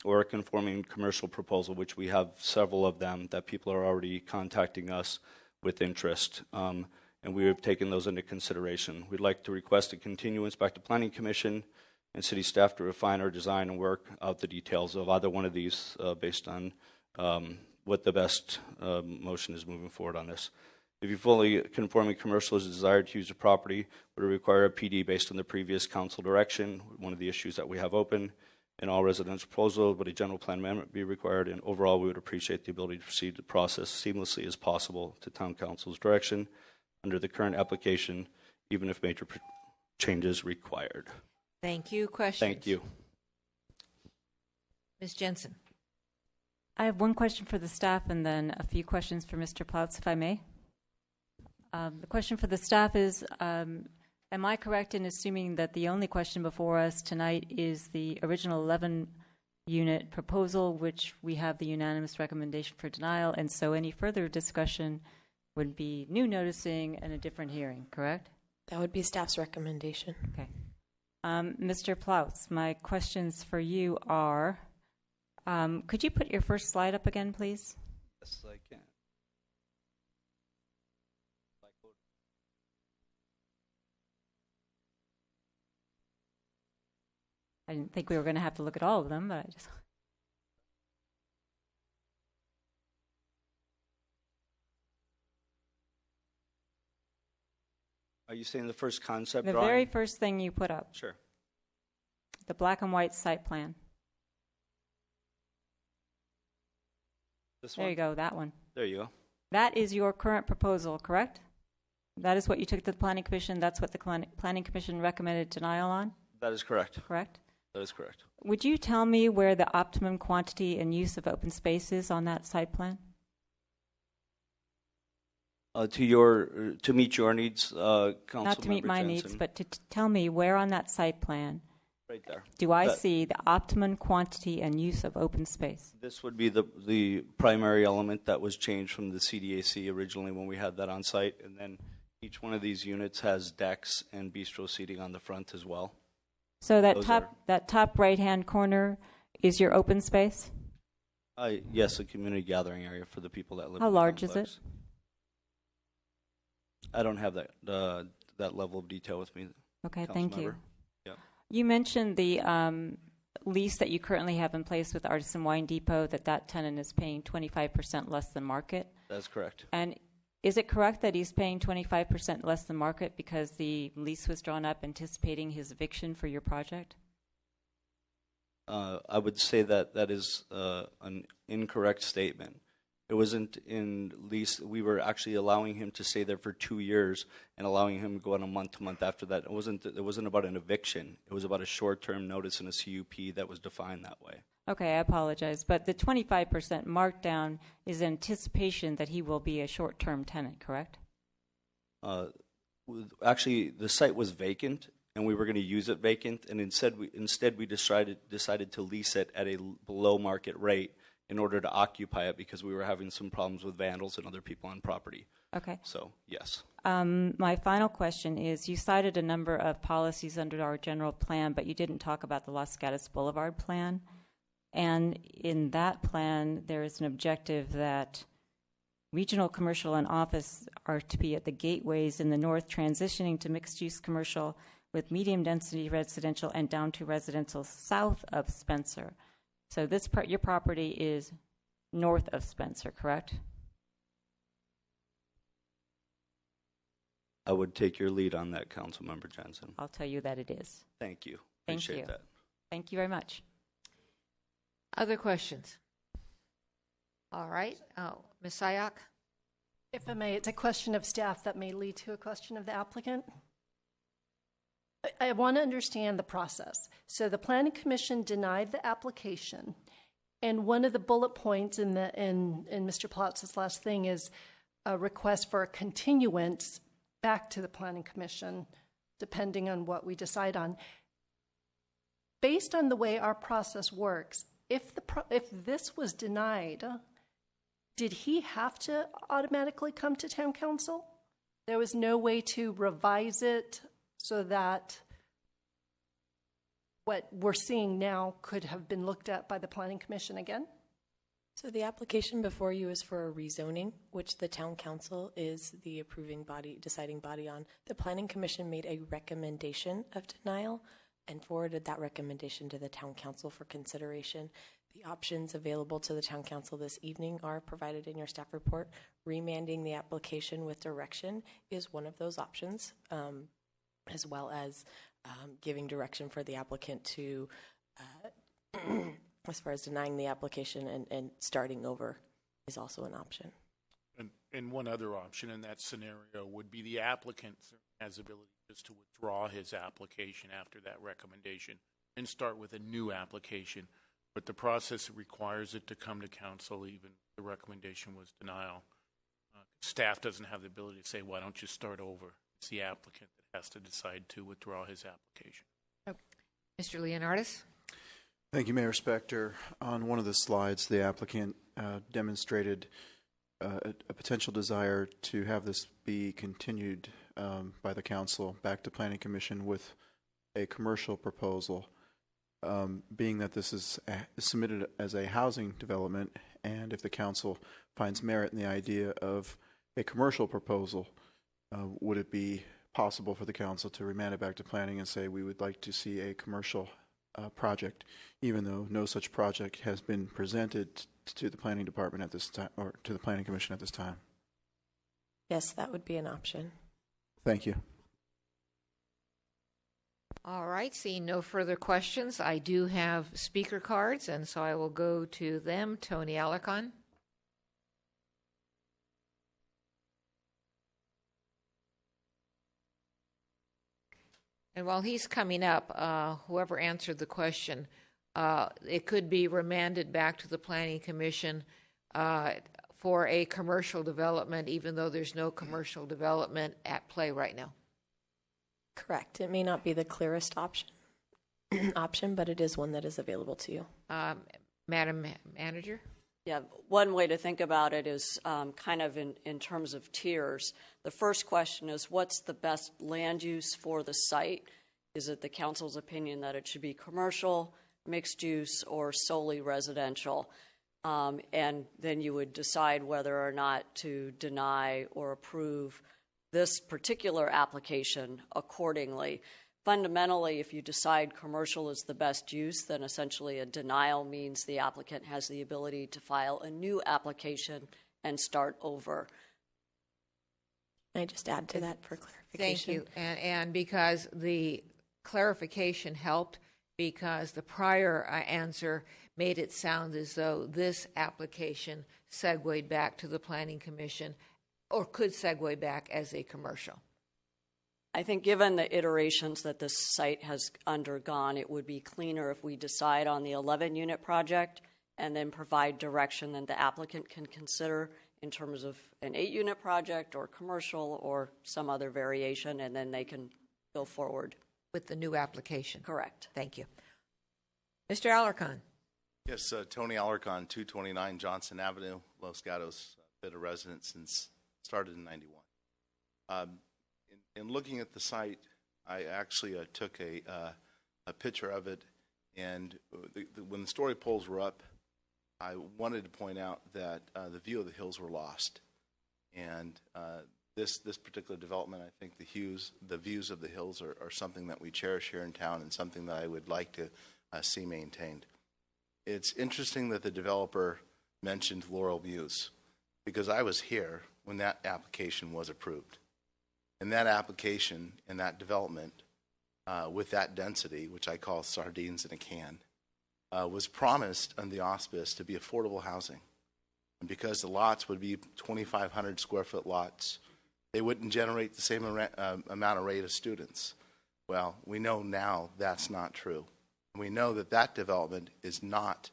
or a conforming commercial proposal, which we have several of them that people are already contacting us with interest. And we have taken those into consideration. We'd like to request a continuance back to Planning Commission and City staff to refine our design and work out the details of either one of these based on what the best motion is moving forward on this. If you fully conforming commercial is desired to use the property, would require a PD based on the previous council direction, one of the issues that we have open, in all residential proposals, would a general plan amendment be required? And overall, we would appreciate the ability to proceed the process seamlessly as possible to town council's direction under the current application, even if major changes required. Thank you. Questions? Thank you. Ms. Jensen. I have one question for the staff and then a few questions for Mr. Ploutz, if I may. The question for the staff is, am I correct in assuming that the only question before us tonight is the original 11-unit proposal, which we have the unanimous recommendation for denial, and so any further discussion would be new noticing and a different hearing, correct? That would be staff's recommendation. Okay. Mr. Ploutz, my questions for you are, could you put your first slide up again, please? Yes, I can. I didn't think we were going to have to look at all of them, but I just... Are you saying the first concept The drawing? very first thing you put up. Sure. The black and white site plan. This There one? you go, that one. There you go. That is your current proposal, correct? That is what you took to the Planning Commission. That's what the Planning Commission recommended denial on? That is correct. Correct? That is correct. Would you tell me where the optimum quantity and use of open space is on that site plan? To meet your needs, Councilmember Not to meet my needs, Jensen. but to tell me where on that site plan Right there. do I That- see the optimum quantity and use of open space? This would be the primary element that was changed from the CDAC originally when we had that on site, and then Each one of these units has decks and bistro seating on the front as well. So that Those that top right-hand corner is your open space? Yes, a community gathering area for the people that live. How in the large is complex. I don't have that level of detail with me. Okay, Council thank you. member. Yeah. You mentioned the lease that you currently have in place with Artisan Wine Depot, that tenant is paying 25% less than market. That's correct. And is it correct that he's paying 25% less than market because the lease was drawn up anticipating his eviction for your project? I would say that is an incorrect statement. It wasn't in lease. We were actually allowing him to stay there for 2 years and allowing him to go on a month-to-month after that. It wasn't about an eviction. It was about a short-term notice in a CUP that was defined that way. Okay, I apologize. But the 25% markdown is anticipation that he will be a short-term tenant, correct? Actually, the site was vacant, and we were going to use it vacant, and instead we decided to lease it at a below market rate in order to occupy it because we were having some problems with vandals and other people on property. Okay. So, yes. My final question is, you cited a number of policies under our general plan, but you didn't talk about the Los Gatos Boulevard plan. And in that plan, there is an objective that regional commercial and office are to be at the gateways in the north, transitioning to mixed-use commercial with medium-density residential and down to residential south of Spencer. So your property is north of Spencer, correct? I would take your lead on that, Councilmember Jensen. I'll tell you that it is. Thank you. Thank Appreciate you. that. Thank you very much. Other questions? All right. Ms. Sayak? If I may, it's a question of staff that may lead to a question of the applicant. I want to understand the process. So the Planning Commission denied the application, and one of the bullet points in Mr. Ploutz's last thing is a request for a continuance back to the Planning Commission, depending on what we decide on. Based on the way our process works, if this was denied, did he have to automatically come to Town Council? There was no way to revise it so that what we're seeing now could have been looked at by the Planning Commission again? So the application before you is for a rezoning, which the Town Council is the approving body, deciding body on. The Planning Commission made a recommendation of denial and forwarded that recommendation to the Town Council for consideration. The options available to the Town Council this evening are provided in your staff report. Remanding the application with direction is one of those options, as well as giving direction for the applicant to, as far as denying the application and starting over is also an option. And one other option in that scenario would be the applicant has ability just to withdraw his application after that recommendation and start with a new application. But the process requires it to come to council even if the recommendation was denial. Staff doesn't have the ability to say, why don't you start over? It's the applicant that has to decide to withdraw his application. Mr. Leonardis? Thank you, Mayor Spector. On one of the slides, the applicant demonstrated a potential desire to have this be continued by the council back to Planning Commission with a commercial proposal. Being that this is submitted as a housing development, and if the council finds merit in the idea of a commercial proposal, would it be possible for the council to remand it back to planning and say we would like to see a commercial project, even though no such project has been presented to the planning department at this time, or to the Planning Commission at this time? Yes, that would be an option. Thank you. All right, seeing no further questions, I do have speaker cards, and so I will go to them. Tony Alarcon. And while he's coming up, whoever answered the question, it could be remanded back to the Planning Commission for a commercial development, even though there's no commercial development at play right now. Correct. It may not be the clearest option, but it is one that is available to you. Madam Manager? Yeah, one way to think about it is kind of in terms of tiers. The first question is, what's the best land use for the site? Is it the council's opinion that it should be commercial, mixed use, or solely residential? And then you would decide whether or not to deny or approve this particular application accordingly. Fundamentally, if you decide commercial is the best use, then essentially a denial means the applicant has the ability to file a new application and start over. Can I just add to that for clarification? Thank you. And because the clarification helped, because the prior answer made it sound as though this application segued back to the Planning Commission or could segue back as a commercial. I think given the iterations that this site has undergone, it would be cleaner if we decide on the 11-unit project and then provide direction that the applicant can consider in terms of an 8-unit project or commercial or some other variation, and then they can go forward with the new application. Correct. Thank you. Mr. Alarcon. Yes, Tony Alarcon, 229 Johnson Avenue, Los Gatos. Been a resident since started in '91. In looking at the site, I actually took a picture of it, and when the story poles were up, I wanted to point out that the view of the hills were lost, and this particular development, I think the views of the hills are something that we cherish here in town and something that I would like to see maintained. It's interesting that the developer mentioned Laurel Views, because I was here when that application was approved. And that application and that development with that density, which I call sardines in a can, was promised on the auspice to be affordable housing. And because the lots would be 2,500 square foot lots, they wouldn't generate the same amount of rate of students. Well, we know now that's not true. We know that that development is not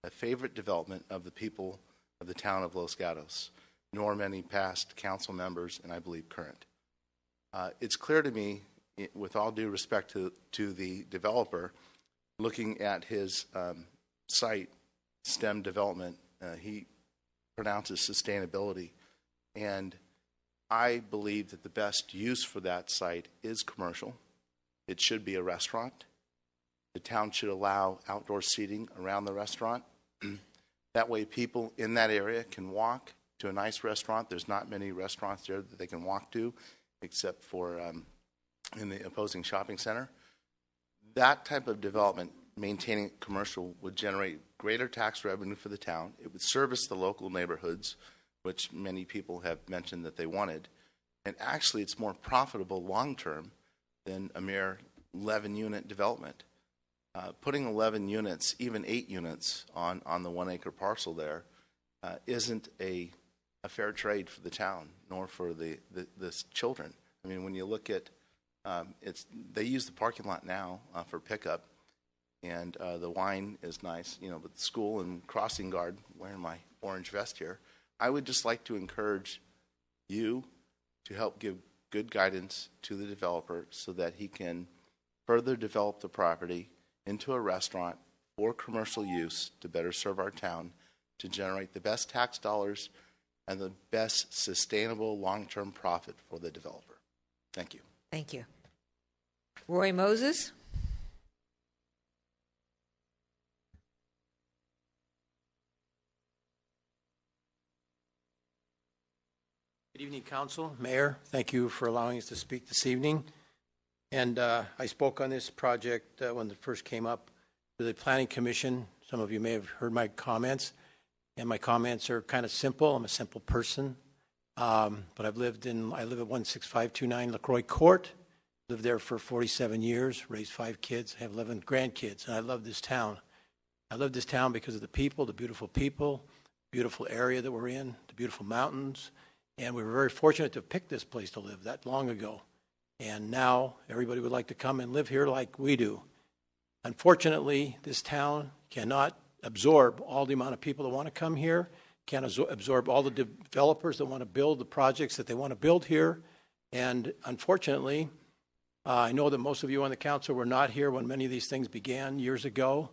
a favorite development of the people of the town of Los Gatos, nor many past council members, and I believe current. It's clear to me, with all due respect to the developer, looking at his site, STEM development, he pronounces sustainability. And I believe that the best use for that site is commercial. It should be a restaurant. The town should allow outdoor seating around the restaurant. That way people in that area can walk to a nice restaurant. There's not many restaurants there that they can walk to, except for in the opposing shopping center. That type of development, maintaining commercial, would generate greater tax revenue for the town. It would service the local neighborhoods, which many people have mentioned that they wanted. And actually, it's more profitable long-term than a mere 11-unit development. Putting 11 units, even 8 units, on the 1-acre parcel there isn't a fair trade for the town, nor for the children. I mean, when you look at they use the parking lot now for pickup, and the wine is nice, but the school and crossing guard, wearing my orange vest here, I would just like to encourage you to help give good guidance to the developer so that he can further develop the property into a restaurant for commercial use to better serve our town, to generate the best tax dollars and the best sustainable long-term profit for the developer. Thank you. Thank you. Roy Moses. Good evening, Council, Mayor. Thank you for allowing us to speak this evening. And I spoke on this project when it first came up to the Planning Commission. Some of you may have heard my comments, and my comments are kind of simple. I'm a simple person, but I live at 16529 LaCroix Court. Lived there for 47 years, raised 5 kids, have 11 grandkids, and I love this town. I love this town because of the people, beautiful area that we're in, the beautiful mountains, and we were very fortunate to pick this place to live that long ago. And now everybody would like to come and live here like we do. Unfortunately, this town cannot absorb all the amount of people that want to come here, can't absorb all the developers that want to build the projects that they want to build here. And unfortunately, I know that most of you on the council were not here when many of these things began years ago.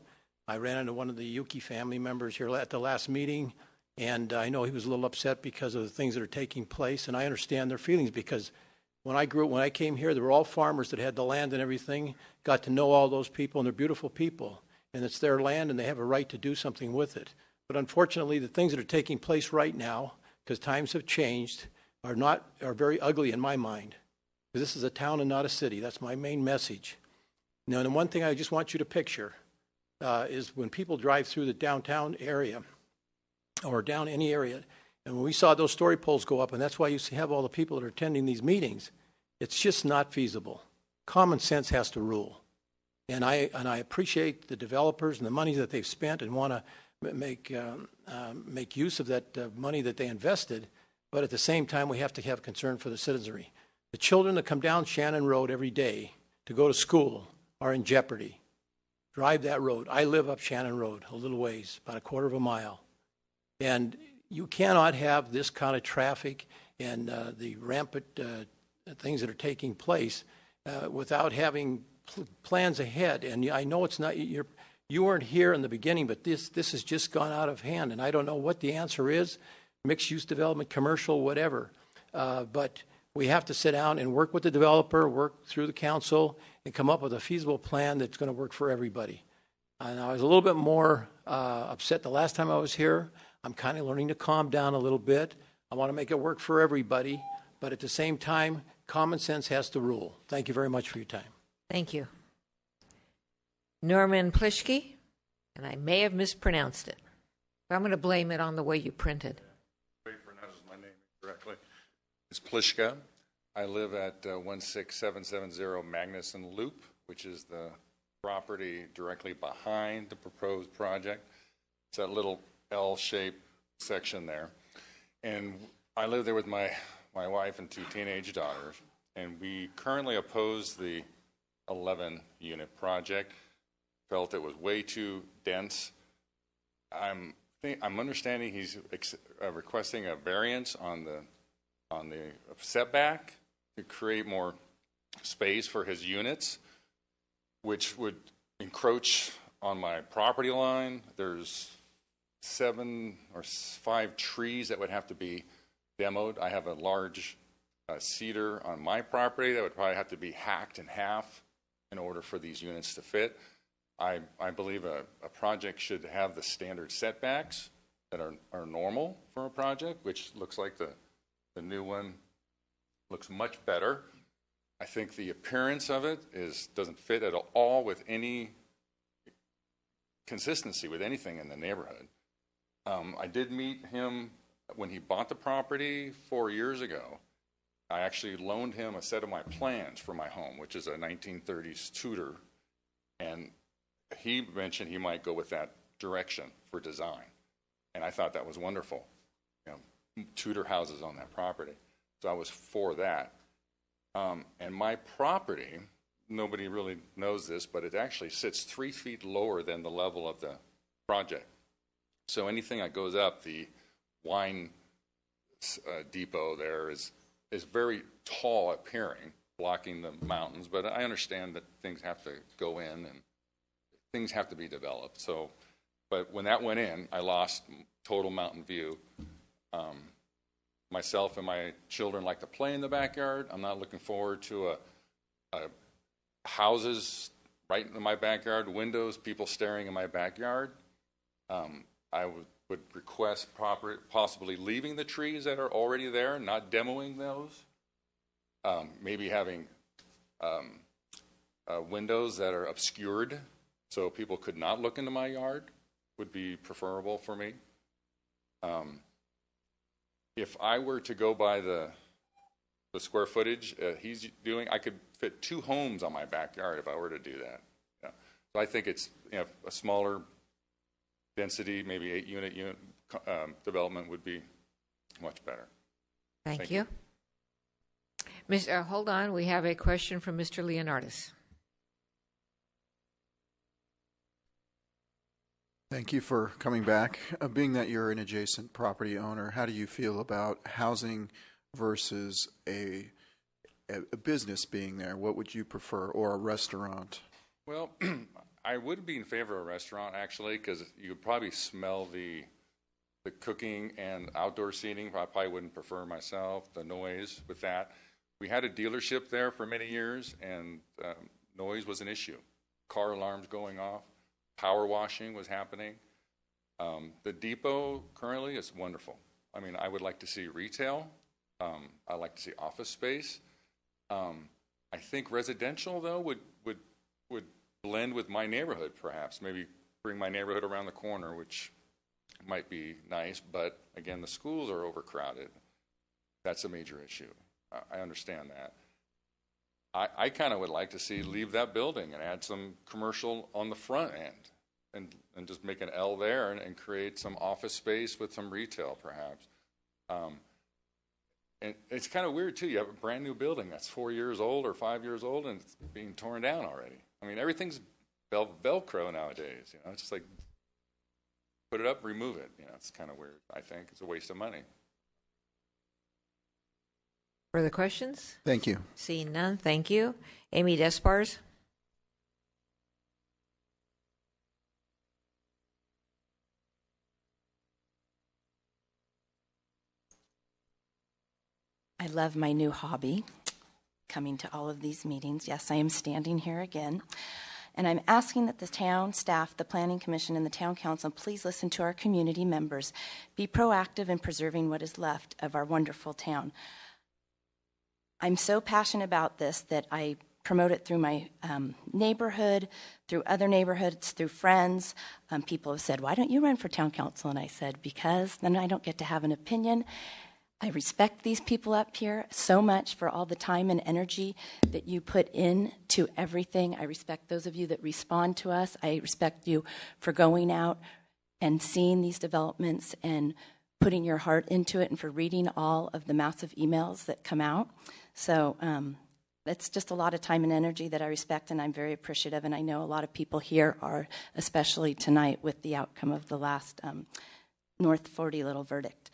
I ran into one of the Yuki family members here at the last meeting, and I know he was a little upset because of the things that are taking place, and I understand their feelings because when I came here, they were all farmers that had the land and everything, got to know all those people, and they're beautiful people, and it's their land, and they have a right to do something with it. But unfortunately, the things that are taking place right now, because times have changed, are very ugly in my mind. This is a town and not a city. That's my main message. Now, and the one thing I just want you to picture is when people drive through the downtown area or down any area, and when we saw those story poles go up, and that's why you have all the people that are attending these meetings, it's just not feasible. Common sense has to rule. And I appreciate the developers and the money that they've spent and want to make use of that money that they invested, but at the same time, we have to have concern for the citizenry. The children that come down Shannon Road every day to go to school are in jeopardy. Drive that road. I live up Shannon Road a little ways, about a quarter of a mile. And you cannot have this kind of traffic and the rampant things that are taking place without having plans ahead. And I know it's not, you weren't here in the beginning, but this has just gone out of hand. And I don't know what the answer is, mixed-use development, commercial, whatever. But we have to sit down and work with the developer, work through the council, and come up with a feasible plan that's going to work for everybody. And I was a little bit more upset the last time I was here. I'm kind of learning to calm down a little bit. I want to make it work for everybody, but at the same time, common sense has to rule. Thank you very much for your time. Thank you. Norman Plischke, and I may have mispronounced it, but I'm going to blame it on the way you printed. Pronounces my name correctly. It's Plischke. I live at 16770 Magnuson Loop, which is the property directly behind the proposed project. It's that little L-shaped section there. And I live there with my wife and 2 teenage daughters, and we currently oppose the 11-unit project. Felt it was way too dense. I'm understanding he's requesting a variance on the setback to create more space for his units, which would encroach on my property line. There's 7 or 5 trees that would have to be demoed. I have a large cedar on my property that would probably have to be hacked in half in order for these units to fit. I believe a project should have the standard setbacks that are normal for a project, which looks like the new one looks much better. I think the appearance of it doesn't fit at all with any consistency with anything in the neighborhood. I did meet him when he bought the property 4 years ago. I actually loaned him a set of my plans for my home, which is a 1930s Tudor, and he mentioned he might go with that direction for design, and I thought that was wonderful. Tudor houses on that property, so I was for that. And my property, nobody really knows this, but it actually sits 3 feet lower than the level of the project. So anything that goes up, the wine depot there is very tall appearing, blocking the mountains. But I understand that things have to go in and things have to be developed. So, but when that went in, I lost total mountain view. Myself and my children like to play in the backyard. I'm not looking forward to houses right in my backyard, windows, people staring in my backyard. I would request possibly leaving the trees that are already there, not demoing those. Maybe having windows that are obscured so people could not look into my yard would be preferable for me. If I were to go by the square footage he's doing, I could fit 2 homes on my backyard if I were to do that. Yeah. So I think it's a smaller density, maybe 8-unit development would be much better. Thank you. Hold on, we have a question from Mr. Leonardis. Thank you for coming back. Being that you're an adjacent property owner, how do you feel about housing versus a business being there? What would you prefer, or a restaurant? Well, I would be in favor of a restaurant, actually, because you could probably smell the cooking and outdoor seating. I probably wouldn't prefer myself, the noise with that. We had a dealership there for many years, and noise was an issue. Car alarms going off, power washing was happening. The depot currently is wonderful. I mean, I would like to see retail. I like to see office space. I think residential, though, would blend with my neighborhood, perhaps. Maybe bring my neighborhood around the corner, which might be nice. But again, the schools are overcrowded. That's a major issue. I understand that. I kind of would like to see leave that building and add some commercial on the front end, and just make an L there and create some office space with some retail, perhaps. And it's kind of weird, too. You have a brand new building that's 4 years old or 5 years old, and it's being torn down already. I mean, everything's Velcro nowadays. You know, it's just like, put it up, remove it. You know, it's kind of weird, I think. It's a waste of money. Further questions? Thank you. Seeing none, thank you. Amy Despars? I love my new hobby, coming to all of these meetings. Yes, I am standing here again. And I'm asking that the town staff, the Planning Commission, and the Town Council please listen to our community members. Be proactive in preserving what is left of our wonderful town. I'm so passionate about this that I promote it through my neighborhood, through other neighborhoods, through friends. People have said, why don't you run for town council? And I said, because then I don't get to have an opinion. I respect these people up here so much for all the time and energy that you put into everything. I respect those of you that respond to us. I respect you for going out and seeing these developments and putting your heart into it, and for reading all of the massive emails that come out. So it's just a lot of time and energy that I respect, and I'm very appreciative. And I know a lot of people here are, especially tonight with the outcome of the last North 40 little verdict.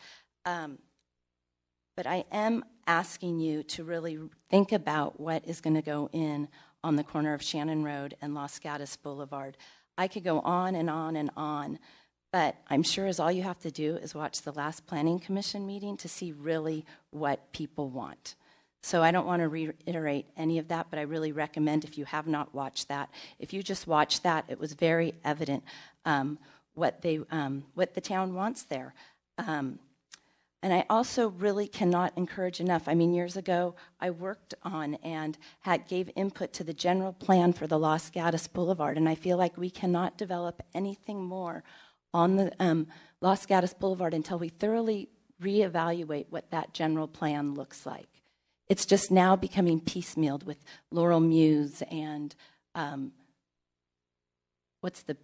But I am asking you to really think about what is going to go in on the corner of Shannon Road and Los Gatos Boulevard. I could go on and on and on, but I'm sure as all you have to do is watch the last Planning Commission meeting to see really what people want. So I don't want to reiterate any of that, but I really recommend, if you have not watched that, if you just watch that, it was very evident what the town wants there. And I also really cannot encourage enough. I mean, years ago, I worked on and gave input to the general plan for the Los Gatos Boulevard, and I feel like we cannot develop anything more on the Los Gatos Boulevard until we thoroughly reevaluate what that general plan looks like. It's just now becoming piecemealed with Laurel Muse and what's the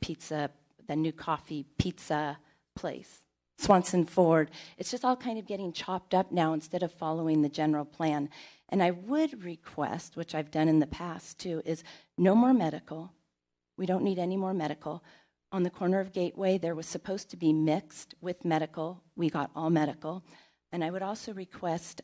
new coffee pizza place? Swanson Ford. It's just all kind of getting chopped up now instead of following the general plan. And I would request, which I've done in the past too, is no more medical. We don't need any more medical. On the corner of Gateway, there was supposed to be mixed with medical. We got all medical. And I would also request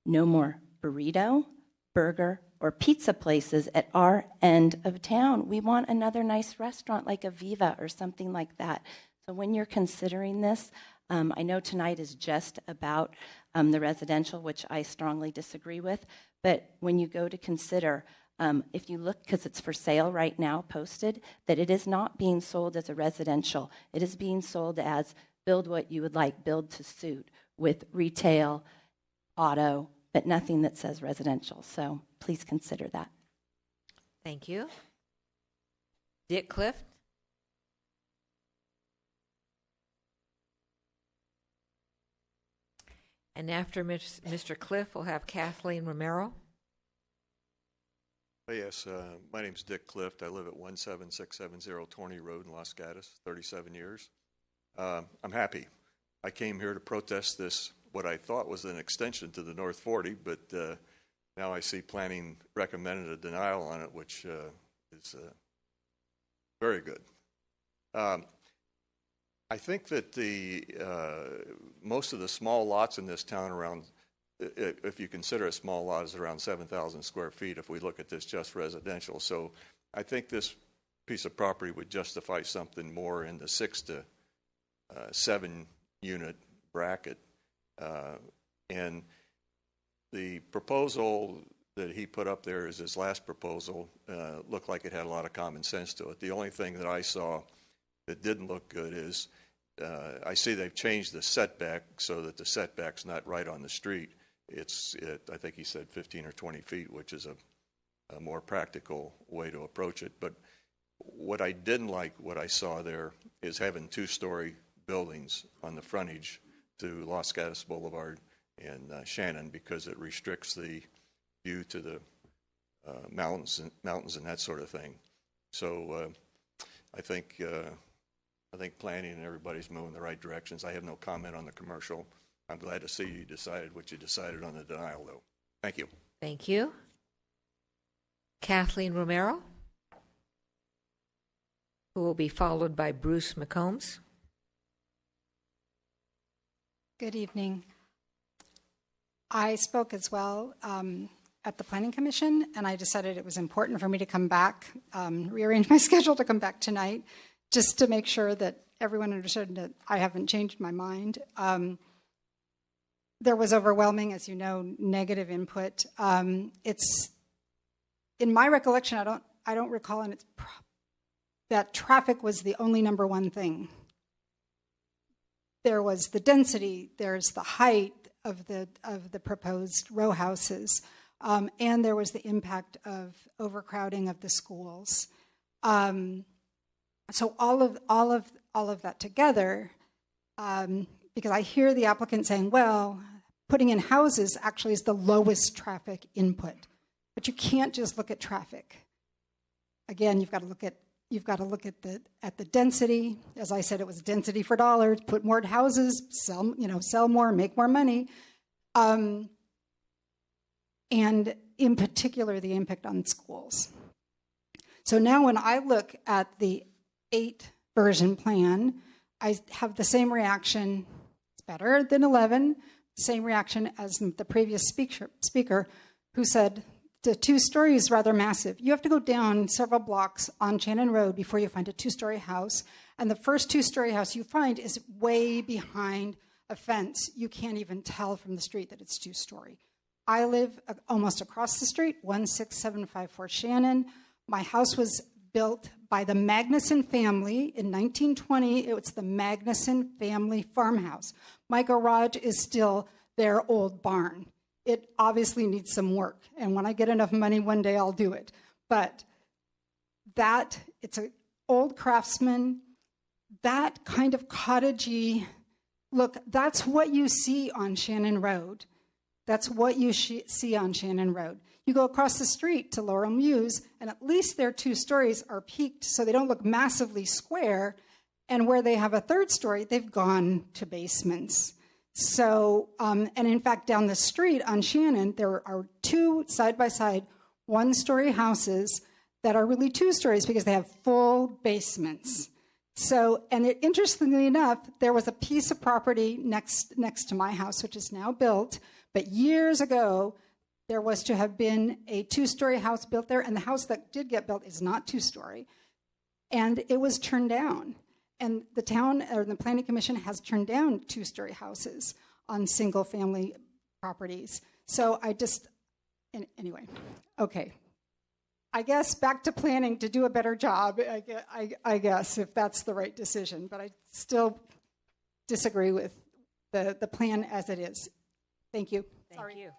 no more burrito, burger, or pizza places at our end of town. We want another nice restaurant like a Viva or something like that. So when you're considering this, I know tonight is just about the residential, which I strongly disagree with, but when you go to consider, if you look, because it's for sale right now, posted, that it is not being sold as a residential. It is being sold as build what you would like, build to suit, with retail, auto, but nothing that says residential. So please consider that. Thank you. Dick Clift? And after Mr. Cliff, we'll have Kathleen Romero. Yes, my name's Dick Clift. I live at 17670 Torney Road in Los Gatos, 37 years. I'm happy. I came here to protest this, what I thought was an extension to the North 40, but now I see planning recommended a denial on it, which is very good. I think that most of the small lots in this town around, if you consider a small lot, is around 7,000 square feet if we look at this just residential. So I think this piece of property would justify something more in the 6 to 7 unit bracket. And the proposal that he put up there as his last proposal looked like it had a lot of common sense to it. The only thing that I saw that didn't look good is I see they've changed the setback so that the setback's not right on the street. I think he said 15 or 20 feet, which is a more practical way to approach it. But what I didn't like, what I saw there, is having 2-story buildings on the frontage to Los Gatos Boulevard and Shannon, because it restricts the view to the mountains and that sort of thing. So I think planning and everybody's moving in the right directions. I have no comment on the commercial. I'm glad to see you decided what you decided on the denial, though. Thank you. Thank you. Kathleen Romero, who will be followed by Bruce McCombs. Good evening. I spoke as well at the Planning Commission, and I decided it was important for me to come back, rearrange my schedule to come back tonight, just to make sure that everyone understood that I haven't changed my mind. There was overwhelming, as you know, negative input. It's, in my recollection, I don't recall, and that traffic was the only number one thing. There was the density, there's the height of the proposed row houses, and there was the impact of overcrowding of the schools. So all of that together, because I hear the applicant saying, well, putting in houses actually is the lowest traffic input, but you can't just look at traffic. Again, you've got to look at the density. As I said, it was density for dollars. Put more houses, sell more, make more money, and in particular the impact on schools. So now when I look at the 8 version plan, I have the same reaction. It's better than 11. Same reaction as the previous speaker who said the 2-story is rather massive. You have to go down several blocks on Shannon Road before you find a 2-story house. And the first 2-story house you find is way behind a fence. You can't even tell from the street that it's 2-story. I live almost across the street, 16754 Shannon. My house was built by the Magnuson family in 1920. It was the Magnuson family farmhouse. My garage is still their old barn. It obviously needs some work, and when I get enough money one day, I'll do it. But it's an old craftsman, that kind of cottagey look, that's what you see on Shannon Road. That's what you see on Shannon Road. You go across the street to Laurel Mews, and at least their 2 stories are peaked so they don't look massively square, and where they have a 3rd story, they've gone to basements. So, and in fact, down the street on Shannon, there are 2 side-by-side 1-story houses that are really 2 stories because they have full basements. So, and interestingly enough, there was a piece of property next to my house, which is now built, but years ago, there was to have been a 2-story house built there, and the house that did get built is not 2-story, and it was turned down. And the town, or the Planning Commission, has turned down 2-story houses on single-family properties. So anyway, okay. I guess back to planning to do a better job, I guess, if that's the right decision. But I still disagree with the plan as it is. Thank you. Thank you.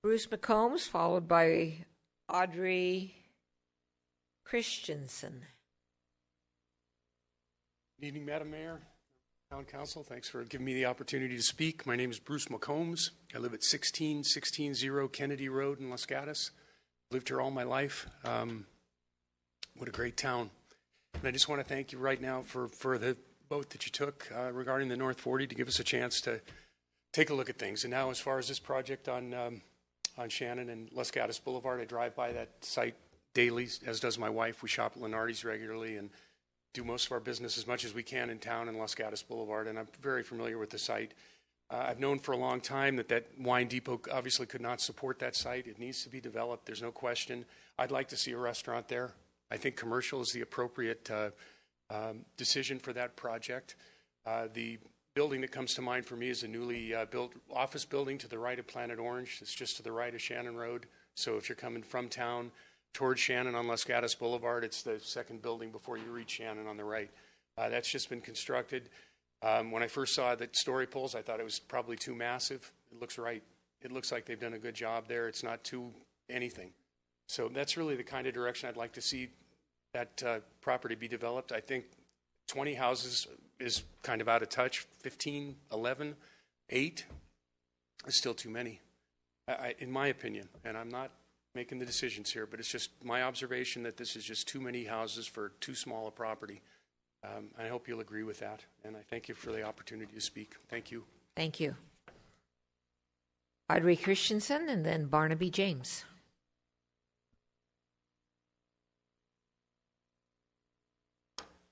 Bruce McCombs, followed by Audrey Christensen. Good evening, Madam Mayor, Town Council. Thanks for giving me the opportunity to speak. My name is Bruce McCombs. I live at 16160 Kennedy Road in Los Gatos. Lived here all my life. What a great town. And I just want to thank you right now for the vote that you took regarding the North 40 to give us a chance to take a look at things. And now as far as this project on Shannon and Los Gatos Boulevard, I drive by that site daily, as does my wife. We shop at Lenardi's regularly and do most of our business as much as we can in town in Los Gatos Boulevard, and I'm very familiar with the site. I've known for a long time that wine depot obviously could not support that site. It needs to be developed. There's no question. I'd like to see a restaurant there. I think commercial is the appropriate decision for that project. The building that comes to mind for me is a newly built office building to the right of Planet Orange. It's just to the right of Shannon Road. So if you're coming from town towards Shannon on Los Gatos Boulevard, it's the second building before you reach Shannon on the right. That's just been constructed. When I first saw the story poles, I thought it was probably too massive. It looks right. It looks like they've done a good job there. It's not too anything. So that's really the kind of direction I'd like to see that property be developed. I think 20 houses is kind of out of touch. 15, 11, 8 is still too many, in my opinion. And I'm not making the decisions here, but it's just my observation that this is just too many houses for too small a property. I hope you'll agree with that. And I thank you for the opportunity to speak. Thank you. Thank you. Audrey Christensen and then Barnaby James.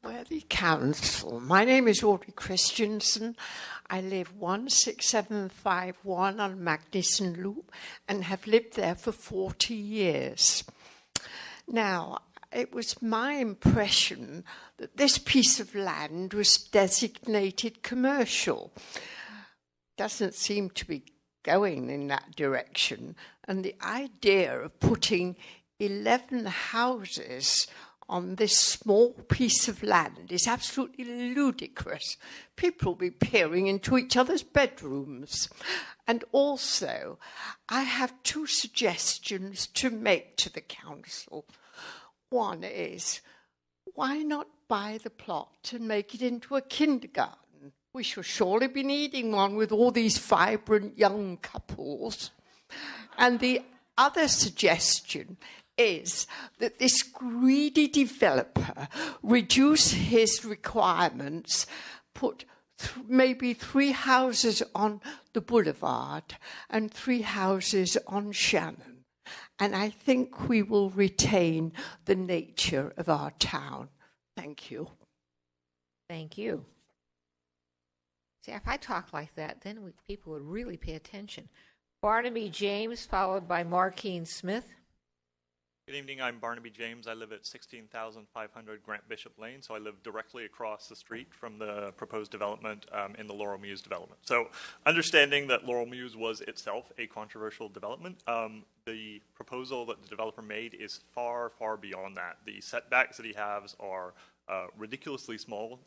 Worthy Council, my name is Audrey Christensen. I live 16751 on Magnuson Loop and have lived there for 40 years. Now, it was my impression that this piece of land was designated commercial. Doesn't seem to be going in that direction. And the idea of putting 11 houses on this small piece of land is absolutely ludicrous. People will be peering into each other's bedrooms. And also, I have two suggestions to make to the council. One is, why not buy the plot and make it into a kindergarten? We shall surely be needing one with all these vibrant young couples. And the other suggestion is that this greedy developer reduce his requirements, put maybe 3 houses on the boulevard and 3 houses on Shannon. And I think we will retain the nature of our town. Thank you. Thank you. See, if I talk like that, then people would really pay attention. Barnaby James, followed by Markeen Smith. Good evening, I'm Barnaby James. I live at 16,500 Grant Bishop Lane, so I live directly across the street from the proposed development in the Laurel Mews development. So understanding that Laurel Mews was itself a controversial development, the proposal that the developer made is far, far beyond that. The setbacks that he has are ridiculously small.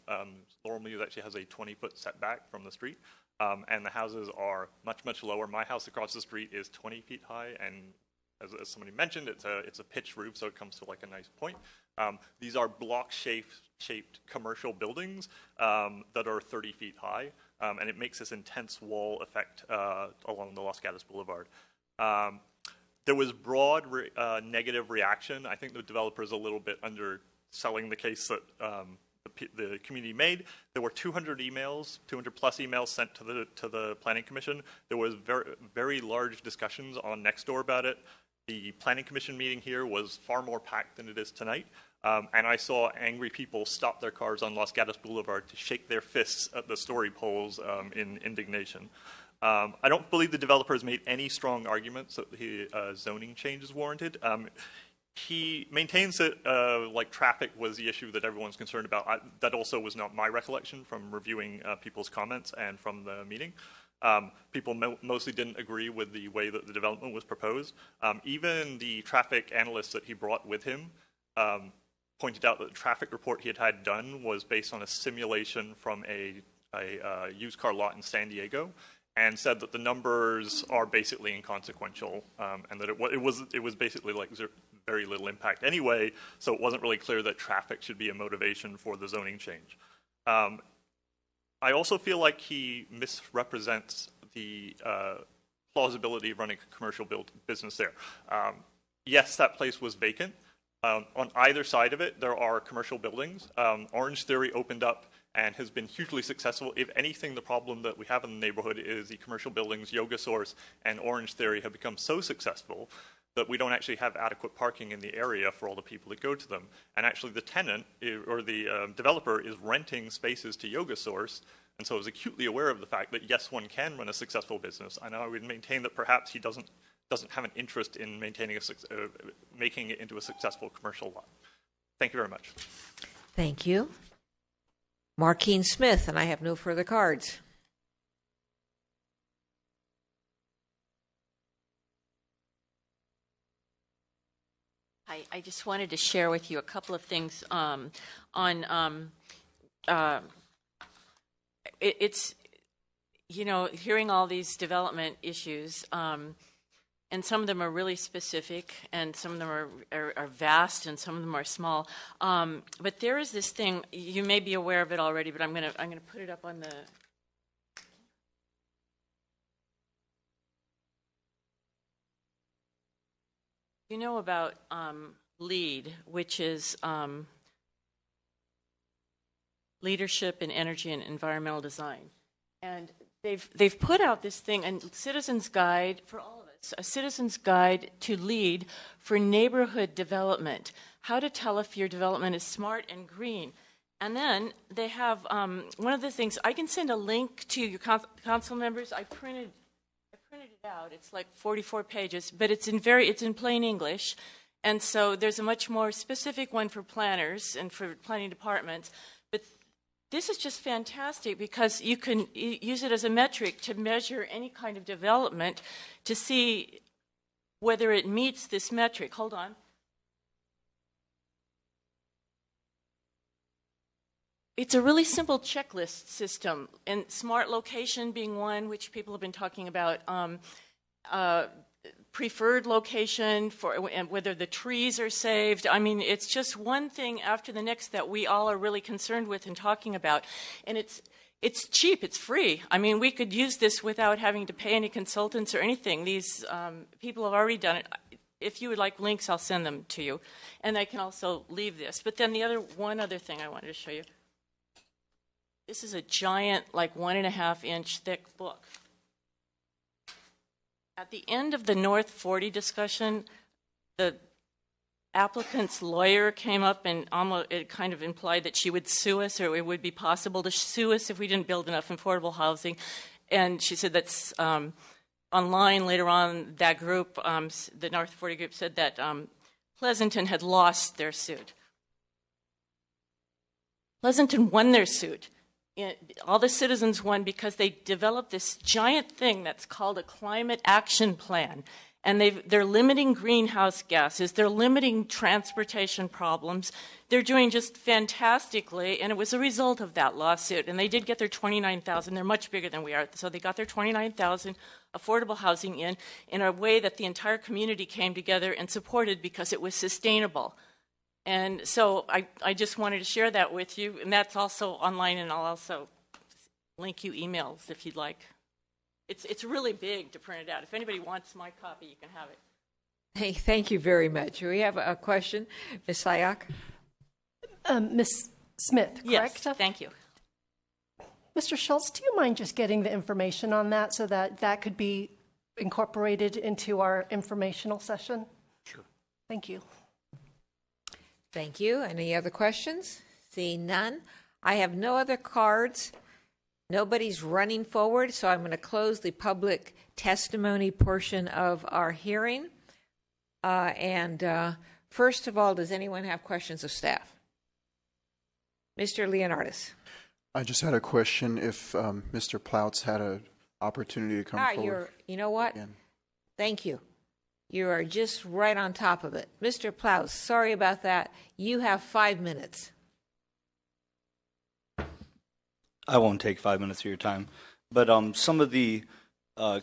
Laurel Mews actually has a 20-foot setback from the street, and the houses are much, much lower. My house across the street is 20 feet high, and as somebody mentioned, it's a pitched roof, so it comes to like a nice point. These are block-shaped commercial buildings that are 30 feet high, and it makes this intense wall effect along the Los Gatos Boulevard. There was broad negative reaction. I think the developer is a little bit underselling the case that the community made. There were 200 plus emails sent to the Planning Commission. There was very large discussions on Nextdoor about it. The Planning Commission meeting here was far more packed than it is tonight, and I saw angry people stop their cars on Los Gatos Boulevard to shake their fists at the story poles in indignation. I don't believe the developer has made any strong arguments that the zoning change is warranted. He maintains that like traffic was the issue that everyone's concerned about. That also was not my recollection from reviewing people's comments and from the meeting. People mostly didn't agree with the way that the development was proposed. Even the traffic analyst that he brought with him pointed out that the traffic report he had done was based on a simulation from a used car lot in San Diego, and said that the numbers are basically inconsequential, and that it was basically like very little impact anyway, so it wasn't really clear that traffic should be a motivation for the zoning change. I also feel like he misrepresents the plausibility of running a commercial business there. Yes, that place was vacant. On either side of it, there are commercial buildings. Orange Theory opened up and has been hugely successful. If anything, the problem that we have in the neighborhood is the commercial buildings, Yoga Source and Orange Theory have become so successful that we don't actually have adequate parking in the area for all the people that go to them. And actually the tenant, or the developer, is renting spaces to Yoga Source, and so is acutely aware of the fact that, yes, one can run a successful business. And I would maintain that perhaps he doesn't have an interest in making it into a successful commercial lot. Thank you very much. Thank you. Markeen Smith, and I have no further cards. Hi, I just wanted to share with you a couple of things it's, you know, hearing all these development issues, and some of them are really specific, and some of them are vast, and some of them are small. But there is this thing, you may be aware of it already, but I'm gonna put it up on the. You know about LEED, which is Leadership in Energy and Environmental Design, and they've put out this thing, a citizen's guide for all of us, a citizen's guide to LEED for neighborhood development. How to tell if your development is smart and green. And then they have one of the things. I can send a link to your council members. I printed it out. It's like 44 pages, but it's in plain English. And so there's a much more specific one for planners and for planning departments. But this is just fantastic because you can use it as a metric to measure any kind of development to see whether it meets this metric. Hold on. It's a really simple checklist system, and smart location being one, which people have been talking about. Preferred location for and whether the trees are saved. I mean, it's just one thing after the next that we all are really concerned with and talking about. And it's cheap, it's free. I mean, we could use this without having to pay any consultants or anything. These people have already done it. If you would like links, I'll send them to you. And I can also leave this. But then one other thing I wanted to show you. This is a giant, like 1.5-inch thick book. At the end of the North 40 discussion, the applicant's lawyer came up and it kind of implied that she would sue us, or it would be possible to sue us if we didn't build enough affordable housing. And she said that's online later on, that group, the North 40 group, said that Pleasanton had lost their suit. Pleasanton won their suit. All the citizens won because they developed this giant thing that's called a climate action plan. And they're limiting greenhouse gases. They're limiting transportation problems. They're doing just fantastically. And it was a result of that lawsuit. And they did get their 29,000. They're much bigger than we are. So they got their 29,000 affordable housing in a way that the entire community came together and supported because it was sustainable. And so I just wanted to share that with you, and that's also online, and I'll also link you emails if you'd like. It's really big to print it out. If anybody wants my copy, you can have it. Hey, thank you very much. We have a question, Ms. Sayak. Ms. Smith, correct? Yes, thank you. Mr. Schultz, do you mind just getting the information on that so that could be incorporated into our informational session? Sure. Thank you. Thank you. Any other questions? Seeing none. I have no other cards. Nobody's running forward, so I'm going to close the public testimony portion of our hearing. First of all, does anyone have questions of staff? Mr. Leonardis. I just had a question if Mr. Plouts had an opportunity to come forward. You know what? Again. Thank you. You are just right on top of it. Mr. Plouts, sorry about that. You have 5 minutes. I won't take 5 minutes of your time, but some of the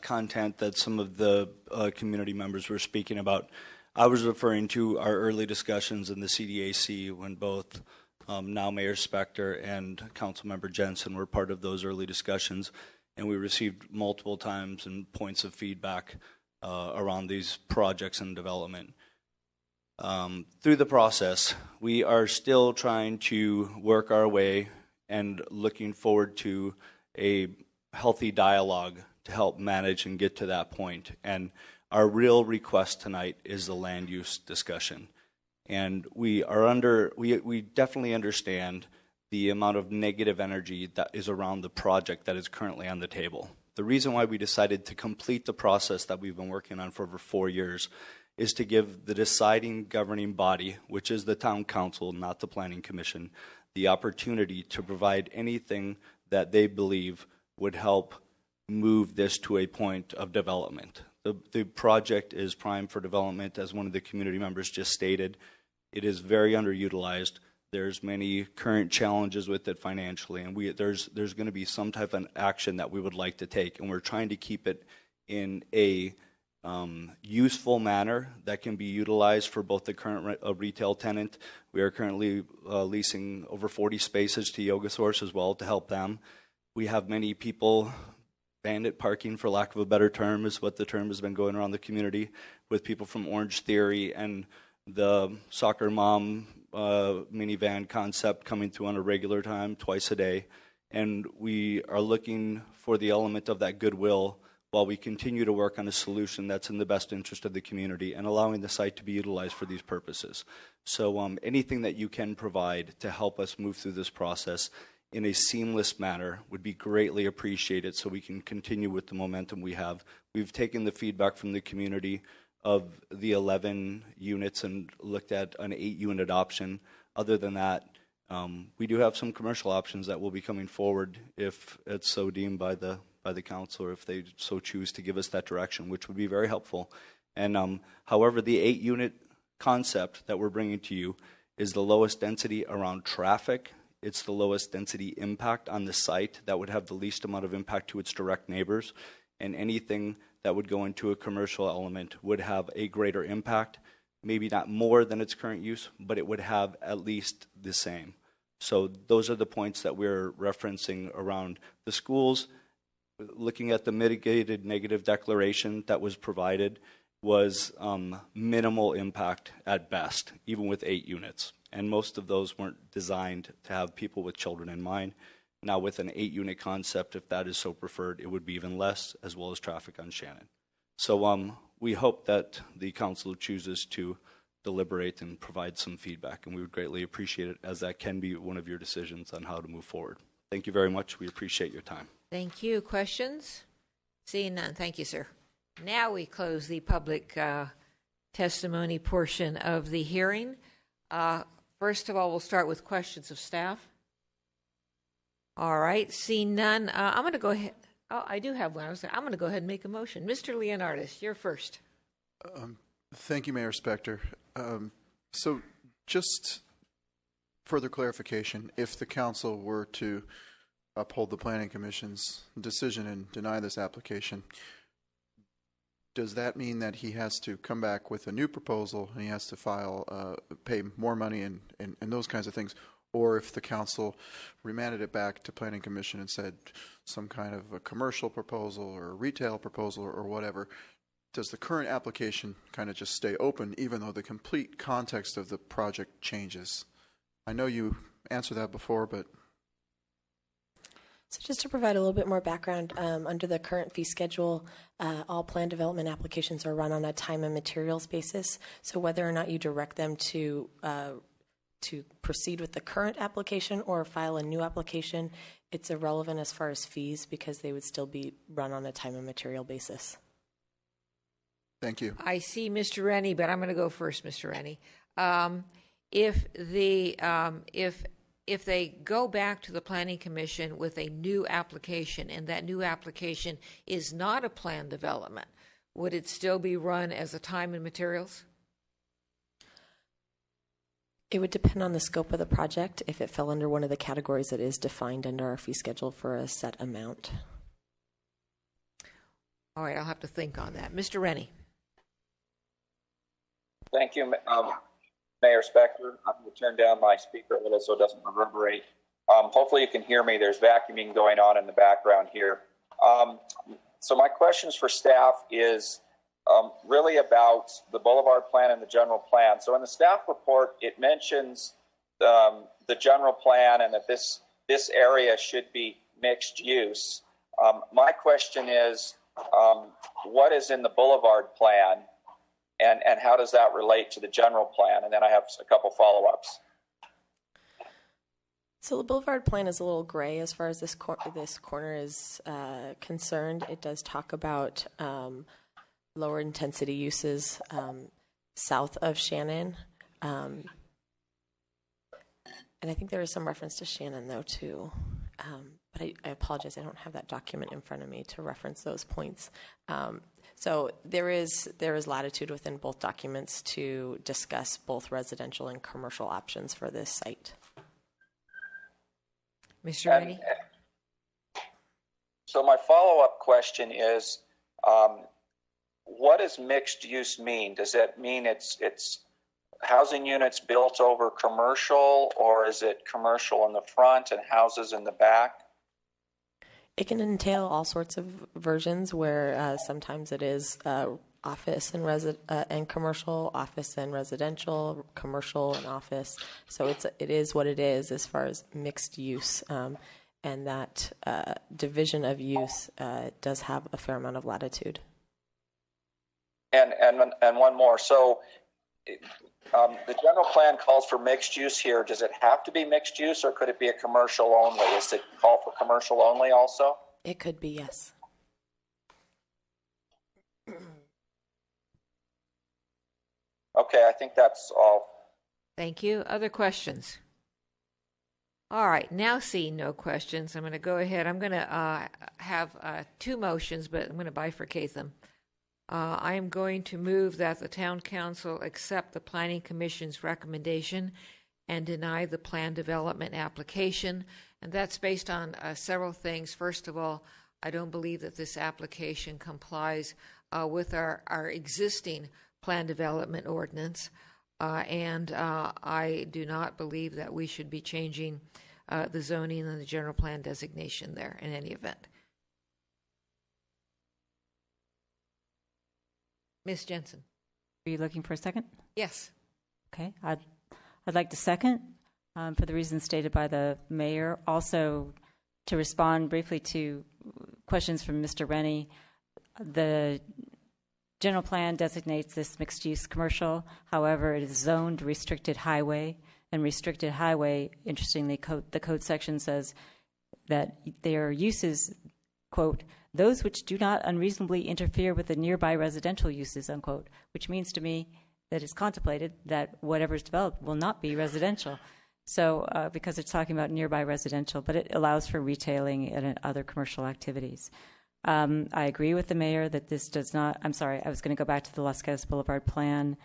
content that some of the community members were speaking about, I was referring to our early discussions in the CDAC when both now Mayor Spector and Councilmember Jensen were part of those early discussions, and we received multiple times and points of feedback around these projects and development. Through the process, we are still trying to work our way and looking forward to a healthy dialogue to help manage and get to that point. And our real request tonight is the land use discussion. And we definitely understand the amount of negative energy that is around the project that is currently on the table. The reason why we decided to complete the process that we've been working on for over 4 years is to give the deciding governing body, which is the town council, not the planning commission, the opportunity to provide anything that they believe would help move this to a point of development. The project is primed for development, as one of the community members just stated. It is very underutilized. There's many current challenges with it financially, and there's going to be some type of action that we would like to take, and we're trying to keep it in a useful manner that can be utilized for both the current retail tenant. We are currently leasing over 40 spaces to Yoga Source as well to help them. We have many people, bandit parking for lack of a better term is what the term has been going around the community, with people from Orange Theory and the soccer mom minivan concept coming through on a regular time, twice a day. And we are looking for the element of that goodwill while we continue to work on a solution that's in the best interest of the community and allowing the site to be utilized for these purposes. So anything that you can provide to help us move through this process in a seamless manner would be greatly appreciated, so we can continue with the momentum we have. We've taken the feedback from the community of the 11 units and looked at an 8-unit option. Other than that, we do have some commercial options that will be coming forward if it's so deemed by the council, or if they so choose to give us that direction, which would be very helpful. And however, the 8-unit concept that we're bringing to you is the lowest density around traffic. It's the lowest density impact on the site that would have the least amount of impact to its direct neighbors. And anything that would go into a commercial element would have a greater impact, maybe not more than its current use, but it would have at least the same. So those are the points that we're referencing around the schools. Looking at the mitigated negative declaration that was provided was minimal impact at best, even with 8 units. And most of those weren't designed to have people with children in mind. Now with an 8-unit concept, if that is so preferred, it would be even less, as well as traffic on Shannon. So we hope that the council chooses to deliberate and provide some feedback, and we would greatly appreciate it, as that can be one of your decisions on how to move forward. Thank you very much. We appreciate your time. Thank you. Questions? Seeing none. Thank you, sir. Now we close the public testimony portion of the hearing. First of all, we'll start with questions of staff. All right. Seeing none, I'm going to go ahead. Oh, I do have one. I'm going to go ahead and make a motion. Mr. Leonardis, you're first. Thank you, Mayor Spector. So just further clarification, if the council were to uphold the Planning Commission's decision and deny this application, does that mean that he has to come back with a new proposal and he has to file, pay more money and those kinds of things? Or if the council remanded it back to Planning Commission and said some kind of a commercial proposal or a retail proposal or whatever, does the current application kind of just stay open even though the complete context of the project changes? I know you answered that before, but... So just to provide a little bit more background, under the current fee schedule, all plan development applications are run on a time and materials basis. So whether or not you direct them to proceed with the current application or file a new application, it's irrelevant as far as fees because they would still be run on a time and material basis. Thank you. I see Mr. Rennie, but I'm going to go first, Mr. Rennie. If they go back to the Planning Commission with a new application and that new application is not a plan development, would it still be run as a time and materials? It would depend on the scope of the project. If it fell under one of the categories that is defined under our fee schedule for a set amount. All right, I'll have to think on that. Mr. Rennie. Thank you, Mayor Spector. I'm going to turn down my speaker a little so it doesn't reverberate. Hopefully you can hear me. There's vacuuming going on in the background here. So my questions for staff is really about the Boulevard Plan and the general plan. So in the staff report, it mentions the general plan and that this area should be mixed use. My question is, what is in the Boulevard Plan? And how does that relate to the general plan? And then I have a couple follow-ups. So the Boulevard Plan is a little gray as far as this corner is concerned. It does talk about lower intensity uses. south of Shannon. And I think there is some reference to Shannon, though, too. But I apologize, I don't have that document in front of me to reference those points. So there is latitude within both documents to discuss both residential and commercial options for this site. Mr. Rennie? So my follow-up question is, what does mixed use mean? Does that mean it's housing units built over commercial, or is it commercial in the front and houses in the back? It can entail all sorts of versions where sometimes it is office and commercial, office and residential, commercial and office. So it is what it is as far as mixed use. And that division of use does have a fair amount of latitude. And one more. So the general plan calls for mixed use here. Does it have to be mixed use, or could it be a commercial only? Is it call for commercial only also? It could be, yes. Okay, I think that's all. Thank you. Other questions? All right, now seeing no questions, I'm going to go ahead. I'm going to have two motions, but I'm going to bifurcate them. I am going to move that the Town Council accept the Planning Commission's recommendation and deny the plan development application. And that's based on several things. First of all, I don't believe that this application complies with our existing plan development ordinance. And I do not believe that we should be changing the zoning and the general plan designation there in any event. Ms. Jensen. Are you looking for a second? Yes. Okay. I'd like to second for the reasons stated by the mayor. Also, to respond briefly to questions from Mr. Rennie, the general plan designates this mixed-use commercial. However, it is zoned restricted highway. And restricted highway, interestingly, the code section says that their uses, quote, those which do not unreasonably interfere with the nearby residential uses, unquote, which means to me that it's contemplated that whatever is developed will not be residential. So, because it's talking about nearby residential, but it allows for retailing and other commercial activities. I agree with the mayor that this does not, I'm sorry, I was going to go back to the Los Gatos Boulevard plan.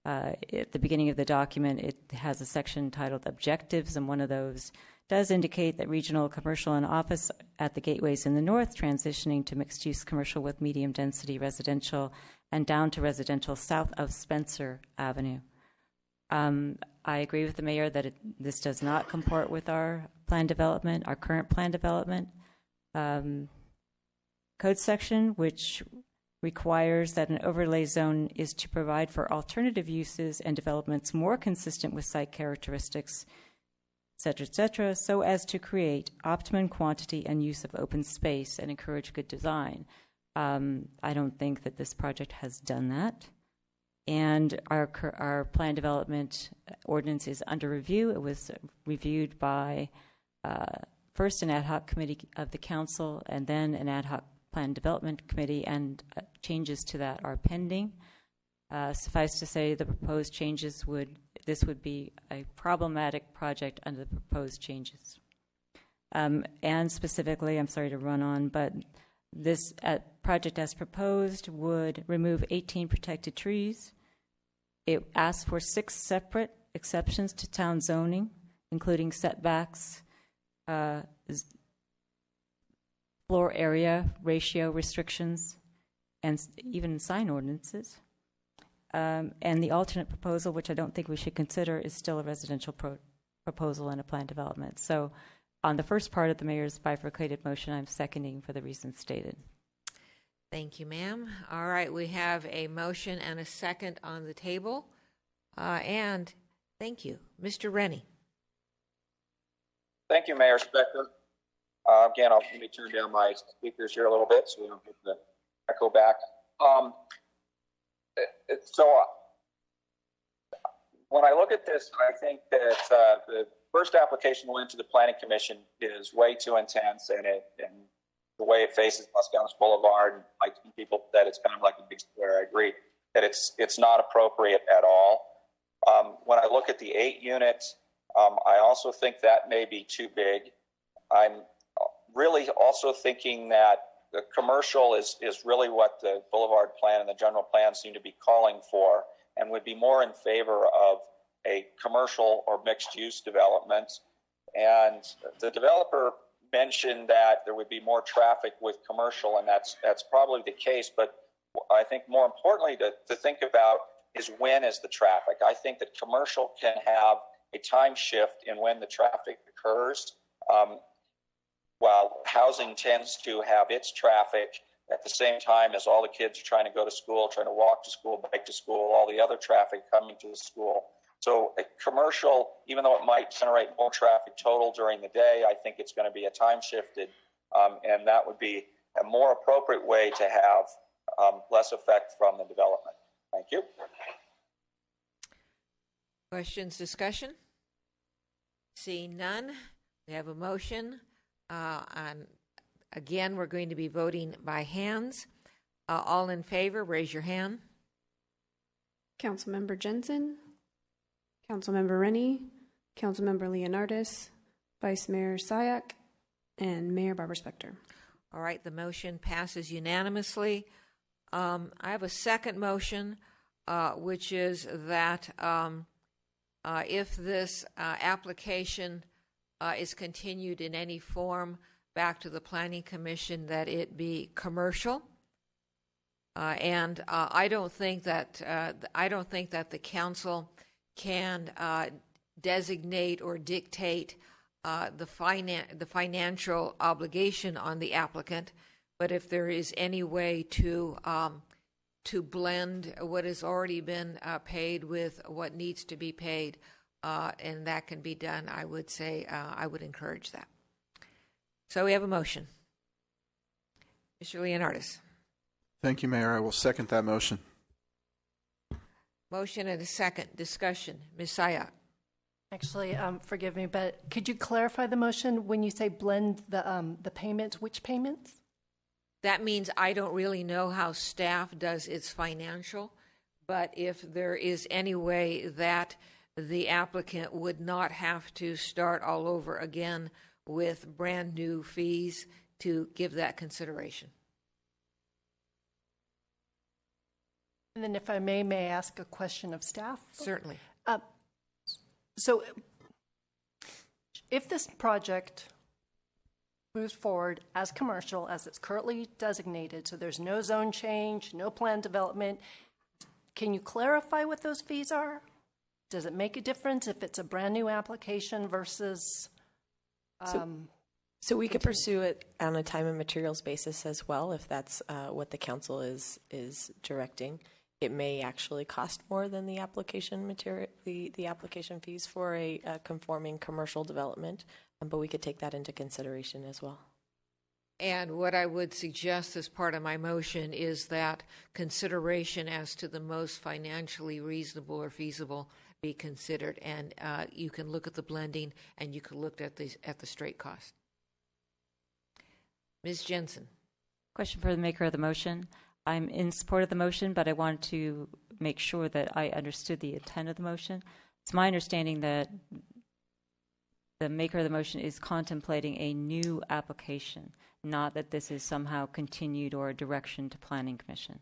At the beginning of the document, it has a section titled Objectives, and one of those does indicate that regional commercial and office at the gateways in the north transitioning to mixed-use commercial with medium-density residential and down to residential south of Spencer Avenue. I agree with the mayor that this does not comport with our plan development, our current plan development code section, which requires that an overlay zone is to provide for alternative uses and developments more consistent with site characteristics, et cetera, so as to create optimum quantity and use of open space and encourage good design. I don't think that this project has done that. And our plan development ordinance is under review. It was reviewed by first an ad hoc committee of the council and then an ad hoc plan development committee, and changes to that are pending. Suffice to say, the proposed changes would be a problematic project under the proposed changes. And specifically, I'm sorry to run on, but this project as proposed would remove 18 protected trees. It asks for 6 separate exceptions to town zoning, including setbacks, floor area ratio restrictions, and even sign ordinances. And the alternate proposal, which I don't think we should consider, is still a residential proposal and a plan development. So on the first part of the mayor's bifurcated motion, I'm seconding for the reasons stated. Thank you, ma'am. All right, we have a motion and a second on the table. And thank you. Mr. Rennie. Thank you, Mayor Spector. Again, let me turn down my speakers here a little bit so we don't get the echo back. When I look at this, I think that the first application went to the Planning Commission is way too intense, and the way it faces Los Gatos Boulevard, and like people said, it's kind of like a big square. I agree. that it's not appropriate at all. When I look at the 8 units, I also think that may be too big. I'm really also thinking that the commercial is really what the Boulevard Plan and the general plan seem to be calling for, and would be more in favor of a commercial or mixed-use development. And the developer mentioned that there would be more traffic with commercial, and that's probably the case. But I think more importantly to think about is when is the traffic. I think that commercial can have a time shift in when the traffic occurs, while housing tends to have its traffic at the same time as all the kids are trying to go to school, trying to walk to school, bike to school, all the other traffic coming to the school. So a commercial, even though it might generate more traffic total during the day, I think it's going to be a time shifted, and that would be a more appropriate way to have less effect from the development. Thank you. Questions, discussion? Seeing none, we have a motion. Again, we're going to be voting by hands. All in favor, raise your hand. Councilmember Jensen, Councilmember Rennie, Councilmember Leonardis, Vice Mayor Sayak, and Mayor Barbara Spector. All right, the motion passes unanimously. I have a second motion, which is that if this application is continued in any form back to the Planning Commission, that it be commercial. And I don't think that the council can designate or dictate the financial obligation on the applicant. But if there is any way to blend what has already been paid with what needs to be paid, and that can be done, I would say I would encourage that. So we have a motion. Mr. Leonardis. Thank you, Mayor. I will second that motion. Motion and a second. Discussion. Ms. Sayak. Actually, forgive me, but could you clarify the motion when you say blend the payments? Which payments? That means I don't really know how staff does its financial, but if there is any way that the applicant would not have to start all over again with brand new fees, to give that consideration. And then if I may I ask a question of staff? Certainly. So if this project moves forward as commercial, as it's currently designated, so there's no zone change, no plan development, can you clarify what those fees are? Does it make a difference if it's a brand new application versus... So we could pursue it on a time and materials basis as well, if that's what the council is directing. It may actually cost more than the application material, the application fees for a conforming commercial development, but we could take that into consideration as well. And what I would suggest as part of my motion is that consideration as to the most financially reasonable or feasible be considered, and you can look at the blending and you can look at the straight cost. Ms. Jensen. Question for the maker of the motion. I'm in support of the motion, but I want to make sure that I understood the intent of the motion. It's my understanding that the maker of the motion is contemplating a new application, not that this is somehow continued or a direction to Planning Commission.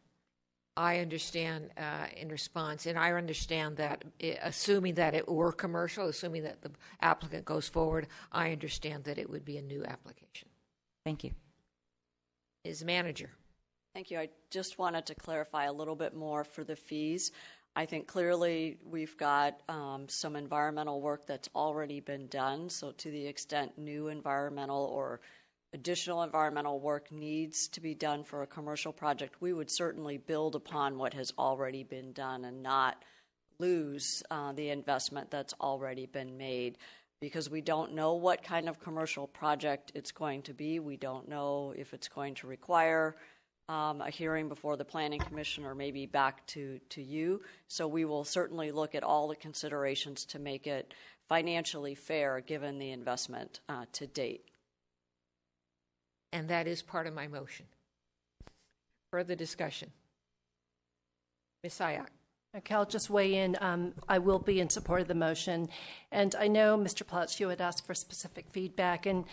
I understand in response, and I understand that assuming that it were commercial, assuming that the applicant goes forward, I understand that it would be a new application. Thank you. Ms. Manager. Thank you. I just wanted to clarify a little bit more for the fees. I think clearly we've got some environmental work that's already been done. So to the extent new environmental or additional environmental work needs to be done for a commercial project, we would certainly build upon what has already been done and not lose the investment that's already been made, because we don't know what kind of commercial project it's going to be. We don't know if it's going to require a hearing before the Planning Commission or maybe back to you. So we will certainly look at all the considerations to make it financially fair given the investment to date. And that is part of my motion. Further discussion. Ms. Sayak. Okay, I'll just weigh in. I will be in support of the motion. And I know, Mr. Plotz, you had asked for specific feedback. And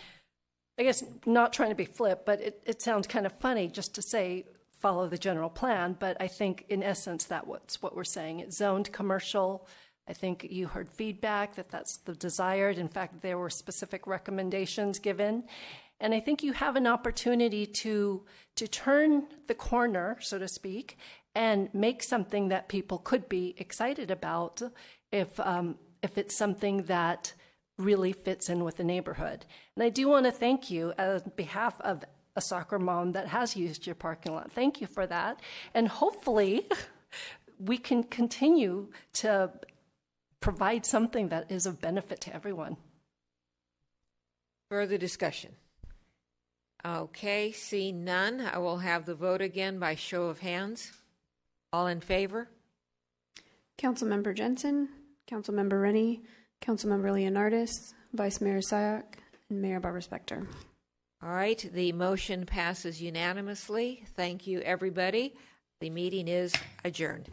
I guess not trying to be flip, but it sounds kind of funny just to say follow the general plan. But I think in essence, that's what we're saying. It's zoned commercial. I think you heard feedback that that's the desired. In fact, there were specific recommendations given. And I think you have an opportunity to turn the corner, so to speak, and make something that people could be excited about if it's something that really fits in with the neighborhood. And I do want to thank you on behalf of a soccer mom that has used your parking lot. Thank you for that. And hopefully we can continue to provide something that is of benefit to everyone. Further discussion? Okay, see none. I will have the vote again by show of hands. All in favor? Councilmember Jensen, Councilmember Rennie, Councilmember Leonardis, Vice Mayor Sayak, and Mayor Barbara Spector. All right, the motion passes unanimously. Thank you, everybody. The meeting is adjourned.